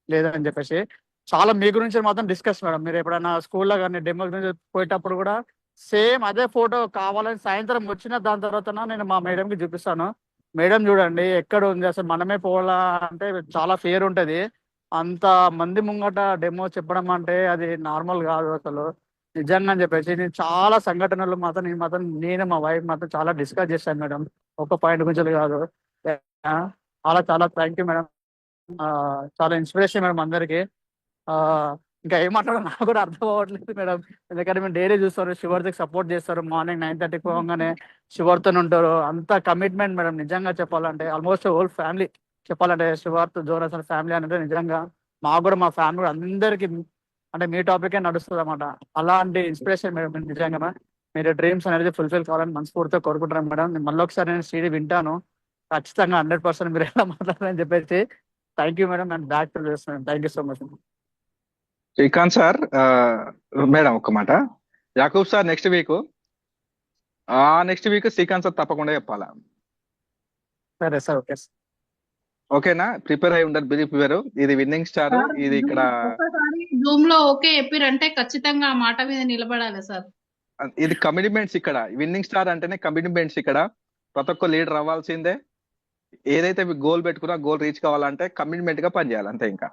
లేదని చెప్పేసి. చాలా మీ గురించి మాత్రం డిస్కస్ మేడం. మీరు ఎప్పుడైనా స్కూల్లో కానీ డెమో గురించి పోయేటప్పుడు కూడా సేమ్ అదే ఫోటో కావాలని సాయంత్రం వచ్చిన దాని తర్వాత నేను మా మేడంకి చూపిస్తాను. మేడం చూడండి ఎక్కడ ఉంది, అసలు మనమే పోవాలా అంటే చాలా ఫేర్ ఉంటుంది. అంత మంది ముంగట డెమో చెప్పడం అంటే అది నార్మల్ కాదు అసలు. నిజంగా అని చెప్పేసి నేను చాలా సంఘటనలు మాత్రం నేను మా వైఫ్ మాత్రం చాలా డిస్కస్ చేశాను మేడం. ఒక పాయింట్ గురించి కాదు. ఆ, చాలా చాలా థ్యాంక్ యూ మేడం. చాలా ఇన్స్పిరేషన్ మేడం అందరికి. ఆ, ఇంకా ఏం మాట్లాడాలో నాకు కూడా అర్థం అవ్వట్లేదు మేడం. ఎందుకంటే మేము డైలీ చూస్తారు, శివర్కి సపోర్ట్ చేస్తారు. మార్నింగ్ 9:30 పోగానే శివర్తో ఉంటారు. అంత కమిట్మెంట్ మేడం. నిజంగా చెప్పాలంటే ఆల్మోస్ట్ హోల్ ఫ్యామిలీ చెప్పాలంటే శివార్త్ జోనస్ అనే ఫ్యామిలీ అంటే నిజంగా మాకు కూడా మా ఫ్యామిలీ కూడా అందరికి అంటే మీ టాపికే నడుస్తుంది అన్నమాట. అలాంటి ఇన్స్పిరేషన్ మేడం. మీరు నిజంగా మీరు డ్రీమ్స్ అనేది ఫుల్ఫిల్ కావాలని మనస్ఫూర్తిగా కోరుకుంటున్నాను మేడం. నేను మళ్ళీ ఒకసారి నేను సీడీ వింటాను ఖచ్చితంగా 100% మీరు ఎలా మాట్లాడాలని చెప్పేసి. Thank you madam. నేను బ్యాక్ టు చేస్తున్నాను. Thank you so much. Srikanth sir, madam ఒక మాట. Yakub sir next week Srikanth sir తప్పకుండా చెప్పాలా? సరే సార్, ఓకే సార్. ఓకేనా? ప్రిపేర్ అయి ఉండదు, ప్రిపేర్. ఇది విన్నింగ్ స్టార్, సార్ ఇది ఇక్కడ ఒకసారి జూమ్ లో ఓకే చెప్పిరంటే ఖచ్చితంగా ఆ మాట మీద నిలబడాలి సార్. ఇది కమిట్మెంట్స్. ఇక్కడ విన్నింగ్ స్టార్ అంటేనే కమిట్మెంట్స్. ఇక్కడ ప్రతి ఒక్క లీడర్ అవ్వాల్సిందే. ఏదైతే గోల్ పెట్టుకున్నా గోల్ రీచ్ కావాలంటే కమిట్మెంట్ గా పనిచేయాలి అంతే. ఇంకా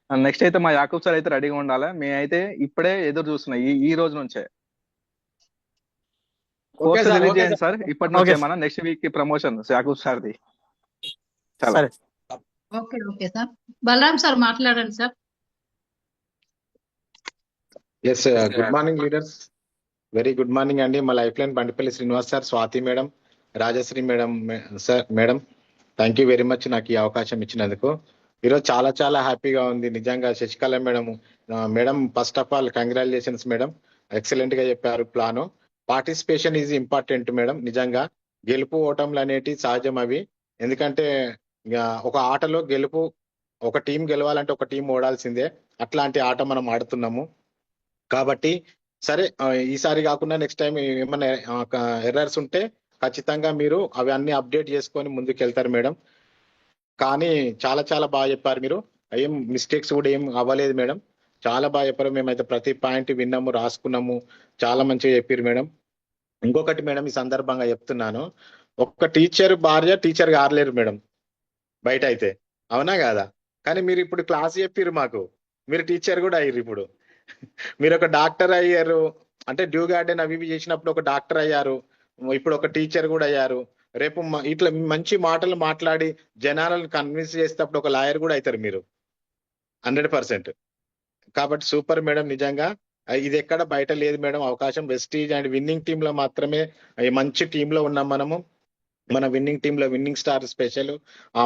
నెక్స్ట్ అయితే మా యాకూబ్ సార్ అయితే రెడీగా ఉండాలి. మేమైతే ఇప్పుడే ఎదురు చూస్తున్నాం ఈ రోజు నుంచే. కోర్స్ రిలీజ్ చేయండి సార్ ఇప్పటి నుంచే. మన నెక్స్ట్ వీక్ కి ప్రమోషన్ యాకూబ్ సార్ది. చాలా okay okay sir. Balaram sir మాట్లాడండి sir. Yes, good morning leaders. Very good morning అండి. మా life line Bandipalli Srinivas sir, Swathi madam, Rajashri madam sir. Madam thank you very much నాకు ఈ అవకాశం ఇచ్చినందుకు. ఈరోజు చాలా చాలా హ్యాపీగా ఉంది నిజంగా. Sasikala madam, madam first of all congratulations madam. Excellent గా చెప్పారు plan. Participation is important madam. నిజంగా గెలుపు ఓటములు అనేటి సహజం అవి. ఎందుకంటే ఒక ఆటలో గెలుపు, ఒక టీం గెలవాలంటే ఒక టీం ఓడాల్సిందే. అట్లాంటి ఆట మనం ఆడుతున్నాము కాబట్టి సరే, ఈసారి కాకుండా నెక్స్ట్ టైం ఏమైనా ఎర్రర్స్ ఉంటే ఖచ్చితంగా మీరు అవి అన్ని అప్డేట్ చేసుకొని ముందుకు వెళ్తారు మేడం. కానీ చాలా చాలా బాగా చెప్పారు మీరు. ఏం మిస్టేక్స్ కూడా ఏం అవ్వలేదు మేడం. చాలా బాగా చెప్పారు. మేమైతే ప్రతి పాయింట్ విన్నాము, రాసుకున్నాము. చాలా మంచిగా చెప్పారు మేడం. ఇంకొకటి మేడం, ఈ సందర్భంగా చెప్తున్నాను, ఒక్క టీచర్ భార్య టీచర్ కారలేరు మేడం బయట అయితే, అవునా కాదా? కానీ మీరు ఇప్పుడు క్లాస్ చెప్పారు మాకు, మీరు టీచర్ కూడా అయ్యారు. ఇప్పుడు మీరు ఒక డాక్టర్ అయ్యారు అంటే డ్యూ గార్డెన్ అవి చేసినప్పుడు ఒక డాక్టర్ అయ్యారు, ఇప్పుడు ఒక టీచర్ కూడా అయ్యారు. రేపు ఇట్లా మంచి మాటలు మాట్లాడి జనాలను కన్విన్స్ చేసేటప్పుడు ఒక లాయర్ కూడా అవుతారు మీరు 100%. కాబట్టి సూపర్ మేడం. నిజంగా ఇది ఎక్కడ బయట లేదు మేడం అవకాశం. వెస్టీజ్ అండ్ విన్నింగ్ టీమ్ లో మాత్రమే మంచి టీమ్ లో ఉన్నాం మనము. మన విన్నింగ్ టీమ్ లో విన్నింగ్ స్టార్ స్పెషల్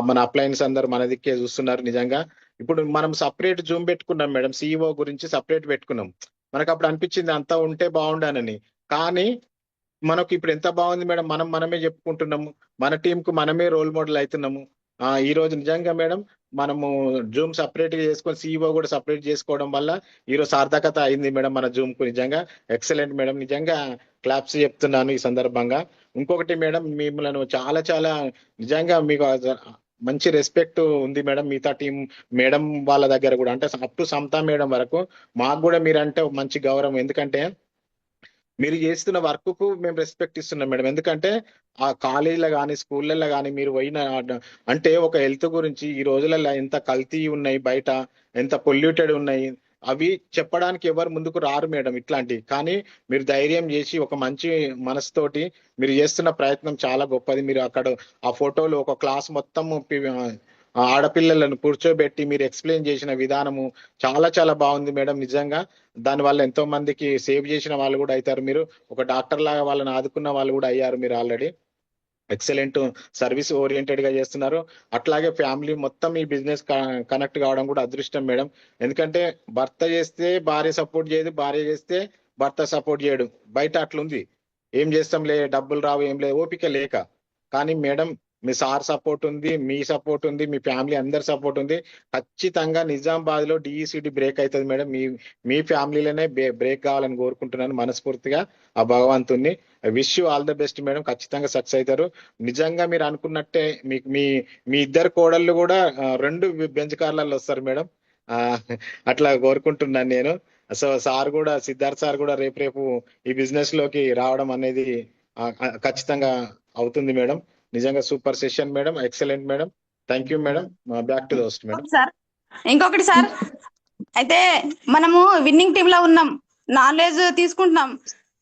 మన అప్లయన్స్ అందరూ మన దిక్కే చూస్తున్నారు. నిజంగా ఇప్పుడు మనం సపరేట్ జూమ్ పెట్టుకున్నాం మేడం. సిఇఓ గురించి సపరేట్ పెట్టుకున్నాం. మనకు అప్పుడు అనిపించింది అంతా ఉంటే బాగుండానని. కానీ మనకు ఇప్పుడు ఎంత బాగుంది మేడం. మనమే చెప్పుకుంటున్నాము, మన టీం కు మనమే రోల్ మోడల్ అవుతున్నాము. ఈ రోజు నిజంగా మేడం మనము జూమ్ సపరేట్ గా చేసుకొని సిఇఓ కూడా సపరేట్ చేసుకోవడం వల్ల ఈరోజు సార్థకత అయింది మేడం మన జూమ్ కు. నిజంగా ఎక్సలెంట్ మేడం. నిజంగా క్లాప్స్ చెప్తున్నాను ఈ సందర్భంగా. ఇంకొకటి మేడం, మిమ్మల్ని చాలా చాలా నిజంగా మీకు మంచి రెస్పెక్ట్ ఉంది మేడం మిగతా టీం మేడం వాళ్ళ దగ్గర కూడా. అంటే అప్ టు సమతా మేడం వరకు మాకు కూడా మీరంటే మంచి గౌరవం. ఎందుకంటే మీరు చేస్తున్న వర్క్ కు మేము రెస్పెక్ట్ ఇస్తున్నాం మేడం. ఎందుకంటే ఆ కాలేజీలో కానీ స్కూళ్ళల్లో కానీ మీరు పోయిన అంటే ఒక హెల్త్ గురించి ఈ రోజులలో ఎంత కల్తీ ఉన్నాయి బయట, ఎంత పొల్యూటెడ్ ఉన్నాయి, అవి చెప్పడానికి ఎవరు ముందుకు రారు మేడం ఇట్లాంటి. కానీ మీరు ధైర్యం చేసి ఒక మంచి మనసుతోటి మీరు చేస్తున్న ప్రయత్నం చాలా గొప్పది. మీరు అక్కడ ఆ ఫోటోలు ఒక క్లాస్ మొత్తం ఆడపిల్లలను కూర్చోబెట్టి మీరు ఎక్స్ప్లెయిన్ చేసిన విధానము చాలా చాలా బాగుంది మేడం. నిజంగా దానివల్ల ఎంతో మందికి సేవ్ చేసిన వాళ్ళు కూడా అవుతారు. మీరు ఒక డాక్టర్ లాగా వాళ్ళని ఆదుకున్న వాళ్ళు కూడా అయ్యారు మీరు ఆల్రెడీ. ఎక్సలెంట్ సర్వీస్ ఓరియంటెడ్ గా చేస్తున్నారు. అట్లాగే ఫ్యామిలీ మొత్తం ఈ బిజినెస్ కనెక్ట్ కావడం కూడా అదృష్టం మేడం. ఎందుకంటే భర్త చేస్తే భార్య సపోర్ట్ చేయదు, భార్య చేస్తే భర్త సపోర్ట్ చేయడు. బయట అట్లుంది. ఏం చేస్తాంలే, డబ్బులు రావు, ఏం లేదు, ఓపిక లేక. కానీ మేడం మీ సార్ సపోర్ట్ ఉంది, మీ సపోర్ట్ ఉంది, మీ ఫ్యామిలీ అందరి సపోర్ట్ ఉంది. ఖచ్చితంగా నిజామాబాద్ లో డిఈసిడి బ్రేక్ అవుతుంది మేడం. మీ ఫ్యామిలీలోనే బ్రేక్ కావాలని కోరుకుంటున్నాను మనస్ఫూర్తిగా ఆ భగవంతుణ్ణి. Wish you all the best madam. ఖచ్చితంగా సక్సెస్ అవుతారు. నిజంగా మీరు అనుకున్నట్టే మీకు మీ ఇద్దరు కోడళ్ళు కూడా 2 బెంచ్ కార్లలో వస్తారు మేడం. అట్లా కోరుకుంటున్నాను నేను. సో సార్ కూడా, సిద్ధార్థ్ సార్ కూడా రేపు ఈ బిజినెస్ లోకి రావడం అనేది ఖచ్చితంగా అవుతుంది మేడం. నిజంగా super session madam. Excellent madam. Thank you madam. Back to the host madam. Sir ఇంకొకటి సార్, అయితే మనము విన్నింగ్ టీమ్ లో ఉన్నాం, నాలెడ్జ్ తీసుకుంటున్నాం.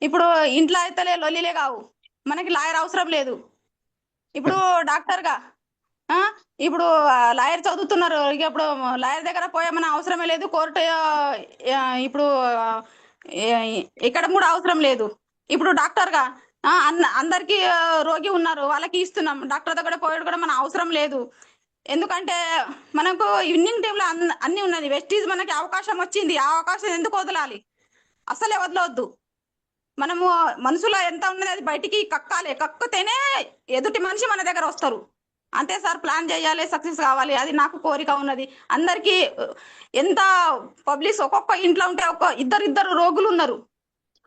ఇప్పుడు ఇంట్లో అయితే లొల్లిలే కావు, మనకి లాయర్ అవసరం లేదు. ఇప్పుడు డాక్టర్ గా ఇప్పుడు లాయర్ చదువుతున్నారు, ఇక ఇప్పుడు లాయర్ దగ్గర పోయేమన్నా అవసరమే లేదు. కోర్టు ఇప్పుడు ఇక్కడ కూడా అవసరం లేదు. ఇప్పుడు డాక్టర్ గా అందరికి రోగి ఉన్నారు, వాళ్ళకి ఇస్తున్నాం. డాక్టర్ దగ్గర పోయేది కూడా మన అవసరం లేదు. ఎందుకంటే మనకు విన్నింగ్ టీంలో అన్ని ఉన్నది. వెస్టీజ్ మనకి అవకాశం వచ్చింది, ఆ అవకాశం ఎందుకు వదలాలి? అసలే వదలవద్దు. మనము మనసులో ఎంత ఉన్నది అది బయటికి కక్కాలి, కక్కుతేనే ఎదుటి మనిషి మన దగ్గర వస్తారు. అంతే సార్, ప్లాన్ చేయాలి, సక్సెస్ కావాలి, అది నాకు కోరిక ఉన్నది. అందరికీ ఎంత పబ్లిక్ ఒక్కొక్క ఇంట్లో ఉంటే ఇద్దరు రోగులు ఉన్నారు,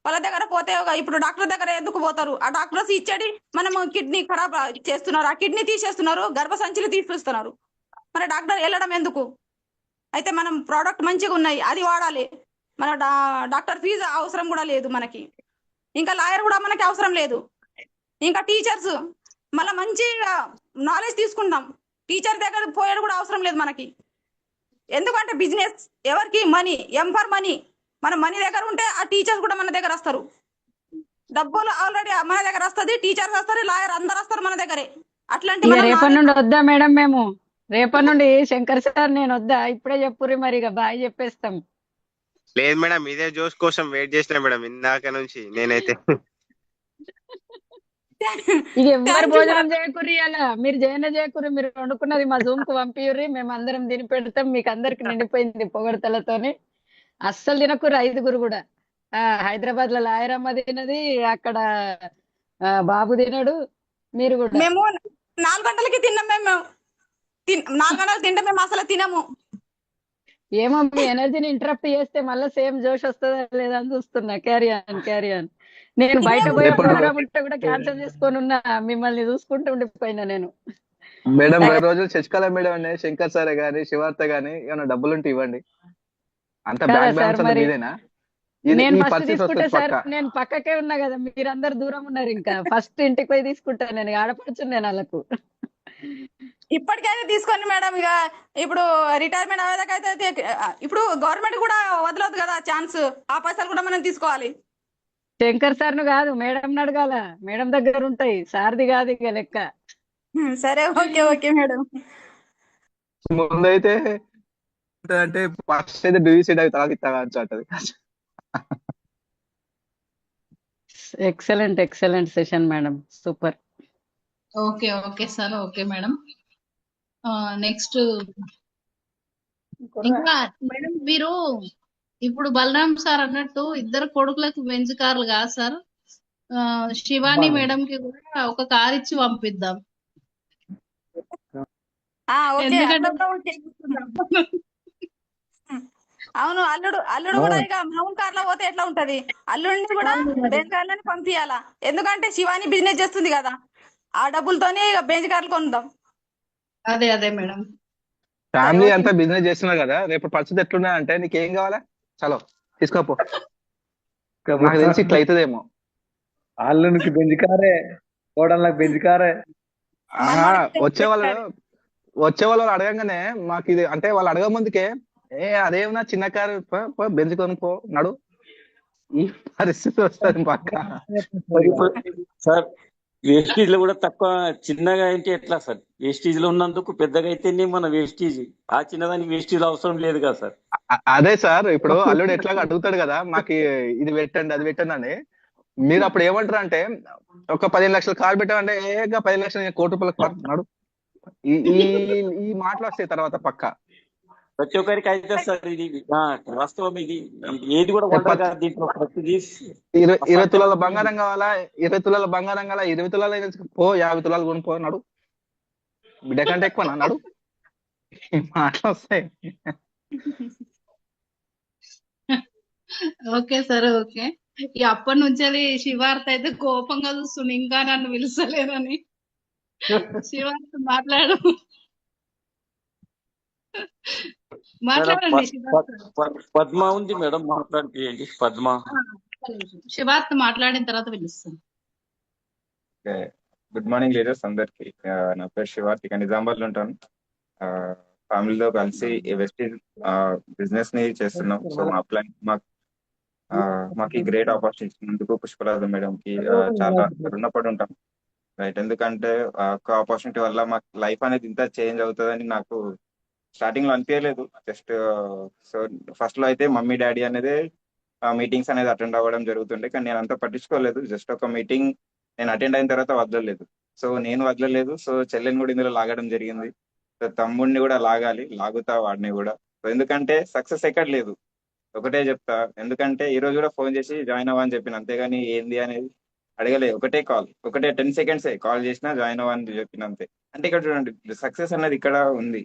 వాళ్ళ దగ్గర పోతే ఇప్పుడు డాక్టర్ దగ్గర ఎందుకు పోతారు? ఆ డాక్టర్స్ ఇచ్చేది మనము కిడ్నీ ఖరాబ్ చేస్తున్నారు, ఆ కిడ్నీ తీసేస్తున్నారు, గర్భసంచులు తీసేస్తున్నారు. మరి డాక్టర్ వెళ్ళడం ఎందుకు? అయితే మనం ప్రోడక్ట్ మంచిగా ఉన్నాయి, అది వాడాలి. మన డాక్టర్ ఫీజు అవసరం కూడా లేదు మనకి, ఇంకా లాయర్ కూడా మనకి అవసరం లేదు. ఇంకా టీచర్స్ మళ్ళీ మంచి నాలెడ్జ్ తీసుకుంటాం, టీచర్ దగ్గర పోయేది కూడా అవసరం లేదు మనకి. ఎందుకంటే బిజినెస్ ఎవరికి మనీ, ఎం ఫర్ మనీ. మన మనీ దగ్గర ఉంటే ఆ టీచర్స్ కూడా మన దగ్గర వస్తారు. డబ్బులు ఆల్రెడీ మన దగ్గర వస్తుంది, టీచర్స్ వస్తారు, లాయర్ అందరు వస్తారు మన దగ్గరే. అట్లాంటి ఇక రేపటి నుండి వద్దా మేడం? మేము రేపటి నుండి శంకర్ సార్ నేను వద్దా? ఇప్పుడే చెప్పుర్రి, మరి ఇక బాయ్ చెప్పేస్తాం. లేదు మేడం, ఇదే జోష్ కోసం వెయిట్ చేసిన మేడం ఇందాక నుంచి నేనైతే. ఇక ఎవరు భోజనం చేయకుర్రి, అలా మీరు చేయకుర్రి, మీరు వండుకున్నది మా జూమ్ కు పంపియుర్రి, మేము అందరం తిని పెడతాం. మీకు అందరికి నిండిపోయింది పొగడతలతోని. అస్సలు తినకుర్రి 5గురు కూడా. హైదరాబాద్ లో లాయరమ్మ తినది, అక్కడ బాబు తినడు, మీరు కూడా. మేము 4 గంటలకి తిన్నాం. మేము 4 గంటలు తింటే మేము అసలు తినము. ఏమో మీ ఎనర్జీని ఇంటరప్ట్ చేస్తే మళ్ళీ సేమ్ జోష్ వస్తుందా లేదా అని చూస్తున్నా. Carry on. నేను బయట పోయే ప్రోగ్రామ్ ఉంటే కూడా క్యాన్సిల్ చేసుకొని ఉన్నా, మిమ్మల్ని చూసుకుంటూ ఉండిపోయినా నేను. మేడం రోజు శశికళ మేడం అనే శంకర్ సార్ గాని శివార్త గాని ఏమైనా డబ్బులుంటే ఇవ్వండి. అంత బ్యాంక్ బ్యాలెన్స్ అంతా మీదేనా? నేను ఫస్ట్ తీసుకుంటా సార్, నేను పక్కకే ఉన్నా కదా, మీరందరు దూరం ఉన్నారు. ఇంకా ఫస్ట్ ఇంటికి పోయి తీసుకుంటా, నేను ఆడపడుచు నేను వాళ్ళకు. ఇప్పటికైతే తీసుకోండి మేడం. ఇక ఇప్పుడు రిటైర్మెంట్ అయ్యేదాకైతే ఇప్పుడు గవర్నమెంట్ కూడా వదలదు కదా ఛాన్స్, ఆ పైసలు కూడా మనం తీసుకోవాలి. శంకర్ సార్ ను కాదు, మేడం అడగాల, మేడం దగ్గర ఉంటాయి, సార్ది కాదు ఇక లెక్క. సరే, ఓకే మేడం. ముందైతే అంటే ఫస్ట్ అయితే డీసీడ్ అవి తర్వాత ఇస్తా అంటది. Excellent session madam, super. Okay sir, okay madam. Next ఇంకా మేడం, మీరు ఇప్పుడు బలరాం సార్ అన్నట్టు ఇద్దరు కొడుకులకు బెంజ్ కార్లు కాదు సార్, శివాని మేడం కి కూడా ఒక కార్ ఇచ్చి పంపిద్దాం. అవును, అల్లుడు కూడా ఇక మామూలు కార్లో పోతే ఎట్లా ఉంటది? అల్లుడిని కూడా బెంజ్ కార్లని పంపించాలా, ఎందుకంటే శివాని బిజినెస్ చేస్తుంది కదా, ఆ డబ్బులతోనే ఇక బెంజ్ కార్లు కొందాం. అదే మేడం. ఫ్యామిలీ అంతా బిజినెస్ చేస్తున్నారు కదా, రేపు పరిస్థితి ఎట్లున్నా అంటే నీకేం కావాలా, చలో తీసుకోపో. నాకు తెలిసి ఇట్లా అవుతుందేమో. అల్లునికి బెంజ్ కారే, కోడళ్ళకి బెంజ్ కారే. వచ్చే వాళ్ళు అడగంగానే మాకు ఇది అంటే వాళ్ళు అడగ ముందుకే అదేమన్నా చిన్న కారు బెంజ్ కొనుక్కో నడు, ఈ పరిస్థితి వస్తుంది పక్క. సార్ వేస్టేజ్ లో కూడా తక్కువ, చిన్నగా అయితే ఎట్లా సార్? వేస్టేజ్ లో ఉన్నందుకు పెద్దగా అయితేనే మన వేస్టేజ్, ఆ చిన్నదానికి వేస్టేజ్ అవసరం లేదు కదా సార్. అదే సార్, ఇప్పుడు అల్లుడు ఎట్లాగా అడుగుతాడు కదా, మాకు ఇది పెట్టండి అది పెట్టండి అని. మీరు అప్పుడు ఏమంటారు అంటే, ఒక 15 లక్షలు కారు పెట్టామంటే 10 లక్షలు ₹1,00,00,000 నడు, ఈ మాటలు వస్తాయి తర్వాత పక్క. ప్రతి ఒక్కరికి అయితే సార్ ఇది వాస్తవం. ఇది ఏది కూడా దీంట్లో ప్రతిదీ 20 తులాల బంగారం కావాలా, 20 తులాల బంగారం కావాలా, 20 తులాలు పో, 50 తులాలు కొనుక్కో నడు, బిడ్డ కంటే ఎక్కువ నడు, మాటలు వస్తాయి. Okay sir, okay. అప్పటి నుంచి శివార్త అయితే కోపంగా చూస్తుంది, ఇంకా నన్ను పిలుస్తలేదని. శివార్త మాట్లాడు, మాట్లాడండి. పద్మ ఉంది మేడం, మాట్లాడిపోయండి. పద్మ శివార్త మాట్లాడిన తర్వాత పిలుస్తాను. గుడ్ మార్నింగ్ లీడర్స్ అందరికి. నా పేరు శివార్త, నిజామాబాద్ లో ఉంటాను. ఫ్యామిలీతో కలిసి వెస్టీజ్ బిజినెస్ ని చేస్తున్నాం. సో మా ప్లాన్ మాకు గ్రేట్ ఆపర్చునిటీ ఇచ్చినందుకు పుష్పలత మేడం కి చాలా రుణపడి ఉంటాం. రైట్, ఎందుకంటే ఒక ఆపర్చునిటీ వల్ల మాకు లైఫ్ అనేది ఇంత చేంజ్ అవుతుందని నాకు స్టార్టింగ్ లో అనిపించలేదు. జస్ట్ సో ఫస్ట్ లో అయితే మమ్మీ డాడీ అనేది మీటింగ్స్ అనేది అటెండ్ అవ్వడం జరుగుతుండే, కానీ నేను అంత పట్టించుకోలేదు. జస్ట్ ఒక మీటింగ్ నేను అటెండ్ అయిన తర్వాత వదలలేదు. సో నేను వదలలేదు, సో చెల్లెని కూడా ఇందులో లాగడం జరిగింది. సో తమ్ముడిని కూడా లాగుతా వాడిని కూడా. సో ఎందుకంటే సక్సెస్ ఎక్కడ లేదు, ఒకటే చెప్తా. ఎందుకంటే ఈ రోజు కూడా ఫోన్ చేసి జాయిన్ అవ్వ అని చెప్పిన, అంతేగాని ఏంది అనేది అడగలే. ఒకటే 10 seconds కాల్ చేసినా జాయిన్ అవ్వ అని చెప్పిన అంతే. అంటే ఇక్కడ చూడండి, సక్సెస్ అనేది ఇక్కడ ఉంది.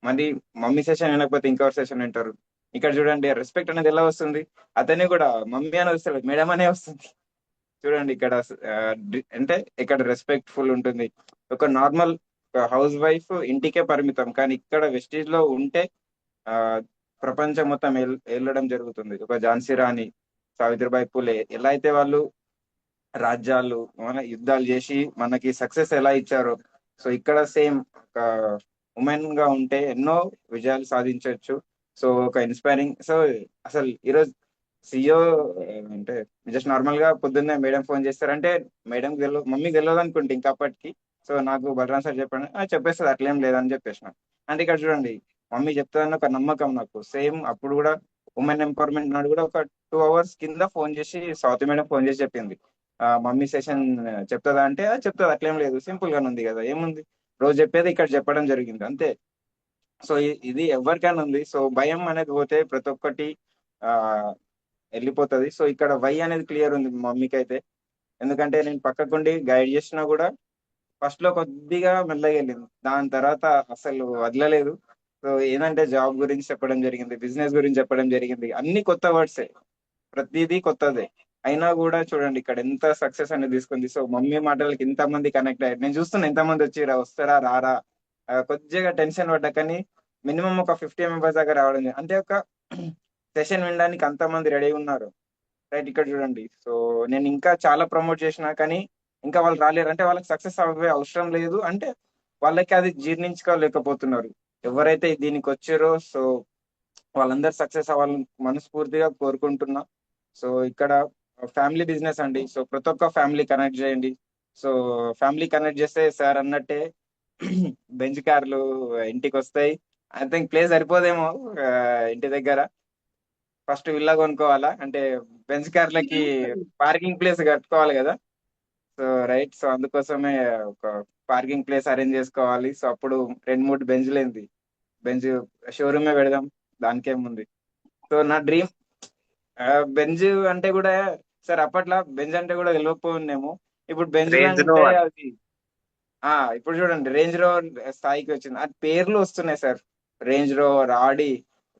మళ్ళీ మమ్మీ సెషన్ వినకపోతే ఇంకెవరు సెషన్ వింటారు? ఇక్కడ చూడండి, రెస్పెక్ట్ అనేది ఎలా వస్తుంది? అతన్ని కూడా మమ్మీ అని వస్తుంది, మేడం అనే వస్తుంది. చూడండి ఇక్కడ అంటే ఇక్కడ రెస్పెక్ట్ఫుల్ ఉంటుంది. ఒక నార్మల్ హౌస్ వైఫ్ ఇంటికే పరిమితం, కానీ ఇక్కడ వెస్టీజ్ లో ఉంటే ఆ ప్రపంచం మొత్తం వెళ్ళడం జరుగుతుంది. ఒక ఝాన్సీ రాణి, సావిత్రిబాయి పూలే ఎలా అయితే వాళ్ళు రాజ్యాలు యుద్ధాలు చేసి మనకి సక్సెస్ ఎలా ఇచ్చారో, సో ఇక్కడ సేమ్ ఒక ఉమెన్ గా ఉంటే ఎన్నో విజయాలు సాధించవచ్చు. సో ఒక ఇన్స్పైరింగ్. సో అసలు ఈరోజు సిఇఓ అంటే జస్ట్ నార్మల్ గా పొద్దున్నే మేడం ఫోన్ చేస్తారంటే మేడం మమ్మీకి తెలియదు అనుకుంటే ఇంకా అప్పటికి. సో నాకు బలరాం సార్ చెప్పండి చెప్పేస్తుంది, అట్లేం లేదని చెప్పేసిన. అంటే ఇక్కడ చూడండి, మమ్మీ చెప్తాదని ఒక నమ్మకం నాకు. సేమ్ అప్పుడు కూడా ఉమెన్ ఎంపవర్మెంట్ నాడు కూడా ఒక 2 hours కింద ఫోన్ చేసి స్వాతి మేడం ఫోన్ చేసి చెప్పింది, మమ్మీ సెషన్ చెప్తుందా అంటే చెప్తుంది, అట్లేం లేదు, సింపుల్ గానే ఉంది కదా, ఏముంది, రోజు చెప్పేది ఇక్కడ చెప్పడం జరిగింది అంతే. సో ఇది ఎవరికైనా ఉంది. సో భయం అనేది పోతే ప్రతి ఒక్కటి వెళ్ళిపోతుంది. సో ఇక్కడ వై అనేది క్లియర్ ఉంది మమ్మీకి అయితే. ఎందుకంటే నేను పక్కకుండి గైడ్ చేసినా కూడా ఫస్ట్ లో కొద్దిగా మెల్లగా వెళ్ళింది, దాని తర్వాత అసలు వదలలేదు. సో ఏంటంటే జాబ్ గురించి చెప్పడం జరిగింది, బిజినెస్ గురించి చెప్పడం జరిగింది, అన్ని కొత్త వర్డ్సే, ప్రతిదీ కొత్తదే. అయినా కూడా చూడండి ఇక్కడ ఎంత సక్సెస్ అనేది తీసుకుంది. సో మమ్మీ మాటలకి ఇంతమంది కనెక్ట్ అయ్యారు. నేను చూస్తున్నా ఎంతమంది వచ్చిరా, వస్తారా రారా, కొద్దిగా టెన్షన్ పడ్డా, కానీ మినిమం ఒక 50 members దాకా రావడం అంటే ఒక సెషన్ వినడానికి అంతమంది రెడీ ఉన్నారు. రైట్, ఇక్కడ చూడండి. సో నేను ఇంకా చాలా ప్రమోట్ చేసినా కానీ ఇంకా వాళ్ళు రాలేరు. అంటే వాళ్ళకి సక్సెస్ అవ్వే అవసరం లేదు, అంటే వాళ్ళకి అది జీర్ణించుకోలేకపోతున్నారు. ఎవరైతే దీనికి వచ్చారో సో వాళ్ళందరూ సక్సెస్ అవ్వాలని మనస్ఫూర్తిగా కోరుకుంటున్నా. సో ఇక్కడ ఫ్యామిలీ బిజినెస్ అండి. సో ప్రతి ఒక్క ఫ్యామిలీ కనెక్ట్ చేయండి. సో ఫ్యామిలీ కనెక్ట్ చేస్తే సార్ అన్నట్టే బెంచ్ కార్లు ఇంటికి వస్తాయి. ఐ థింక్ ప్లేస్ సరిపోదేమో ఇంటి దగ్గర, ఫస్ట్ విల్లా కొనుక్కోవాలా, అంటే బెంచ్ కార్లకి పార్కింగ్ ప్లేస్ కట్టుకోవాలి కదా. సో రైట్, సో అందుకోసమే ఒక పార్కింగ్ ప్లేస్ అరేంజ్ చేసుకోవాలి. సో అప్పుడు 2-3 బెంచ్లేంది, బెంచ్ షోరూమే పెడదాం, దానికేముంది. సో నా డ్రీమ్ బెంజ్ అంటే కూడా సార్ అప్పట్లో బెంజ్ అంటే కూడా తెలియకపోయిందేమో, ఇప్పుడు బెంజ్ అంటే అది ఇప్పుడు చూడండి రేంజ్ రోవర్ స్థాయికి వచ్చింది. అది పేర్లు వస్తున్నాయి సార్, రేంజ్ రోవర్, ఆడి,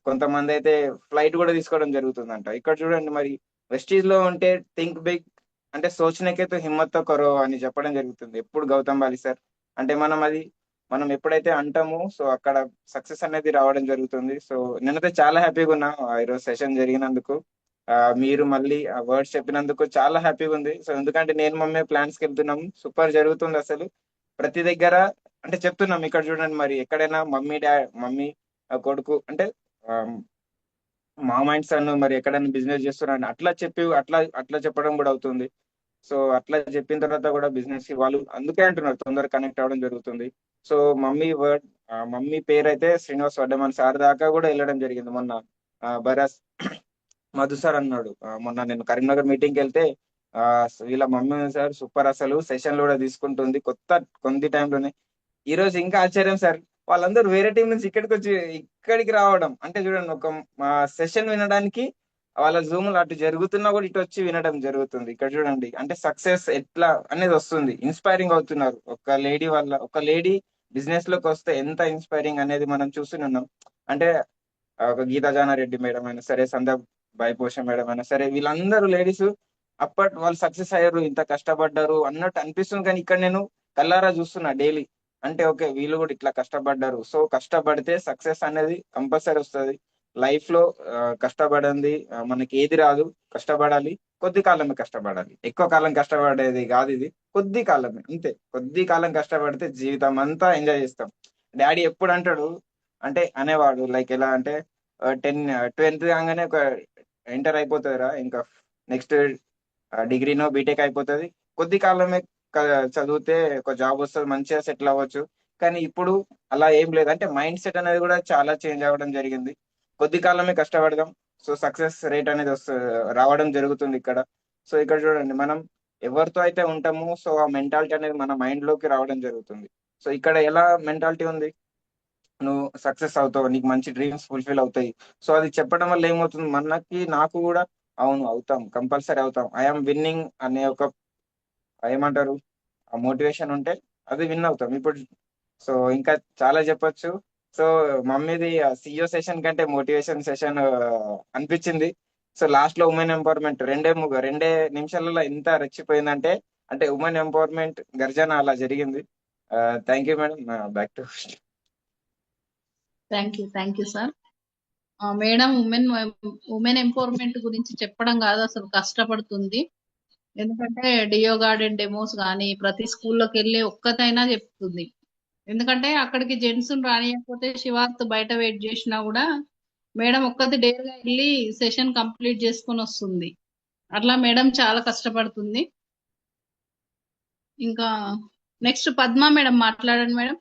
కొంతమంది అయితే ఫ్లైట్ కూడా తీసుకోవడం జరుగుతుందంట. ఇక్కడ చూడండి మరి వెస్టీజ్ లో ఉంటే థింక్ బిగ్, అంటే సోచనకే తో హిమ్మత్తో కరో అని చెప్పడం జరుగుతుంది ఎప్పుడు గౌతమ్ బాలి సార్. అంటే మనం ఎప్పుడైతే అంటామో సో అక్కడ సక్సెస్ అనేది రావడం జరుగుతుంది. సో నేనైతే చాలా హ్యాపీగా ఉన్నా ఈరోజు సెషన్ జరిగినందుకు. మీరు మళ్ళీ వర్డ్స్ చెప్పినందుకు చాలా హ్యాపీగా ఉంది. సో ఎందుకంటే నేను మమ్మీ ప్లాన్స్కి వెళ్తున్నాం, సూపర్ జరుగుతుంది అసలు ప్రతి దగ్గర. అంటే చెప్తున్నాం ఇక్కడ చూడండి, మరి ఎక్కడైనా మమ్మీ కొడుకు అంటే మా మైండ్ సన్ మరి ఎక్కడైనా బిజినెస్ చేస్తున్నారని అట్లా చెప్పడం కూడా అవుతుంది. సో అట్లా చెప్పిన తర్వాత కూడా బిజినెస్ కి వాళ్ళు అందుకే అంటున్నారు తొందరగా కనెక్ట్ అవ్వడం జరుగుతుంది. సో మమ్మీ పేరు అయితే శ్రీనివాస్ వడ్డమన్ సార్ దాకా కూడా వెళ్ళడం జరిగింది. మొన్న బరాస్ మధు సార్ అన్నాడు, మొన్న నేను కరీంనగర్ మీటింగ్కి వెళ్తే వీళ్ళ మమ్మీ సార్ సూపర్, అసలు సెషన్లు కూడా తీసుకుంటుంది కొన్ని టైంలోనే. ఈ రోజు ఇంకా ఆశ్చర్యం సార్, వాళ్ళందరూ వేరే టీం నుంచి ఇక్కడికి రావడం అంటే చూడండి, ఒక సెషన్ వినడానికి వాళ్ళ జూమ్ అటు జరుగుతున్నా కూడా ఇటు వచ్చి వినడం జరుగుతుంది. ఇక్కడ చూడండి, అంటే సక్సెస్ ఎట్లా అనేది వస్తుంది, ఇన్స్పైరింగ్ అవుతున్నారు. ఒక లేడీ బిజినెస్ లోకి వస్తే ఎంత ఇన్స్పైరింగ్ అనేది మనం చూస్తున్నాం. అంటే ఒక గీతా జానారెడ్డి మేడం అయినా సరే, సంధ్యా బైపోష మేడం అయినా సరే, వీళ్ళందరూ లేడీస్ వాళ్ళు సక్సెస్ అయ్యారు, ఇంత కష్టపడ్డారు అన్నట్టు అనిపిస్తుంది. కానీ ఇక్కడ నేను కల్లారా చూస్తున్నా డైలీ, అంటే ఓకే వీళ్ళు కూడా ఇట్లా కష్టపడ్డారు. సో కష్టపడితే సక్సెస్ అనేది కంపల్సరీ వస్తుంది. లైఫ్ లో కష్టపడింది మనకి ఏది రాదు, కష్టపడాలి, కొద్ది కాలమే కష్టపడాలి, ఎక్కువ కాలం కష్టపడేది కాదు, ఇది కొద్ది కాలమే అంతే. కొద్ది కాలం కష్టపడితే జీవితం అంతా ఎంజాయ్ చేస్తాం. డాడీ ఎప్పుడు అంటాడు, అంటే అనేవాడు లైక్ ఎలా అంటే 10th కాగానే ఒక ఎంటర్ అయిపోతుందిరా, ఇంకా నెక్స్ట్ డిగ్రీనో బీటెక్ అయిపోతుంది, కొద్ది కాలమే చదివితే ఒక జాబ్ వస్తుంది, మంచిగా సెటిల్ అవ్వచ్చు. కానీ ఇప్పుడు అలా ఏం లేదు. అంటే మైండ్ సెట్ అనేది కూడా చాలా చేంజ్ అవ్వడం జరిగింది. కొద్ది కాలమే కష్టపడదాం, సో సక్సెస్ రేట్ అనేది రావడం జరుగుతుంది ఇక్కడ. సో ఇక్కడ చూడండి, మనం ఎవరితో అయితే ఉంటామో సో ఆ మెంటాలిటీ అనేది మన మైండ్ లోకి రావడం జరుగుతుంది. సో ఇక్కడ ఎలా మెంటాలిటీ ఉంది, నువ్వు సక్సెస్ అవుతావు, నీకు మంచి డ్రీమ్స్ ఫుల్ఫిల్ అవుతాయి. సో అది చెప్పడం వల్ల ఏమవుతుంది, నాకు కూడా అవును అవుతాం, కంపల్సరీ అవుతాం, ఐఎమ్ విన్నింగ్ అనే ఒక ఏమంటారు ఆ మోటివేషన్ ఉంటే అది విన్ అవుతాం ఇప్పుడు. సో ఇంకా చాలా చెప్పొచ్చు. సో మమ్మీది సిఇఓ సెషన్ కంటే మోటివేషన్ సెషన్ అనిపించింది. సో లాస్ట్ లో ఉమెన్ ఎంపవర్మెంట్ రెండే నిమిషాలలో ఎంత రెచ్చిపోయిందంటే, అంటే ఉమెన్ ఎంపవర్మెంట్ గర్జన అలా జరిగింది. Thank you madam. Back to thank you sir. Madam women empowerment గురించి చెప్పడం కాదు, అసలు కష్టపడుతుంది. ఎందుకంటే డియో గార్డెన్ డెమోస్ కానీ ప్రతి స్కూల్లోకి వెళ్ళి ఒక్కతైనా చెప్తుంది. ఎందుకంటే అక్కడికి జెంట్స్ రానియకపోతే శివార్త్ బయట వెయిట్ చేసినా కూడా మేడం ఒక్కతి డేర్గా వెళ్ళి సెషన్ కంప్లీట్ చేసుకొని వస్తుంది. అట్లా మేడం చాలా కష్టపడుతుంది. ఇంకా నెక్స్ట్ పద్మ మేడం మాట్లాడండి madam.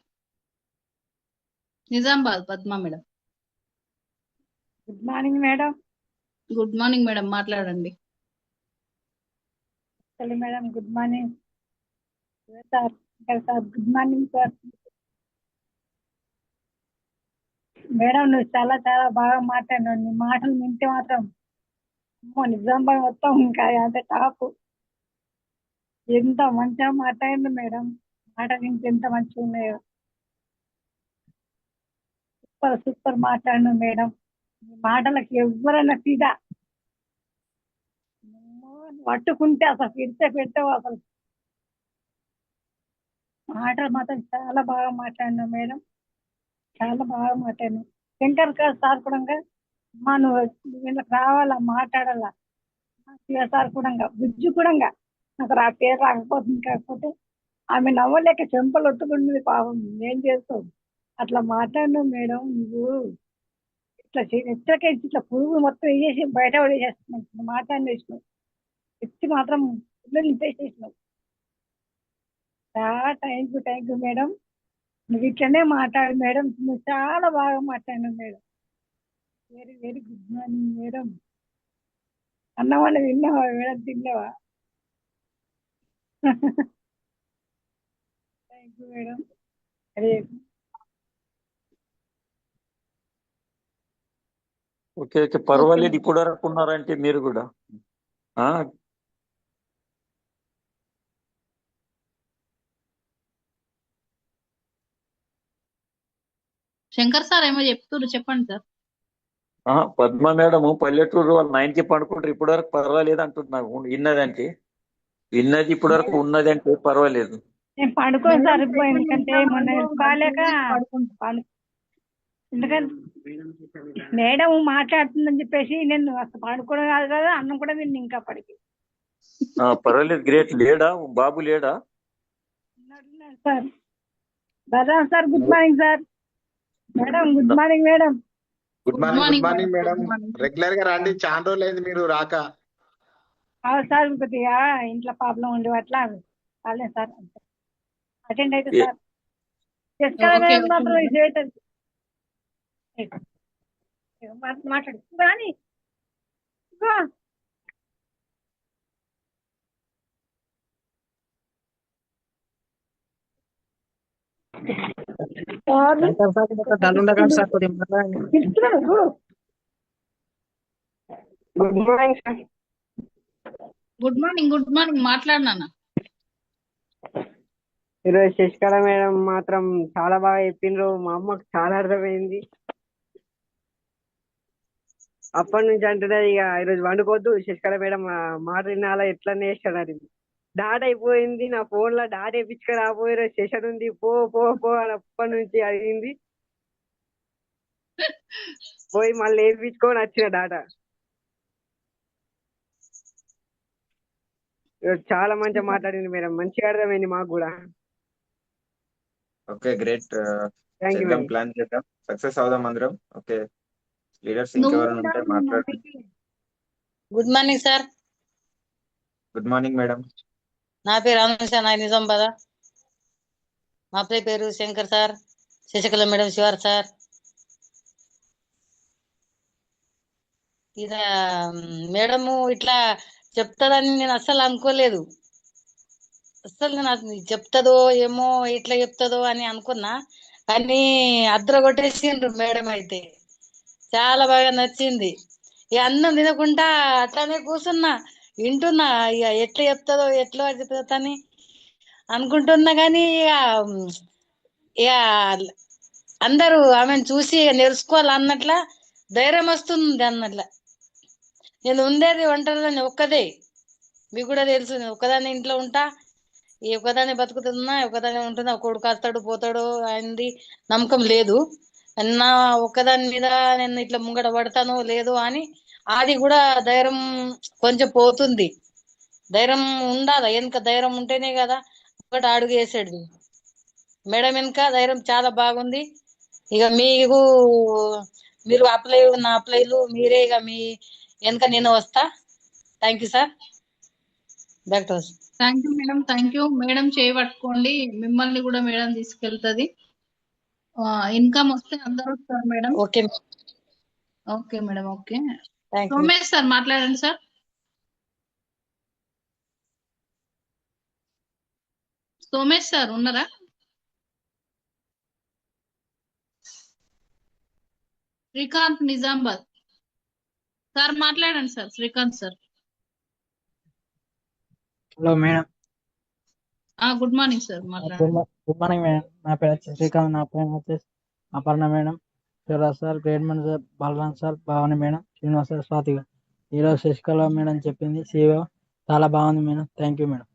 Nizamabad Padma madam. Good morning madam. Good morning madam, మాట్లాడండి. Madam good morning sir. Sir good morning sir. Madam నువ్వు చాలా చాలా బాగా మాట్లాడినావు. నీ మాటలు వింటే మాత్రం నిజామాబాద్ మొత్తం ఇంకా అంత టాప్. ఎంత మంచిగా మాట్లాడింది మేడం, మాటలు వింటే ఎంత మంచిగా ఉన్నాయో. సూపర్ సూపర్ మాట్లాడినావు మేడం. నీ మాటలకు ఎవరైనా ఫిదా, పట్టుకుంటే అసలు పెట్టావు అసలు. మాటలు మాత్రం చాలా బాగా మాట్లాడినావు మేడం, చాలా బాగా మాట్లాడినావు. శంకర్ సార్ కూడా అమ్మా నువ్వు వీళ్ళకి రావాలా, మాట్లాడాలా. సార్ కూడా బుజ్జు కూడా నాకు పేరు రాకపోతుంది, కాకపోతే ఆమె నవ్వలేక చెంపలు ఒట్టుకుంటుంది పాపం. ఏం చేస్తావు, అట్లా మాట్లాడినావు మేడం. నువ్వు ఇట్లా ఎచ్చకేసి ఇట్లా పురుగు మొత్తం వేసేసి బయట పడేసేస్తున్నావు, మాట్లాడేసినావు. ఎత్తి మాత్రం పిల్లలు నింపేసేసినావు. చాలా థ్యాంక్ యూ మేడం. నువ్వు ఇట్లనే మాట్లాడు మేడం, నువ్వు చాలా బాగా మాట్లాడినావు madam. Very very good morning madam. అన్నం వల్ల విన్నావా మేడం, తిన్నావా? Thank you madam. అదే ఓకే ఓకే, పర్వాలేదు. ఇప్పుడు వరకు ఉన్నారంటే మీరు కూడా. శంకర్ సార్ ఏమో చెప్తున్నారు, చెప్పండి సార్. పద్మ మేడం పల్లెటూరు వాళ్ళు 9కి పడుకుంటారు, ఇప్పటి వరకు పర్వాలేదు అంటున్నారు. విన్నదంటే విన్నది ఇప్పటి వరకు ఉన్నది అంటే పర్వాలేదు. నేను పడుకోను సార్, ఎందుకంటే మొన్న బాగాలేక ఎందుకంటే మేడం మాట్లాడుతుందని చెప్పేసి నేను అసలు పడుకోవడం కాదు కదా, అన్నం కూడా తిన్న ఇంకా అప్పటికి. పర్వాలేదు, గ్రేట్. లేడా బాబు, లేడా సార్? Balaram sir good morning sir. Madam good morning madam. Good morning madam. Regular గా రండి, చాలా రోజులు అయింది మీరు రాక. సార్ కొద్దిగా ఇంట్లో ప్రాబ్లం ఉండి అట్లా రాలేదు సార్, అటెండ్ అయితే సార్. మాట్లాడు కానీ good morning sir. Good morning మాట్లాడినా. ఈరోజు శశికళ మేడం మాత్రం చాలా బాగా చెప్పిండ్రు. మా అమ్మకు చాలా అర్థమైంది. అప్పటి నుంచి అంటున్నది ఇక ఈరోజు వండుకోవద్దు, శశికళ మేడం మాట వినాలా, ఎట్లా నేస్తాడు. డాట్ అయిపోయింది నా ఫోన్ లో, డాట్ వేయించుక రాబోయే రోజు సెషన్ ఉంది, పో పో పో అని అప్పటి నుంచి అడిగింది. పోయి మళ్ళీ వేయించుకొని వచ్చిన డాటా. చాలా మంచిగా మాట్లాడింది మేడం, మంచిగా అర్థమైంది మాకు కూడా. Okay great. థ్యాంక్ యూ చేద్దాం, మేడం. ప్లాన్ చేద్దాం, సక్సెస్ అవుదాం అందరం. ఓకే లీడర్స్ నువ్వు ఇంకెవరైనా కూడా ఉంటే మీ మాట్లాడండి. మమ్మీకి good morning sir. Good morning madam. నా పేరు అనుష, నా నిజామాబాద్. మా అబ్బాయి పేరు Shankar sir, Sasikala madam, Shivar sir. ఇదా మేడము ఇట్లా చెప్తాదని నేను అస్సలు అనుకోలేదు. అస్సలు నేను అది చెప్తుందో ఏమో, ఇట్లా చెప్తుందో అని అనుకున్నా, కానీ అద్ర కొట్టేసిండ్రు మేడం. అయితే చాలా బాగా నచ్చింది. ఇక అన్నం తినకుండా అట్లానే కూర్చున్నా, వింటున్నా. ఇక ఎట్లా చెప్తుందో ఎట్లా చెప్తుందని అనుకుంటున్నా, కానీ ఇక అందరూ ఆమెను చూసి ఇక నేర్చుకోవాలి అన్నట్ల ధైర్యం వస్తుంది అన్నట్ల. నేను ఉండేది ఒంటరిదాన్ని ఒక్కదే, మీకు కూడా తెలుసు. నేను ఒక్కదాన్ని ఇంట్లో ఉంటా, ఈ ఒక్కదాన్ని బతుకుతున్నా, ఒక్కదాన్ని ఉంటున్నా. కొడుకు వస్తాడు పోతాడు, ఆయనది నమ్మకం లేదు. నా ఒక్కదాని మీద నేను ఇట్లా ముంగట పడతానో లేదో అని అది కూడా ధైర్యం కొంచెం పోతుంది. ధైర్యం ఉండాలి, వెనుక ధైర్యం ఉంటేనే కదా ఒకటి అడుగు వేసాడు. మేడం వెనుక ధైర్యం చాలా బాగుంది. ఇక మీరు అప్లై, నా అప్లైలు మీరే, ఇక మీ వెనుక నేను వస్తా. Thank you sir. Back to us. Thank you madam, thank you madam. చేయబట్టుకోండి, మిమ్మల్ని కూడా మేడం తీసుకెళ్తది. ఇన్కమ్ వస్తే అందరూ వస్తారు madam. Okay okay madam, okay. Thank you. Somesh sir మాట్లాడండి సార్. సోమేష్ సార్ ఉన్నారా? శ్రీకాంత్ నిజామాబాద్ సార్ మాట్లాడండి sir. Srikanth sir. Hello madam. Good morning sir, మాట్లాడండి. Good morning madam. నా పేరు వచ్చేసి శ్రీకాంత్. నా పేరు వచ్చేసి Aparna madam, Shivaraj sir, great manager Balaram sir, భావని madam, Srinivas sir, Swathi గారు. ఈరోజు శశికళ మేడం చెప్పింది CEO చాలా బాగుంది madam. Thank you madam.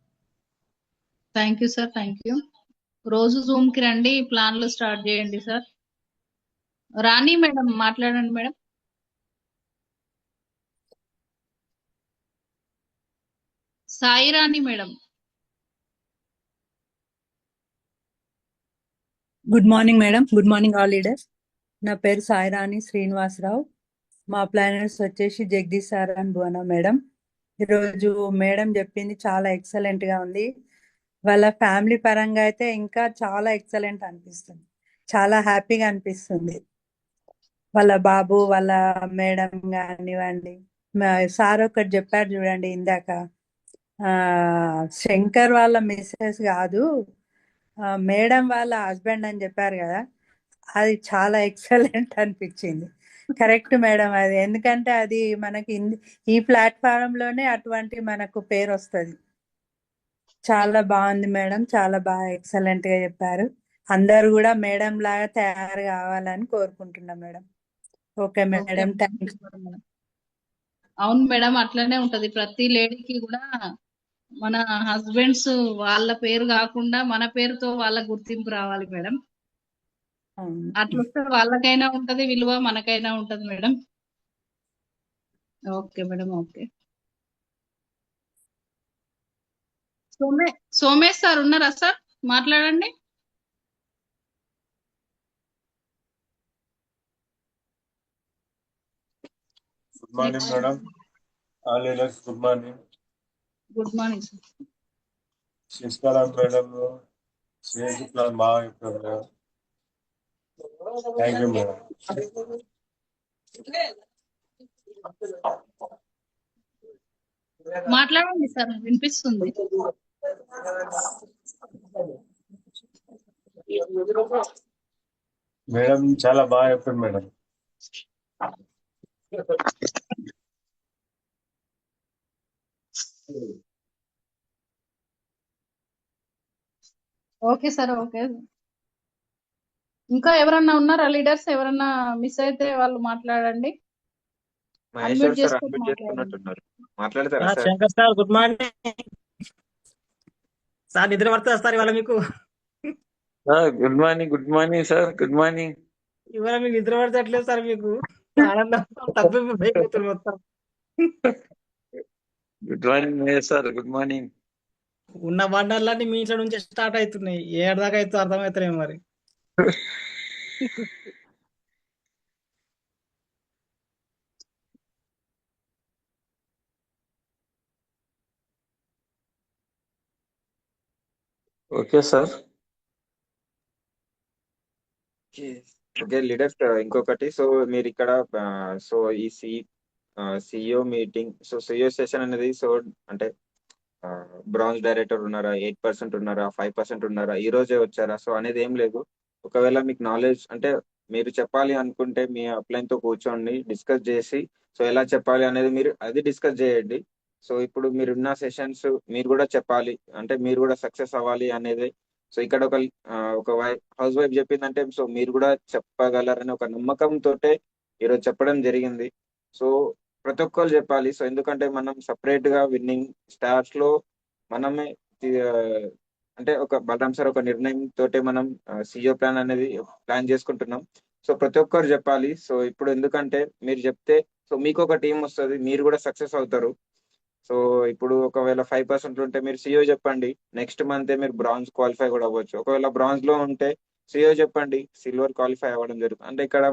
Thank you sir, thank you. రోజు జూమ్ కి రండి, ప్లాన్లు స్టార్ట్ చేయండి సార్. రాణి మేడం మాట్లాడండి madam. Sai Rani madam. Good morning madam. Good morning all leaders. నా పేరు సాయిరాణి శ్రీనివాసరావు. మా ప్లానర్స్ వచ్చేసి Jagadish sir and Bhuvana madam. ఈరోజు మేడం చెప్పింది చాలా ఎక్సలెంట్ గా ఉంది. వాళ్ళ ఫ్యామిలీ పరంగా అయితే ఇంకా చాలా ఎక్సలెంట్ అనిపిస్తుంది, చాలా హ్యాపీగా అనిపిస్తుంది. వాళ్ళ బాబు, వాళ్ళ మేడం కానివ్వండి. సార్ ఒకటి చెప్పారు చూడండి ఇందాక, శంకర్ వాళ్ళ మిస్సెస్ కాదు, మేడం వాళ్ళ హస్బెండ్ అని చెప్పారు కదా, అది చాలా ఎక్సలెంట్ అనిపించింది. కరెక్ట్ మేడం అది. ఎందుకంటే అది మనకి ఈ ప్లాట్ఫామ్ లోనే అటువంటి మనకు పేరు వస్తుంది. చాలా బాగుంది మేడం, చాలా బాగా ఎక్సలెంట్ గా చెప్పారు. అందరు కూడా మేడం లాగా తయారు కావాలని కోరుకుంటున్నాం madam. Okay madam, thank you. అవును మేడం, అట్లనే ఉంటది. ప్రతి లేడీకి కూడా మన హస్బెండ్స్ వాళ్ళ పేరు కాకుండా మన పేరుతో వాళ్ళ గుర్తింపు రావాలి మేడం. అట్లొస్తే వాళ్ళకైనా ఉంటది విలువ, మనకైనా ఉంటది madam. Okay madam, okay. Somesh sir ఉన్నారా సార్? మాట్లాడండి. Good morning madam. All leaders good morning. Good morning sir. Sasikala madam CSC plan బాగా చెప్పారు మేడం. Thank you madam. మాట్లాడండి సార్, వినిపిస్తుంది. మేడం చాలా బాగా చెప్పారు మేడం. Okay sir, okay. ఇంకా ఎవరన్నా ఉన్నారా లీడర్స్? ఎవరన్నా మిస్ అయితే వాళ్ళు మాట్లాడండి. మహేశ్వర్ సార్ అన్మ్యూట్ చేసుకున్నట్టున్నారు, మాట్లాడతారా sir? Shankar sir good morning sir. నిద్ర పడుతుంది సార్ ఇవాళ మీకు? Good morning, good morning sir, good morning. ఇవాళ మీకు నిద్ర పడతట్లేదు సార్, మీకు ఆనందం తప్పిపోతుంది మొత్తం. Good morning Mahesh sir, good morning. ఉన్న బండర్లన్నీ మీ ఇంట్లో నుంచే స్టార్ట్ అవుతున్నాయి. ఏడదాకా అయితే అర్థమవుతలేము మరి. Okay sir. ఓకే లీడర్స్, ఇంకొకటి. సో మీరు ఇక్కడ సో ఈ CEO meeting, so CEO session అనేది, సో అంటే బ్రాంజ్ డైరెక్టర్ ఉన్నారా, 8% ఉన్నారా, 5% ఉన్నారా, ఈ రోజే వచ్చారా, సో అనేది ఏం లేదు. ఒకవేళ మీకు నాలెడ్జ్ అంటే మీరు చెప్పాలి అనుకుంటే మీ అప్లైన్ తో కూర్చోండి, డిస్కస్ చేసి సో ఎలా చెప్పాలి అనేది మీరు అది డిస్కస్ చేయండి. సో ఇప్పుడు మీరున్న సెషన్స్ మీరు కూడా చెప్పాలి, అంటే మీరు కూడా సక్సెస్ అవ్వాలి అనేది. సో ఇక్కడ ఒక హౌస్ వైఫ్ చెప్పిందంటే సో మీరు కూడా చెప్పగలరని ఒక నమ్మకంతో ఈరోజు చెప్పడం జరిగింది. సో ప్రతి ఒక్కరు చెప్పాలి. సో ఎందుకంటే మనం సపరేట్ గా విన్నింగ్ స్టార్స్ లో మనమే ఆ, అంటే ఒక బలరాం సార్ ఒక నిర్ణయం తోటే మనం సిఇఓ ప్లాన్ అనేది ప్లాన్ చేసుకుంటున్నాం. సో ప్రతి ఒక్కరు చెప్పాలి. సో ఇప్పుడు ఎందుకంటే మీరు చెప్తే సో మీకు ఒక టీం వస్తుంది, మీరు కూడా సక్సెస్ అవుతారు. సో ఇప్పుడు ఒకవేళ 5% ఉంటే మీరు సిఇఓ చెప్పండి, నెక్స్ట్ మంత్ మీరు బ్రాంజ్ క్వాలిఫై కూడా అవ్వచ్చు. ఒకవేళ బ్రాంజ్ లో ఉంటే సిఇఓ చెప్పండి, సిల్వర్ క్వాలిఫై అవ్వడం జరుగుతుంది. అంటే ఇక్కడ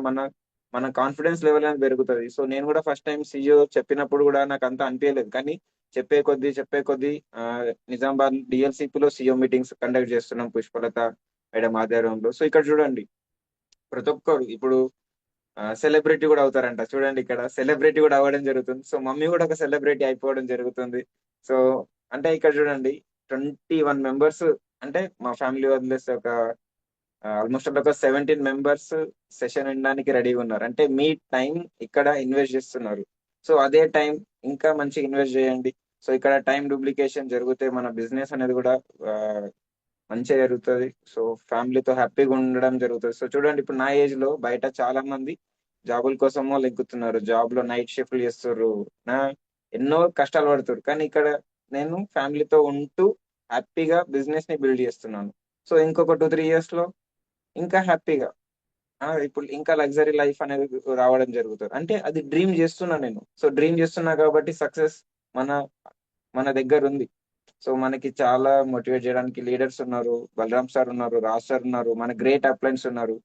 మన కాన్ఫిడెన్స్ లెవెల్ అనేది పెరుగుతుంది. సో నేను కూడా ఫస్ట్ టైం సిఇఓ చెప్పినప్పుడు కూడా నాకు అంత అనిపించలేదు, కానీ చెప్పే కొద్దీ నిజామాబాద్ డిఎల్సిపిలో సిఇఓ మీటింగ్స్ కండక్ట్ చేస్తున్నాం పుష్పలత మేడం ఆధ్వర్యంలో. సో ఇక్కడ చూడండి ప్రతి ఒక్కరు ఇప్పుడు సెలబ్రిటీ కూడా అవుతారంట. చూడండి ఇక్కడ సెలబ్రిటీ కూడా అవ్వడం జరుగుతుంది. సో మమ్మీ కూడా ఒక సెలబ్రిటీ అయిపోవడం జరుగుతుంది. సో అంటే ఇక్కడ చూడండి 21 మెంబర్స్, అంటే మా ఫ్యామిలీ వదిలేస్తే ఒక ఆల్మోస్ట్ ఒక 17 మెంబర్స్ సెషన్ వినడానికి రెడీగా ఉన్నారు. అంటే మీ టైం ఇక్కడ ఇన్వెస్ట్ చేస్తున్నారు. సో అదే టైం ఇంకా మంచిగా ఇన్వెస్ట్ చేయండి. సో ఇక్కడ టైం డూప్లికేషన్ జరిగితే మన బిజినెస్ అనేది కూడా మంచిగా జరుగుతుంది. సో ఫ్యామిలీతో హ్యాపీగా ఉండడం జరుగుతుంది. సో చూడండి ఇప్పుడు నా ఏజ్ లో బయట చాలా మంది జాబుల కోసమో లెగ్గుతున్నారు, జాబ్ లో నైట్ షిఫ్ట్లు చేస్తున్నారు, ఎన్నో కష్టాలు పడుతున్నారు. కానీ ఇక్కడ నేను ఫ్యామిలీతో ఉంటూ హ్యాపీగా బిజినెస్ ని బిల్డ్ చేస్తున్నాను. సో ఇంకొక 2-3 ఇయర్స్ లో ఇంకా హ్యాపీగా ఇప్పుడు ఇంకా లగ్జరీ లైఫ్ అనేది రావడం జరుగుతుంది. అంటే అది డ్రీమ్ చేస్తున్నా నేను. సో డ్రీమ్ చేస్తున్నా కాబట్టి సక్సెస్ మన దగ్గర ఉంది. సో మనకి చాలా మోటివేట్ చేయడానికి లీడర్స్ ఉన్నారు, బలరాం సార్ ఉన్నారు, రాజ్ సార్ ఉన్నారు, మన గ్రేట్ అప్లైన్స్ ఉన్నారు.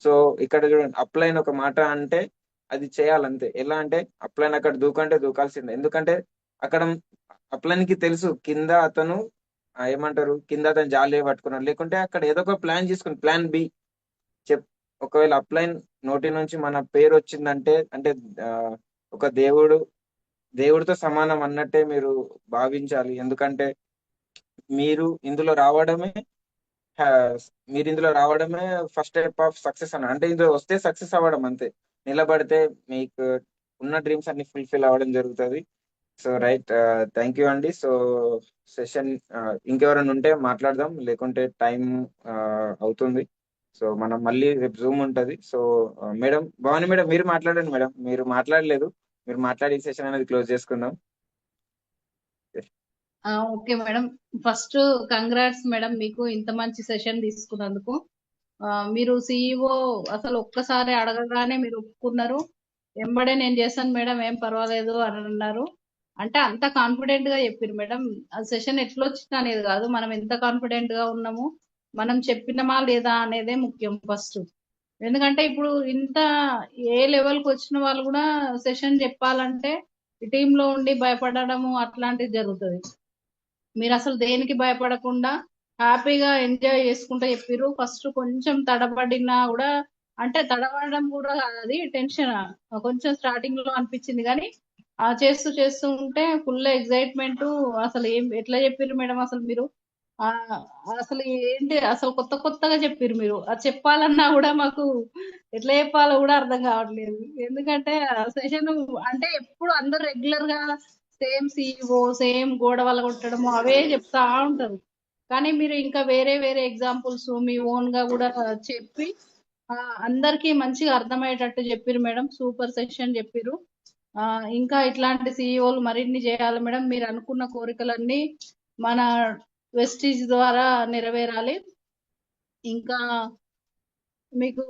సో ఇక్కడ చూడండి అప్లైన్ ఒక మాట అంటే అది చేయాలంతే. ఎలా అంటే అప్లైన్ అక్కడ దూకంటే దూకాల్సిందే. ఎందుకంటే అక్కడ అప్లైన్ కి తెలుసు కింద అతను కింద అతను జాలి పట్టుకున్నాడు, లేకుంటే అక్కడ ఏదో ఒక ప్లాన్ చేసుకుని ప్లాన్ బి ఒకవేళ అప్లైన్ నోటి నుంచి మన పేరు వచ్చిందంటే అంటే ఒక దేవుడితో సమానం అన్నట్టే మీరు భావించాలి. ఎందుకంటే మీరు ఇందులో రావడమే ఫస్ట్ స్టెప్ ఆఫ్ సక్సెస్ అన్నాడు. అంటే ఇందులో వస్తే సక్సెస్ అవ్వడం అంతే, నిలబడితే మీకు ఉన్న డ్రీమ్స్ అన్ని ఫుల్ఫిల్ అవ్వడం జరుగుతుంది. సో రైట్, థ్యాంక్ యూ అండి. సో సెషన్ ఇంకెవరైనా ఉంటే మాట్లాడదాం, లేకుంటే టైం అవుతుంది. సో మనం మళ్ళీ రేపు జూమ్ ఉంటుంది. సో మేడం భవాని మేడం మీరు మాట్లాడండి. మేడం మీరు మాట్లాడలేదు, మీరు మాట్లాడి సెషన్ అనేది క్లోజ్ చేసుకుందాం. Okay madam, first congrats madam మీకు ఇంత మంచి సెషన్ తీసుకున్నందుకు. మీరు సిఇఓ అసలు ఒక్కసారి అడగగానే మీరు ఒప్పుకున్నారు, వెంబడే నేను చేశాను మేడం ఏం పర్వాలేదు అని అన్నారు. అంటే అంత కాన్ఫిడెంట్ గా చెప్పారు మేడం. ఆ సెషన్ ఎట్లా వచ్చింది అనేది కాదు, మనం ఎంత కాన్ఫిడెంట్ గా ఉన్నాము, మనం చెప్పినమా లేదా అనేదే ముఖ్యం ఫస్ట్. ఎందుకంటే ఇప్పుడు ఇంత ఏ లెవెల్కి వచ్చిన వాళ్ళు కూడా సెషన్ చెప్పాలంటే టీంలో ఉండి భయపడము అట్లాంటిది జరుగుతుంది. మీరు అసలు దేనికి భయపడకుండా హ్యాపీగా ఎంజాయ్ చేసుకుంటూ చెప్పారు. ఫస్ట్ కొంచెం తడబడినా కూడా, అంటే తడబడడం కూడా కాదు, అది టెన్షన్ కొంచెం స్టార్టింగ్ లో అనిపించింది, కానీ చేస్తూ ఉంటే ఫుల్ ఎగ్జైట్మెంట్. అసలు ఎట్లా చెప్పారు మేడం అసలు మీరు, అసలు ఏంటి అసలు కొత్తగా చెప్పారు మీరు. అది చెప్పాలన్నా కూడా మాకు ఎట్లా చెప్పాలో కూడా అర్థం కావట్లేదు. ఎందుకంటే సెషన్ అంటే ఎప్పుడు అందరు రెగ్యులర్ గా సేమ్ సిఇఓ సేమ్ గోడ వల్ల కొట్టడము అవే చెప్తా ఉంటారు, కానీ మీరు ఇంకా వేరే వేరే ఎగ్జాంపుల్స్ మీ ఓన్ గా కూడా చెప్పి అందరికి మంచిగా అర్థమయ్యేటట్టు చెప్పారు మేడం. సూపర్ సెషన్ చెప్పారు. ఇంకా ఇట్లాంటి సిఇఓలు మరిన్ని చేయాలి మేడం. మీరు అనుకున్న కోరికలన్నీ మన వెస్టీజ్ ద్వారా నెరవేరాలి. ఇంకా మీకు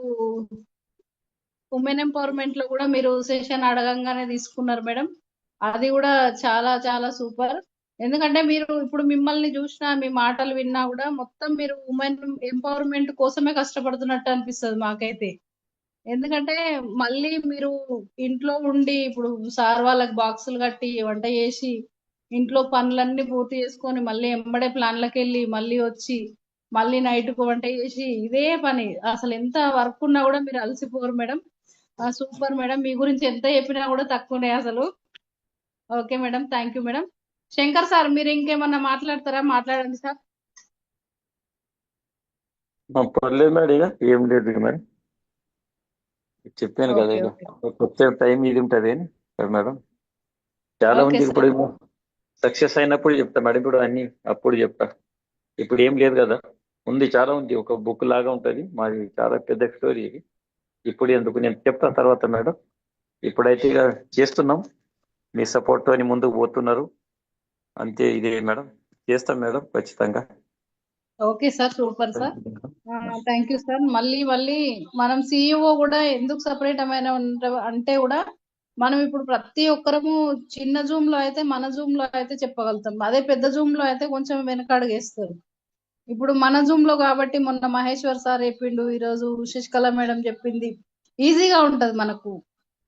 ఉమెన్ ఎంపవర్మెంట్ లో కూడా మీరు సెషన్ అడగంగానే తీసుకున్నారు మేడం, అది కూడా చాలా చాలా సూపర్. ఎందుకంటే మీరు ఇప్పుడు మిమ్మల్ని చూసినా మీ మాటలు విన్నా కూడా మొత్తం మీరు ఉమెన్ ఎంపవర్మెంట్ కోసమే కష్టపడుతున్నట్టు అనిపిస్తుంది మాకైతే. ఎందుకంటే మళ్ళీ మీరు ఇంట్లో ఉండి ఇప్పుడు సార్ వాళ్ళకి బాక్సులు కట్టి వంట చేసి ఇంట్లో పనులన్నీ పూర్తి చేసుకొని మళ్ళీ ఎంబడే ప్లాన్లకు వెళ్ళి మళ్ళీ వచ్చి మళ్ళీ నైట్కు వంట చేసి ఇదే పని. అసలు ఎంత వర్క్ ఉన్నా కూడా మీరు అలసిపోరు మేడం. సూపర్ మేడం, మీ గురించి ఎంత చెప్పినా కూడా తక్కువనే అసలు. Okay madam, thank you madam. Shankar sir మీరు ఇంకేమన్నా మాట్లాడతారా? మాట్లాడండి సార్. పర్లేదు మేడం, ఇక ఏం లేదు ఇక మేడం, చెప్పాను కదా ఓకే ఇక ఓకే కొత్త టైం ఇది ఉంటుంది అని కదా మేడం. చాలా ఓకే ఉంది. సార్. ఇప్పుడు సక్సెస్ అయినప్పుడు చెప్తా మేడం, ఇప్పుడు అన్ని అప్పుడు చెప్తా. ఇప్పుడు ఏం లేదు కదా, ఉంది చాలా ఉంది. ఒక బుక్ లాగా ఉంటది మాది, చాలా పెద్ద స్టోరీ ఇది. ఇప్పుడు ఎందుకు నేను చెప్తా తర్వాత మేడం. ఇప్పుడైతే ఇక చేస్తున్నాం, మీ సపోర్ట్ తోని ముందుకు పోతున్నారు అంతే. ఇదే మేడం, చేస్తాం మేడం ఖచ్చితంగా. Okay sir, super sir. Thank you sir. మళ్ళీ మళ్ళీ మనం సిఇఓ కూడా ఎందుకు సపరేట్ అంటే కూడా మనం ఇప్పుడు ప్రతి ఒక్కరము చిన్న జూమ్ లో అయితే మన జూమ్ లో అయితే చెప్పగలుగుతాం, అదే పెద్ద జూమ్ లో అయితే కొంచెం వెనకడుగేస్తారు. ఇప్పుడు మన జూమ్ లో కాబట్టి మొన్న మహేశ్వర్ సార్ చెప్పిండు, ఈరోజు శశికళ మేడం చెప్పింది, ఈజీగా ఉంటది మనకు.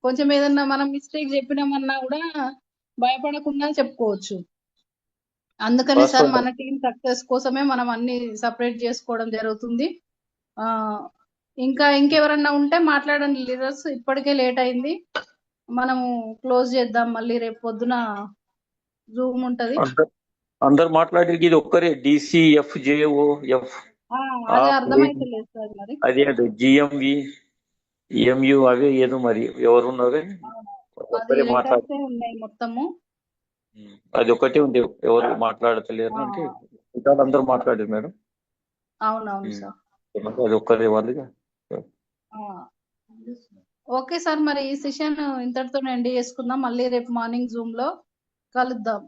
కొంచెం ఏదన్నా మనం మిస్టేక్ చెప్పినామన్నా కూడా భయపడకుండా చెప్పుకోవచ్చు. అందుకనే సార్ వాస్తవం మన టీం సక్సెస్ కోసమే మనం అన్ని సపరేట్ చేసుకోవడం జరుగుతుంది. ఆ ఇంకా ఇంకెవరన్నా ఉంటే మాట్లాడండి లీడర్స్, ఇప్పటికే లేట్ అయింది, మనము క్లోజ్ చేద్దాం. మళ్ళీ రేపు పొద్దున జూమ్ ఉంటది. అందరు మాట్లాడి ఇది ఒక్కరే DCFJOF అదే అర్థమైతలేదు సార్ మరి. అదే GMV EMU అవే ఏదో మరి ఎవరున్నారు అది ఒక్కరే మాట్లాడు, లెటర్సే ఉన్నాయి మొత్తము. అది ఒకటే ఉంది, ఎవరు మాట్లాడతలేరు అంటే ఇంకా అందరూ మాట్లాడారు మేడం. అవునవును సార్. అది ఒక్కరే వాళ్ళుగా. ఓకే సార్, మరి ఈ సెషన్ ఇంతటితో ఎండ్ చేసుకుందాం. మళ్ళీ రేపు మార్నింగ్ జూమ్ లో కలుద్దాం.